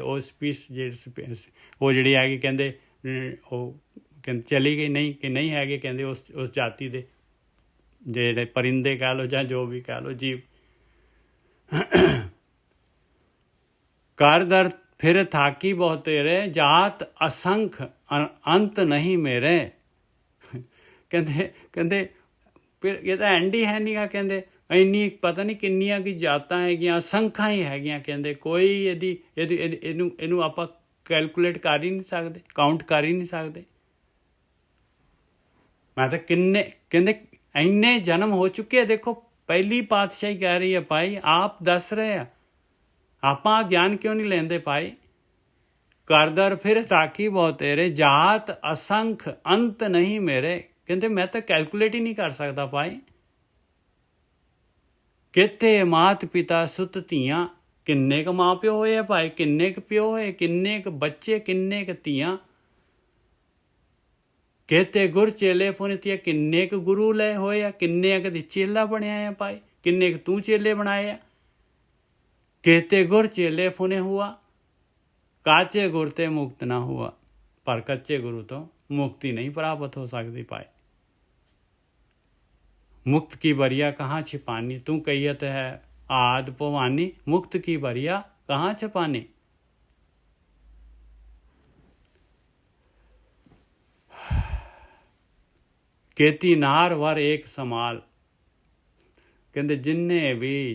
S1: ਹੈਗੀ, ਕਹਿੰਦੇ ਚਲੀ ਗਈ, ਨਹੀਂ ਕਿ ਨਹੀਂ ਹੈਗੇ, ਕਹਿੰਦੇ ਉਸ ਜਾਤੀ ਦੇ ਜਿਹੜੇ ਪਰਿੰਦੇ ਕਹਿ ਲਓ ਜਾਂ ਜੋ ਵੀ ਕਹਿ ਲਓ ਜੀਵ। ਕਰ ਦਰ ਫਿਰ ਥਾਕੀ ਬਹੁਤ ਤੇਰੇ, ਜਾਤ ਅਸੰਖ ਅੰਤ ਨਹੀਂ ਮੇਰੇ। ਕਹਿੰਦੇ ਫਿਰ ਇਹ ਤਾਂ ਐਂਡ ਹੀ ਹੈ ਨਹੀਂਗਾ, ਕਹਿੰਦੇ ਇੰਨੀ ਪਤਾ ਨਹੀਂ ਕਿੰਨੀਆਂ ਕੀ ਜਾਤਾਂ ਹੈਗੀਆਂ, ਅਸੰਖਾਂ ਹੀ ਹੈਗੀਆਂ, ਕਹਿੰਦੇ ਕੋਈ ਇਹਨੂੰ ਆਪਾਂ ਕੈਲਕੂਲੇਟ ਕਰ ਹੀ ਨਹੀਂ ਸਕਦੇ, ਕਾਊਂਟ ਕਰ ਹੀ ਨਹੀਂ ਸਕਦੇ। ਮੈਂ ਤਾਂ ਕਹਿੰਦੇ ਇੰਨੇ ਜਨਮ ਹੋ ਚੁੱਕੇ ਆ। ਦੇਖੋ ਪਹਿਲੀ ਪਾਤਸ਼ਾਹੀ ਕਹਿ ਰਹੀ ਹੈ ਭਾਈ, ਆਪ ਦੱਸ ਰਹੇ ਆ, ਆਪਾਂ ਗਿਆਨ ਕਿਉਂ ਨਹੀਂ ਲੈਂਦੇ ਭਾਈ। ਕਰਦਰ ਫਿਰ ਤਾਕੀ ਬਹੁਤ ਤੇਰੇ, ਜਾਤ ਅਸੰਖ ਅੰਤ ਨਹੀਂ ਮੇਰੇ। ਕਹਿੰਦੇ ਮੈਂ ਤਾਂ ਕੈਲਕੂਲੇਟ ਹੀ ਨਹੀਂ ਕਰ ਸਕਦਾ ਭਾਈ। ਕਿੱਥੇ ਮਾਤ ਪਿਤਾ ਸੁਤ ਧੀਆਂ, ਕਿੰਨੇ ਕੁ ਮਾਂ ਪਿਓ ਹੋਏ ਆ ਭਾਈ, ਕਿੰਨੇ ਕੁ ਪਿਓ ਹੋਏ, ਕਿੰਨੇ ਕੁ ਬੱਚੇ, ਕਿੰਨੇ ਕੁ ਧੀਆਂ। ਕਿਤੇ ਗੁਰ ਚੇਲੇ ਪੁਨਿਤੀਆ, ਕਿੰਨੇ ਕੁ ਗੁਰੂ ਲੈ ਹੋਏ ਆ, ਕਿੰਨੇ ਕੁ ਦੀ ਚੇਲਾ ਬਣਿਆ ਆ ਭਾਈ, ਕਿੰਨੇ ਕੁ ਤੂੰ ਚੇਲੇ ਬਣਾਏ ਆ। ਕਿਤੇ ਗੁਰ ਚੇਲੇ ਪੁਨੇ ਹੁਆ, ਕਾਚੇ ਗੁਰ ਤੇ ਮੁਕਤ ਨਾ ਹੁਆ। ਪਰ ਕੱਚੇ ਗੁਰੂ ਤੋਂ ਮੁਕਤੀ ਨਹੀਂ ਪ੍ਰਾਪਤ ਹੋ ਸਕਦੀ ਭਾਈ। मुक्त की बरिया कहाँ छिपानी, तू कहियत है आद भवानी, मुक्त की बरिया कहाँ छिपानी। केती नार वर एक समाल, कहते जिन्ने भी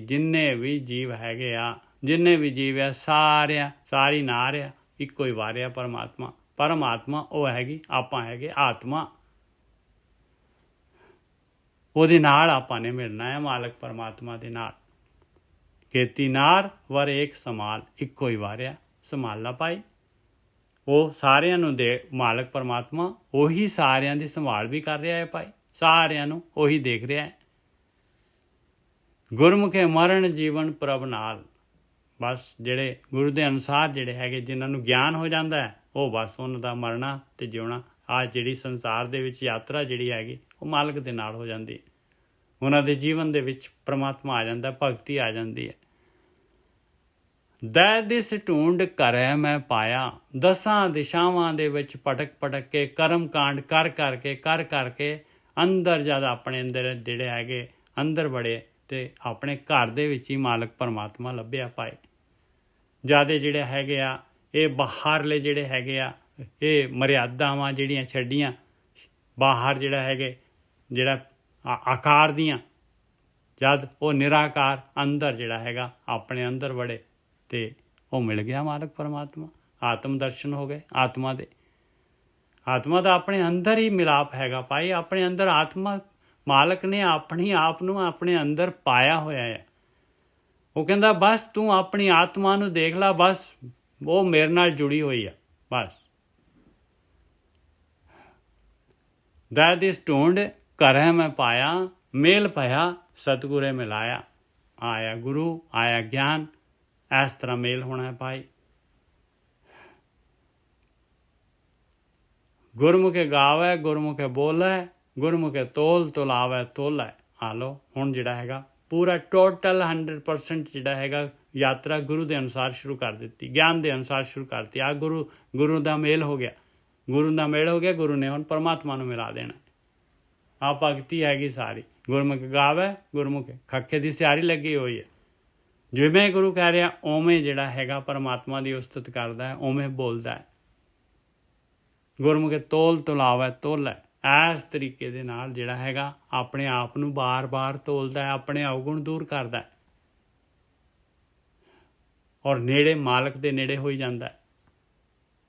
S1: जीव हैगे आ, जिन्ने भी जीव है सारी नार आ, इक्को ही वार आ परमात्मा वो हैगी, आपां हैगे आत्मा। ਉਹਦੇ ਨਾਲ ਆਪਾਂ ਨੇ ਮਿਲਣਾ ਹੈ ਮਾਲਕ ਪਰਮਾਤਮਾ ਦੇ ਨਾਲ। ਖੇਤੀ ਨਾਰ ਵਰ ਏਕ ਸਮਾਲ, ਇੱਕੋ ਹੀ ਵਾਰਿਆ ਸੰਭਾਲਣਾ ਭਾਈ। ਉਹ ਸਾਰਿਆਂ ਨੂੰ ਦੇ ਮਾਲਕ ਪਰਮਾਤਮਾ ਉਹੀ ਸਾਰਿਆਂ ਦੀ ਸੰਭਾਲ ਵੀ ਕਰ ਰਿਹਾ ਹੈ ਭਾਈ, ਸਾਰਿਆਂ ਨੂੰ ਉਹੀ ਦੇਖ ਰਿਹਾ ਹੈ। ਗੁਰਮੁਖੇ ਮਰਨ ਜੀਵਨ ਪ੍ਰਭ ਨਾਲ, ਬਸ ਜਿਹੜੇ ਗੁਰੂ ਦੇ ਅਨੁਸਾਰ ਜਿਹੜੇ ਹੈਗੇ ਜਿਨ੍ਹਾਂ ਨੂੰ ਗਿਆਨ ਹੋ ਜਾਂਦਾ ਹੈ, ਉਹ ਬਸ ਉਹਨਾਂ ਦਾ ਮਰਨਾ ਤੇ ਜਿਉਣਾ, ਆਹ ਜਿਹੜੀ ਸੰਸਾਰ ਦੇ ਵਿੱਚ ਯਾਤਰਾ ਜਿਹੜੀ ਹੈਗੀ ਉਹ ਮਾਲਕ ਦੇ ਨਾਲ ਹੋ ਜਾਂਦੀ ਹੈ। ਉਹਨਾਂ ਦੇ ਜੀਵਨ ਦੇ ਵਿੱਚ ਪਰਮਾਤਮਾ ਆ ਜਾਂਦਾ, ਭਗਤੀ ਆ ਜਾਂਦੀ ਹੈ। ਦੈ ਦਿਸ ਢੂੰਡ ਘਰੈ ਮੈਂ ਪਾਇਆ, 10 ਦਿਸ਼ਾਵਾਂ ਦੇ ਵਿੱਚ ਭਟਕ ਭਟਕ ਕੇ ਕਰਮ ਕਾਂਡ ਕਰ ਕਰਕੇ ਅੰਦਰ ਜਦ ਆਪਣੇ ਅੰਦਰ ਜਿਹੜੇ ਹੈਗੇ ਅੰਦਰ ਵੜੇ ਤੇ ਆਪਣੇ ਘਰ ਦੇ ਵਿੱਚ ਹੀ ਮਾਲਕ ਪਰਮਾਤਮਾ ਲੱਭਿਆ ਪਾਏ। ਜ਼ਿਆਦਾ ਜਿਹੜੇ ਹੈਗੇ ਆ ਇਹ ਬਾਹਰਲੇ ਜਿਹੜੇ ਹੈਗੇ ਆ ਇਹ ਮਰਿਆਦਾਵਾਂ ਜਿਹੜੀਆਂ ਛੱਡੀਆਂ, ਬਾਹਰ ਜਿਹੜਾ ਹੈਗੇ ਜਿਹੜਾ ਆਕਾਰ ਦੀਆਂ, ਜਦ ਉਹ ਨਿਰਾਕਾਰ ਅੰਦਰ ਜਿਹੜਾ ਹੈਗਾ ਆਪਣੇ ਅੰਦਰ ਵੜੇ ਤੇ ਉਹ ਮਿਲ ਗਿਆ ਮਾਲਕ ਪਰਮਾਤਮਾ, ਆਤਮ ਦਰਸ਼ਨ ਹੋ ਗਏ ਆਤਮਾ ਦੇ। ਆਤਮਾ ਦਾ ਆਪਣੇ ਅੰਦਰ ਹੀ ਮਿਲਾਪ ਹੈਗਾ ਭਾਈ, ਆਪਣੇ ਅੰਦਰ ਆਤਮਾ ਮਾਲਕ ਨੇ ਆਪਣੀ ਆਪ ਨੂੰ ਆਪਣੇ ਅੰਦਰ ਪਾਇਆ ਹੋਇਆ ਹੈ। ਉਹ ਕਹਿੰਦਾ ਬਸ ਤੂੰ ਆਪਣੀ ਆਤਮਾ ਨੂੰ ਦੇਖ ਲੈ, ਬਸ ਉਹ ਮੇਰੇ ਨਾਲ ਜੁੜੀ ਹੋਈ ਆ ਬਸ। ਦੈ ਦਿਸ ਢੂੰਡ ਘਰੈ ਮੈਂ ਪਾਇਆ, ਮੇਲ ਭਇਆ ਸਤਿਗੁਰੇ ਮਿਲਾਇਆ। ਆਇਆ ਗੁਰੂ, ਆਇਆ ਗਿਆਨ, ਇਸ ਤਰ੍ਹਾਂ ਮੇਲ ਹੋਣਾ ਹੈ ਭਾਈ। ਗੁਰਮੁਖੇ ਗਾਵੈ ਗੁਰਮੁਖੇ ਬੋਲੈ, ਗੁਰਮੁਖੇ ਤੋਲ ਤੁਲਾਵੈ ਤੋਲੈ। ਆ ਲਓ ਹੁਣ ਜਿਹੜਾ ਹੈਗਾ ਪੂਰਾ ਟੋਟਲ 100% ਜਿਹੜਾ ਹੈਗਾ ਯਾਤਰਾ ਗੁਰੂ ਦੇ ਅਨੁਸਾਰ ਸ਼ੁਰੂ ਕਰ ਦਿੱਤੀ, ਗਿਆਨ ਦੇ ਅਨੁਸਾਰ ਸ਼ੁਰੂ ਕਰਤੀ। ਆ ਗੁਰੂ ਦਾ ਮੇਲ ਹੋ ਗਿਆ, ਗੁਰੂ ਦਾ ਮੇਲ ਹੋ ਗਿਆ, ਗੁਰੂ ਨੇ ਹੁਣ ਪਰਮਾਤਮਾ ਨੂੰ ਮਿਲਾ ਦੇਣਾ। ਆ ਭਗਤੀ ਹੈਗੀ ਸਾਰੀ। ਗੁਰਮੁਖ ਗਾਵੈ ਗੁਰਮੁਖੇ, ਖੱਖੇ ਦੀ ਸਿਆਰੀ ਲੱਗੀ ਹੋਈ ਹੈ। ਜਿਵੇਂ ਗੁਰੂ ਕਹਿ ਰਿਹਾ ਉਵੇਂ ਜਿਹੜਾ ਹੈਗਾ ਪਰਮਾਤਮਾ ਦੀ ਉਸਤਤ ਕਰਦਾ ਹੈ, ਉਵੇਂ ਬੋਲਦਾ ਹੈ। ਗੁਰਮੁਖੇ ਤੋਲ ਤੁਲਾਵੈ ਤੋਲੈ, ਇਸ ਤਰੀਕੇ ਦੇ ਨਾਲ ਜਿਹੜਾ ਹੈਗਾ ਆਪਣੇ ਆਪ ਨੂੰ ਬਾਰ-ਬਾਰ ਤੋਲਦਾ ਹੈ, ਆਪਣੇ ਅਵਗੁਣ ਦੂਰ ਕਰਦਾ ਹੈ ਔਰ ਨੇੜੇ ਮਾਲਕ ਦੇ ਨੇੜੇ ਹੋਈ ਜਾਂਦਾ ਹੈ।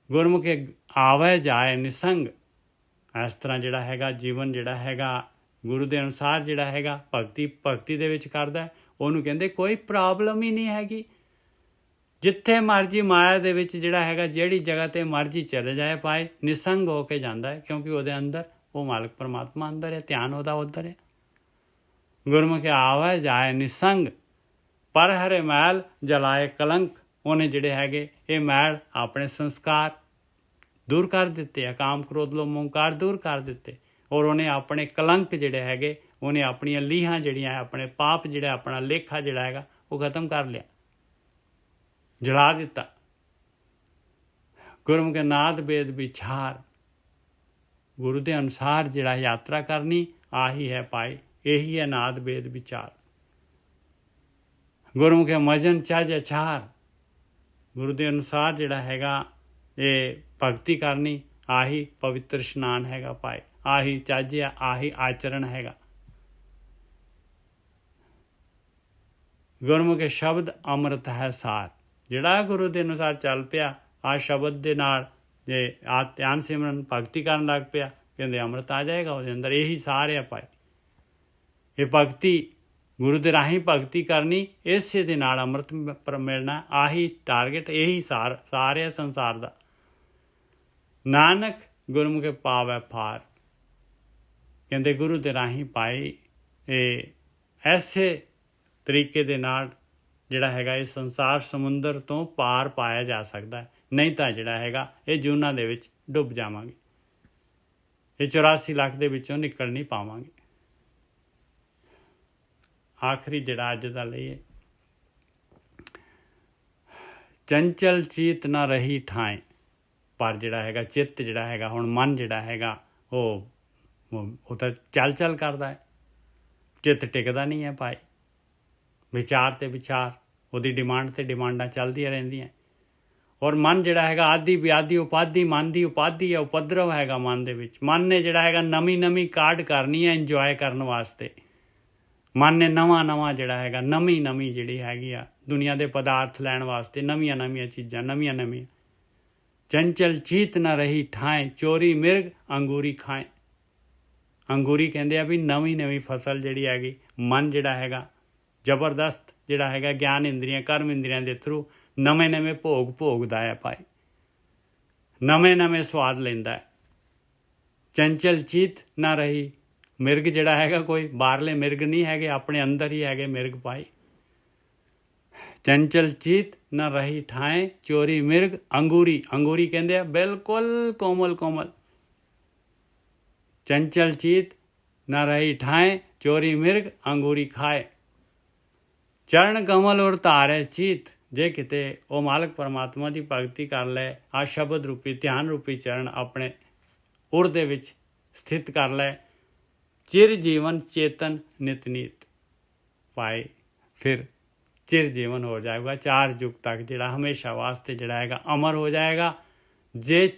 S1: ਗੁਰਮੁਖੇ ਆਵੈ ਜਾਏ ਨਿਸੰਗ, ਇਸ ਤਰ੍ਹਾਂ ਜਿਹੜਾ ਹੈਗਾ ਜੀਵਨ ਜਿਹੜਾ ਹੈਗਾ ਗੁਰੂ ਦੇ ਅਨੁਸਾਰ ਜਿਹੜਾ ਹੈਗਾ ਭਗਤੀ ਦੇ ਵਿੱਚ ਕਰਦਾ, ਉਹਨੂੰ ਕਹਿੰਦੇ ਕੋਈ ਪ੍ਰੋਬਲਮ ਹੀ ਨਹੀਂ ਹੈਗੀ। ਜਿੱਥੇ ਮਰਜੀ ਮਾਇਆ ਦੇ ਵਿੱਚ ਜਿਹੜਾ ਹੈਗਾ ਜਿਹੜੀ ਜਗ੍ਹਾ ਤੇ ਮਰਜੀ ਚਲੇ ਜਾਏ ਭਾਈ, ਨਿਸੰਗ ਹੋ ਕੇ ਜਾਂਦਾ ਹੈ, ਕਿਉਂਕਿ ਉਹਦੇ ਅੰਦਰ ਉਹ ਮਾਲਕ ਪਰਮਾਤਮਾ ਅੰਦਰ ਹੈ, ਧਿਆਨ ਉਹਦਾ ਉੱਧਰ ਹੈ। ਗੁਰਮੁਖੇ ਆਵੈ ਜਾਏ ਨਿਸੰਗ, ਪਰ ਹਰੇ ਮੈਲ ਜਲਾਏ ਕਲੰਕ, ਉਹਨੇ ਜਿਹੜੇ ਹੈਗੇ ਇਹ ਮੈਲ ਆਪਣੇ ਸੰਸਕਾਰ ਦੂਰ ਕਰ ਦਿੱਤੇ ਆ, ਕਾਮ ਕ੍ਰੋਧ ਲੋਭ ਮੋਹ ਹੰਕਾਰ ਦੂਰ ਕਰ ਦਿੱਤੇ ਔਰ ਉਹਨੇ ਆਪਣੇ ਕਲੰਕ ਜਿਹੜੇ ਹੈਗੇ, ਉਹਨੇ ਆਪਣੀਆਂ ਲੀਹਾਂ ਜਿਹੜੀਆਂ ਆਪਣੇ ਪਾਪ ਜਿਹੜਾ ਆਪਣਾ ਲੇਖਾ ਜਿਹੜਾ ਹੈਗਾ ਉਹ ਖਤਮ ਕਰ ਲਿਆ, ਜਲਾ ਦਿੱਤਾ। ਗੁਰਮੁਖੇ ਨਾਦ ਬੇਦ ਵਿਚਾਰ, ਗੁਰੂ ਦੇ ਅਨੁਸਾਰ ਜਿਹੜਾ ਯਾਤਰਾ ਕਰਨੀ ਆਹੀ ਹੈ ਭਾਈ, ਇਹੀ ਹੈ ਨਾਦ ਬੇਦ ਵਿਚਾਰ। ਗੁਰਮੁਖੇ ਮਜਨ ਚੱਜ ਅਚਾਰ, ਗੁਰੂ ਦੇ ਅਨੁਸਾਰ ਜਿਹੜਾ ਹੈਗਾ ਇਹ ਭਗਤੀ ਕਰਨੀ ਆਹੀ ਪਵਿੱਤਰ ਇਸ਼ਨਾਨ ਹੈਗਾ ਭਾਈ, ਆਹੀ ਚੱਜ ਹੈ, ਆਹੀ ਆਚਰਣ ਹੈਗਾ। ਗੁਰਮੁਖੇ ਸ਼ਬਦ ਅੰਮ੍ਰਿਤ ਹੈ ਸਾਰ, ਜਿਹੜਾ ਗੁਰੂ ਦੇ ਅਨੁਸਾਰ ਚੱਲ ਪਿਆ ਆ ਸ਼ਬਦ ਦੇ ਨਾਲ ਜੇ ਆ ਧਿਆਨ ਸਿਮਰਨ ਭਗਤੀ ਕਰਨ ਲੱਗ ਪਿਆ, ਕਹਿੰਦੇ ਅੰਮ੍ਰਿਤ ਆ ਜਾਏਗਾ ਉਹਦੇ ਅੰਦਰ। ਇਹੀ ਸਾਰ ਹੈ ਭਾਈ, ਇਹ ਭਗਤੀ ਗੁਰੂ ਦੇ ਰਾਹੀਂ ਭਗਤੀ ਕਰਨੀ, ਇਸੇ ਦੇ ਨਾਲ ਅੰਮ੍ਰਿਤ ਮਿਲਣਾ, ਆਹੀ ਟਾਰਗੇਟ, ਇਹੀ ਸਾਰ ਹੈ ਸੰਸਾਰ ਦਾ। ਨਾਨਕ ਗੁਰਮੁਖੇ ਪਾਵੈ ਫਾਰ, ਕਹਿੰਦੇ ਗੁਰੂ ਦੇ ਰਾਹੀਂ ਭਾਈ ਇਹ ਐਸੇ ਤਰੀਕੇ ਦੇ ਨਾਲ ਜਿਹੜਾ ਹੈਗਾ ਇਹ ਸੰਸਾਰ ਸਮੁੰਦਰ ਤੋਂ ਪਾਰ ਪਾਇਆ ਜਾ ਸਕਦਾ ਹੈ, ਨਹੀਂ ਤਾਂ ਜਿਹੜਾ ਹੈਗਾ ਇਹ ਜੂਨਾਂ ਦੇ ਵਿੱਚ ਡੁੱਬ ਜਾਵਾਂਗੇ, ਇਹ 84 ਲੱਖ ਦੇ ਵਿੱਚੋਂ ਨਿਕਲ ਨਹੀਂ ਪਾਵਾਂਗੇ। ਆਖਰੀ ਜਿਹੜਾ ਅੱਜ ਦਾ ਲਈਏ, ਚੰਚਲ ਚੀਤ ਨਾ ਰਹੀ ਠਾਏ, ਪਰ ਜਿਹੜਾ ਹੈਗਾ ਚਿੱਤ ਜਿਹੜਾ ਹੈਗਾ ਹੁਣ ਮਨ ਜਿਹੜਾ ਹੈਗਾ ਉਹ ਤਾਂ ਚੱਲ ਕਰਦਾ ਹੈ, ਚਿੱਤ ਟਿਕਦਾ ਨਹੀਂ ਹੈ ਭਾਈ। ਵਿਚਾਰ ਤੇ ਵਿਚਾਰ, ਉਹਦੀ ਡਿਮਾਂਡ ਤੇ ਡਿਮਾਂਡਾਂ ਚੱਲਦੀਆਂ ਰਹਿੰਦੀਆਂ ਔਰ ਮਨ ਜਿਹੜਾ ਹੈਗਾ ਆਦੀ ਵਿਆਦੀ ਉਪਾਧੀ, ਮਨ ਦੀ ਉਪਾਧੀ ਹੈ, ਉਪਦਰਵ ਹੈਗਾ ਮਨ ਦੇ ਵਿੱਚ। ਮਨ ਨੇ ਜਿਹੜਾ ਹੈਗਾ ਨਵੀਂ ਕਾਢ ਕਰਨੀ ਹੈ ਇੰਜੋਏ ਕਰਨ ਵਾਸਤੇ। ਮਨ ਨੇ ਨਵਾਂ ਜਿਹੜਾ ਹੈਗਾ ਨਵੀਂ ਜਿਹੜੀ ਹੈਗੀ ਆ ਦੁਨੀਆ ਦੇ ਪਦਾਰਥ ਲੈਣ ਵਾਸਤੇ, ਨਵੀਆਂ ਚੀਜ਼ਾਂ ਨਵੀਆਂ। ਚੰਚਲ ਚੀਤ ਨਾ ਰਹੀ ਠਾਏ, ਚੋਰੀ ਮਿਰਗ ਅੰਗੂਰੀ ਖਾਏ। ਅੰਗੂਰੀ ਕਹਿੰਦੇ ਆ ਵੀ ਨਵੀਂ ਫਸਲ ਜਿਹੜੀ ਹੈਗੀ, ਮਨ ਜਿਹੜਾ ਹੈਗਾ ਜ਼ਬਰਦਸਤ ਜਿਹੜਾ ਹੈਗਾ ਗਿਆਨ ਇੰਦਰੀਆਂ ਕਰਮ ਇੰਦਰੀਆਂ ਦੇ ਥਰੂ ਨਵੇਂ ਭੋਗਦਾ ਹੈ ਭਾਈ। ਨਵੇਂ ਸਵਾਦ ਲੈਂਦਾ ਹੈ। ਚੰਚਲ ਚੀਤ ਨਾ ਰਹੀ, ਮਿਰਗ ਜਿਹੜਾ ਹੈਗਾ ਕੋਈ ਬਾਹਰਲੇ ਮਿਰਗ ਨਹੀਂ ਹੈਗੇ, ਆਪਣੇ ਅੰਦਰ ਹੀ ਹੈਗੇ ਮਿਰਗ ਪਾਈ। ਚੰਚਲ ਚੀਤ ਨਾ ਰਹੀ ਠਾਏ, ਚੋਰੀ ਮਿਰਗ ਅੰਗੂਰੀ, ਅੰਗੂਰੀ ਕਹਿੰਦੇ ਆ ਬਿਲਕੁਲ ਕੋਮਲ ਕੋਮਲ। ਚੰਚਲ ਚੀਤ ਨਾ ਰਹੀ ਠਾਏ, ਚੋਰੀ ਮਿਰਗ ਅੰਗੂਰੀ ਖਾਏ। ਚਰਨ ਕਮਲ ਔਰ ਧਾਰੇ ਚੀਤ, ਜੇ ਕਿਤੇ ਉਹ ਮਾਲਕ ਪਰਮਾਤਮਾ ਦੀ ਭਗਤੀ ਕਰ ਲੈ, ਆ ਸ਼ਬਦ ਰੂਪੀ ਧਿਆਨ ਰੂਪੀ ਚਰਨ ਆਪਣੇ ਉਰ ਦੇ ਵਿੱਚ ਸਥਿਤ ਕਰ ਲੈ, ਚਿਰ ਜੀਵਨ ਚੇਤਨ ਨਿਤ ਨੀਤ ਪਾਏ, ਫਿਰ ਚਿਰ ਜੀਵਨ ਹੋ ਜਾਏਗਾ, 4 ਯੁੱਗ ਤੱਕ ਜਿਹੜਾ ਹਮੇਸ਼ਾ ਵਾਸਤੇ ਜਿਹੜਾ ਹੈਗਾ ਅਮਰ ਹੋ ਜਾਏਗਾ। ਜੇ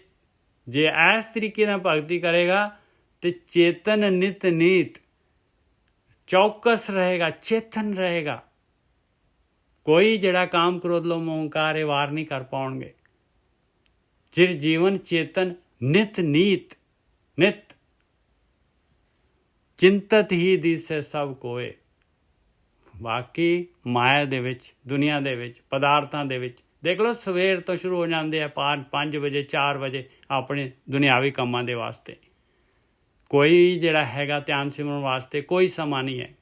S1: ਇਸ ਤਰੀਕੇ ਨਾਲ ਭਗਤੀ ਕਰੇਗਾ ਤੇ ਚੇਤਨ ਨਿਤ ਨੀਤ ਚੌਕਸ ਰਹੇਗਾ, ਚੇਤਨ ਰਹੇਗਾ। ਕੋਈ ਜਿਹੜਾ ਕਾਮ ਕ੍ਰੋਧ ਲੋਭ ਮੋਹ ਹੰਕਾਰ ਇਹ ਵਾਰ ਨਹੀਂ ਕਰ ਪਾਉਣਗੇ। ਚਿਰ ਜੀਵਨ ਚੇਤਨ ਨਿਤ ਨੀਤ, ਨਿਤ ਚਿੰਤਤ ਹੀ ਦਿਸੈ ਸਭ ਕੋਏ। ਬਾਕੀ ਮਾਇਆ ਦੇ ਵਿੱਚ, ਦੁਨੀਆ ਦੇ ਵਿੱਚ, ਪਦਾਰਥਾਂ ਦੇ ਵਿੱਚ ਦੇਖ ਲਓ, ਸਵੇਰ ਤੋਂ ਸ਼ੁਰੂ ਹੋ ਜਾਂਦੇ ਆ 5 ਵਜੇ 4 ਵਜੇ ਆਪਣੇ ਦੁਨਿਆਵੀ ਕੰਮਾਂ ਦੇ ਵਾਸਤੇ। ਕੋਈ ਜਿਹੜਾ ਹੈਗਾ ਧਿਆਨ ਸਿਮਰਨ ਵਾਸਤੇ ਕੋਈ ਸਮਾਂ ਨਹੀਂ ਹੈ।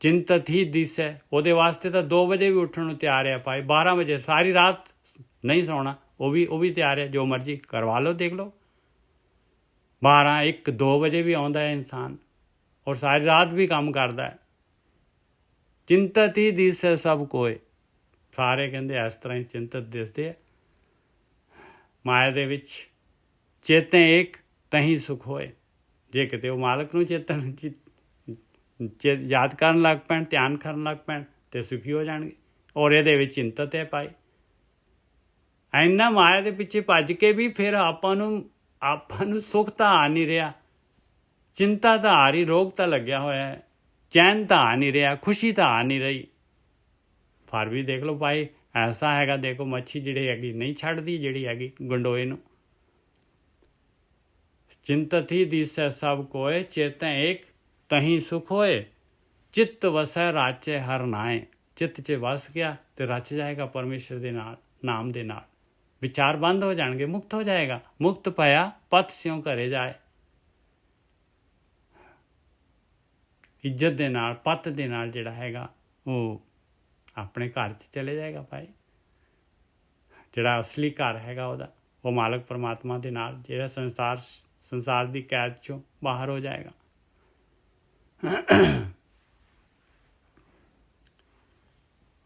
S1: ਚਿੰਤਤ ਹੀ ਦਿਸੈ, ਉਹਦੇ ਵਾਸਤੇ ਤਾਂ 2 ਵਜੇ ਵੀ ਉੱਠਣ ਨੂੰ ਤਿਆਰ ਹੈ ਭਾਈ, 12 ਵਜੇ ਸਾਰੀ ਰਾਤ ਨਹੀਂ ਸੌਣਾ, ਉਹ ਵੀ ਤਿਆਰ ਹੈ। ਜੋ ਮਰਜ਼ੀ ਕਰਵਾ ਲਓ, ਦੇਖ ਲਓ 12 1 2 ਵਜੇ ਵੀ ਆਉਂਦਾ ਹੈ ਇਨਸਾਨ, ਔਰ ਸਾਰੀ ਰਾਤ ਵੀ ਕੰਮ ਕਰਦਾ ਹੈ। ਚਿੰਤਤ ਹੀ ਦਿਸੈ ਸਭ ਕੋਏ, ਸਾਰੇ ਕਹਿੰਦੇ ਇਸ ਤਰ੍ਹਾਂ ਹੀ ਚਿੰਤਤ ਦਿਸਦੇ ਆ। ਮਾਇਆ ਦੇ ਵਿੱਚ ਚੇਤਨ ਏਕ ਤਹੀਂ ਸੁਖ ਹੋਏ, ਜੇ ਕਿਤੇ ਉਹ ਮਾਲਕ ਨੂੰ ਚੇਤਨ ਯਾਦ ਕਰਨ ਲੱਗ ਪੈਣ, ਧਿਆਨ ਕਰਨ ਲੱਗ ਪੈਣ ਤੇ ਸੁਖੀ ਹੋ ਜਾਣਗੇ। ਔਰ ਇਹਦੇ ਵਿੱਚ ਚਿੰਤਤ ਹੈ ਭਾਈ। ਇੰਨਾ ਮਾਇਆ ਦੇ ਪਿੱਛੇ ਭੱਜ ਕੇ ਵੀ ਫਿਰ ਆਪਾਂ ਨੂੰ ਸੁੱਖ ਤਾਂ ਆ ਨਹੀਂ ਰਿਹਾ, ਚਿੰਤਾ ਤਾਂ ਆ ਰਹੀ, ਰੋਗ ਤਾਂ ਲੱਗਿਆ ਹੋਇਆ ਹੈ, ਚੈਨ ਤਾਂ ਆ ਨਹੀਂ ਰਿਹਾ, ਖੁਸ਼ੀ ਤਾਂ ਆ ਨਹੀਂ ਰਹੀ। ਫਿਰ ਵੀ ਦੇਖ ਲਓ ਭਾਈ, ਐਸਾ ਹੈਗਾ, ਦੇਖੋ ਮੱਛੀ ਜਿਹੜੀ ਹੈਗੀ ਨਹੀਂ ਛੱਡਦੀ, ਜਿਹੜੀ ਹੈਗੀ ਗੰਡੋਏ ਨੂੰ। ਚਿੰਤਤ ਹੀ ਦਿਸੈ ਸਭ ਕੋਏ, ਚੇਤਨ ਏਕ ਤਹੀਂ ਸੁਖ ਹੋਏ। ਚਿੱਤ ਵਸੈ ਰਾਚੇ ਹਰ ਨਾਏ, ਚਿੱਤ 'ਚ ਵਸ ਗਿਆ ਤੇ ਰਚ ਜਾਏਗਾ ਪਰਮੇਸ਼ਰ ਦੇ ਨਾਲ, ਨਾਮ ਦੇ ਨਾਲ। ਵਿਚਾਰ ਬੰਦ ਹੋ ਜਾਣਗੇ, ਮੁਕਤ ਹੋ ਜਾਏਗਾ। ਮੁਕਤ ਪਿਆ ਪਤ ਸਿਉ ਘਰੇ ਜਾਏ, ਇੱਜ਼ਤ ਦੇ ਨਾਲ, ਪੱਤ ਦੇ ਨਾਲ ਜਿਹੜਾ ਹੈਗਾ ਉਹ ਆਪਣੇ ਘਰ 'ਚ ਚਲੇ ਜਾਏਗਾ ਭਾਈ। ਜਿਹੜਾ ਅਸਲੀ ਘਰ ਹੈਗਾ ਉਹਦਾ, ਉਹ ਮਾਲਕ ਪਰਮਾਤਮਾ ਦੇ ਨਾਲ, ਜਿਹੜਾ ਸੰਸਾਰ ਦੀ ਕੈਦ 'ਚੋਂ ਬਾਹਰ ਹੋ ਜਾਏਗਾ।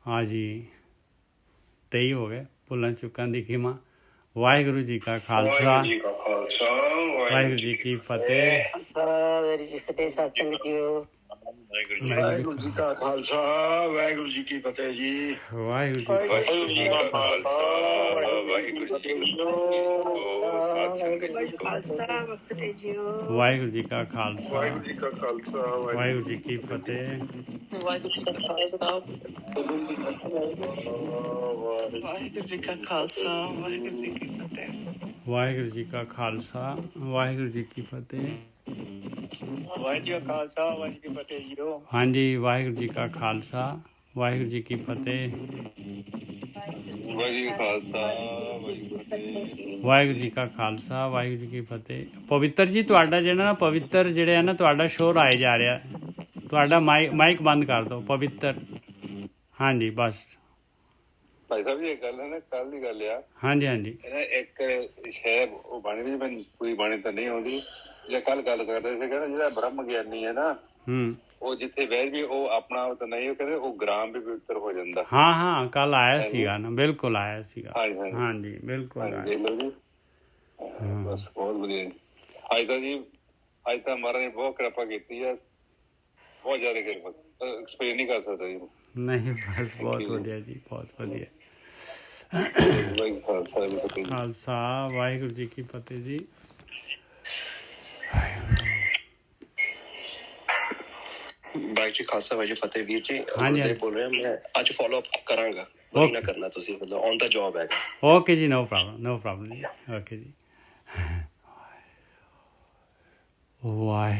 S1: ਹਾਂ ਜੀ, 23 ਹੋ ਗਏ, ਭੁੱਲਾਂ ਚੁੱਕਾਂ ਦੀ ਖਿਮਾ। ਵਾਹਿਗੁਰੂ ਜੀ ਕਾ ਖਾਲਸਾ, ਵਾਹਿਗੁਰੂ ਜੀ ਕੀ ਫਤਿਹ।
S3: ਵਾਹਿਗੁਰੂ ਜੀ ਕਾ ਖਾਲਸਾ, ਵਾਹਿਗੁਰੂ ਜੀ ਕੀ ਫਤਿਹ ਜੀ।
S1: ਵਾਹਿਗੁਰੂ ਜੀ
S3: ਕਾ ਖਾਲਸਾ, ਵਾਹਿਗੁਰੂ ਜੀ ਕੀ ਫਤਿਹ।
S1: ਵਾਹਿਗੁਰੂ ਜੀ ਕਾ ਖਾਲਸਾ,
S3: ਵਾਹਿਗੁਰੂ ਜੀ ਕਾ ਖਾਲਸਾ,
S1: ਵਾਹਿਗੁਰੂ ਜੀ ਕੀ ਫਤਿਹ।
S5: ਵਾਹਿਗੁਰੂ ਜੀ ਕਾ ਖਾਲਸਾ, ਵਾਹਿਗੁਰੂ ਜੀ ਕਾ ਖਾਲਸਾ, ਵਾਹਿਗੁਰੂ ਜੀ ਕੀ ਫਤਿਹ।
S1: ਵਾਹਿਗੁਰੂ ਜੀ ਕਾ ਖਾਲਸਾ, ਵਾਹਿਗੁਰੂ ਜੀ ਕੀ ਫਤਿਹ।
S2: ਵਾਹਿਗੁਰੂ ਜੀ ਕਾ ਖਾਲਸਾ, ਵਾਹਿਗੁਰੂ ਜੀ ਕੀ ਫਤਿਹ ਜੀਓ।
S1: ਹਾਂਜੀ, ਵਾਹਿਗੁਰੂ ਜੀ ਕਾ ਖਾਲਸਾ, ਵਾਹਿਗੁਰੂ ਜੀ ਕੀ ਫਤਿਹ। ਵਾਹਿਗੁਰੂ ਜੀ ਕਾ ਖਾਲਸਾ, ਵਾਹਿਗੁਰੂ ਜੀ ਕੀ ਫਤਿਹ। ਪਵਿੱਤਰ ਜੀ, ਤੁਹਾਡਾ ਜਿਹੜਾ ਨਾ ਪਵਿੱਤਰ ਜਿਹੜੇ ਆ ਨਾ, ਤੁਹਾਡਾ ਸ਼ੋਰ ਆਏ ਜਾ ਰਿਹਾ, ਤੁਹਾਡਾ ਮਾਈਕ ਬੰਦ ਕਰ ਦਿਓ ਪਵਿੱਤਰ। ਹਾਂਜੀ ਬਸ।
S3: ਭਾਈ ਸਾਹਿਬ ਜੀ, ਇਹ ਗੱਲ ਹੈ ਨਾ, ਕੱਲ ਦੀ ਗੱਲ ਆ।
S1: ਹਾਂਜੀ ਹਾਂਜੀ,
S3: ਇੱਕ ਸ਼ੈ ਉਹ ਬਾਣੀ ਦੀ ਮੈਨੂੰ ਪੂਰੀ ਬਾਣੀ ਤਾਂ ਨਹੀਂ ਆਉਂਦੀ, ਜਾਂ ਕੱਲ ਗੱਲ ਕਰਦੇ ਸੀ, ਕਹਿੰਦਾ ਜਿਹੜਾ ਬ੍ਰਹਮ ਗਿਆਨੀ ਹੈ ਨਾ, ਉਹ ਜਿੱਥੇ ਬਹਿ ਜਾਵੇ ਉਹ ਆਪਣਾ ਆਪ ਤਾਂ ਨਹੀਂ, ਉਹ ਕਹਿੰਦੇ ਉਹ ਗ੍ਰਾਮ ਵੀ ਪਵਿੱਤਰ ਹੋ ਜਾਂਦਾ।
S1: ਹਾਂ ਕੱਲ ਆਇਆ ਸੀਗਾ ਨਾ, ਬਿਲਕੁਲ ਆਇਆ ਸੀਗਾ।
S3: ਹਾਂਜੀ
S1: ਬਿਲਕੁਲ।
S3: ਦੇਖ ਲਓ ਜੀ, ਬਸ ਬਹੁਤ ਵਧੀਆ। ਅੱਜ ਤਾਂ ਮਹਾਰਾਜ ਨੇ ਬਹੁਤ ਕਿਰਪਾ ਕੀਤੀ ਹੈ, ਬਹੁਤ ਜ਼ਿਆਦਾ ਕਿਰਪਾ, ਐਕਸਪਲੇਨ ਨਹੀਂ ਕਰ ਸਕਦਾ ਜੀ।
S1: ਨਹੀਂ ਬਸ ਬਹੁਤ ਵਧੀਆ ਜੀ, ਬਹੁਤ ਵਧੀਆ। ਖਾਲਸਾ, ਵਾਹਿਗੁਰੂ ਜੀ ਕੀ ਫਤਿਹ ਜੀ।
S6: ਵਾਹਿਗੁਰੂ ਜੀ ਖਾਲਸਾ, ਵਾਹਿਗੁਰੂ ਜੀ ਫਤਿਹ। ਵੀਰ ਜੀ
S1: ਹਾਂਜੀ
S6: ਬੋਲ ਰਿਹਾ, ਮੈਂ ਅੱਜ ਫੋਲੋ ਅਪ ਕਰਾਂਗਾ, ਵਰੀ ਨਾ ਕਰਨਾ ਤੁਸੀਂ, ਮਤਲਬ ਔਨ ਦਾ ਜੌਬ ਹੈਗਾ।
S1: ਓਕੇ ਜੀ, ਨੋ ਪ੍ਰੋਬਲਮ ਜੀ, ਓਕੇ ਜੀ। ਵਾਹਿਗੁਰੂ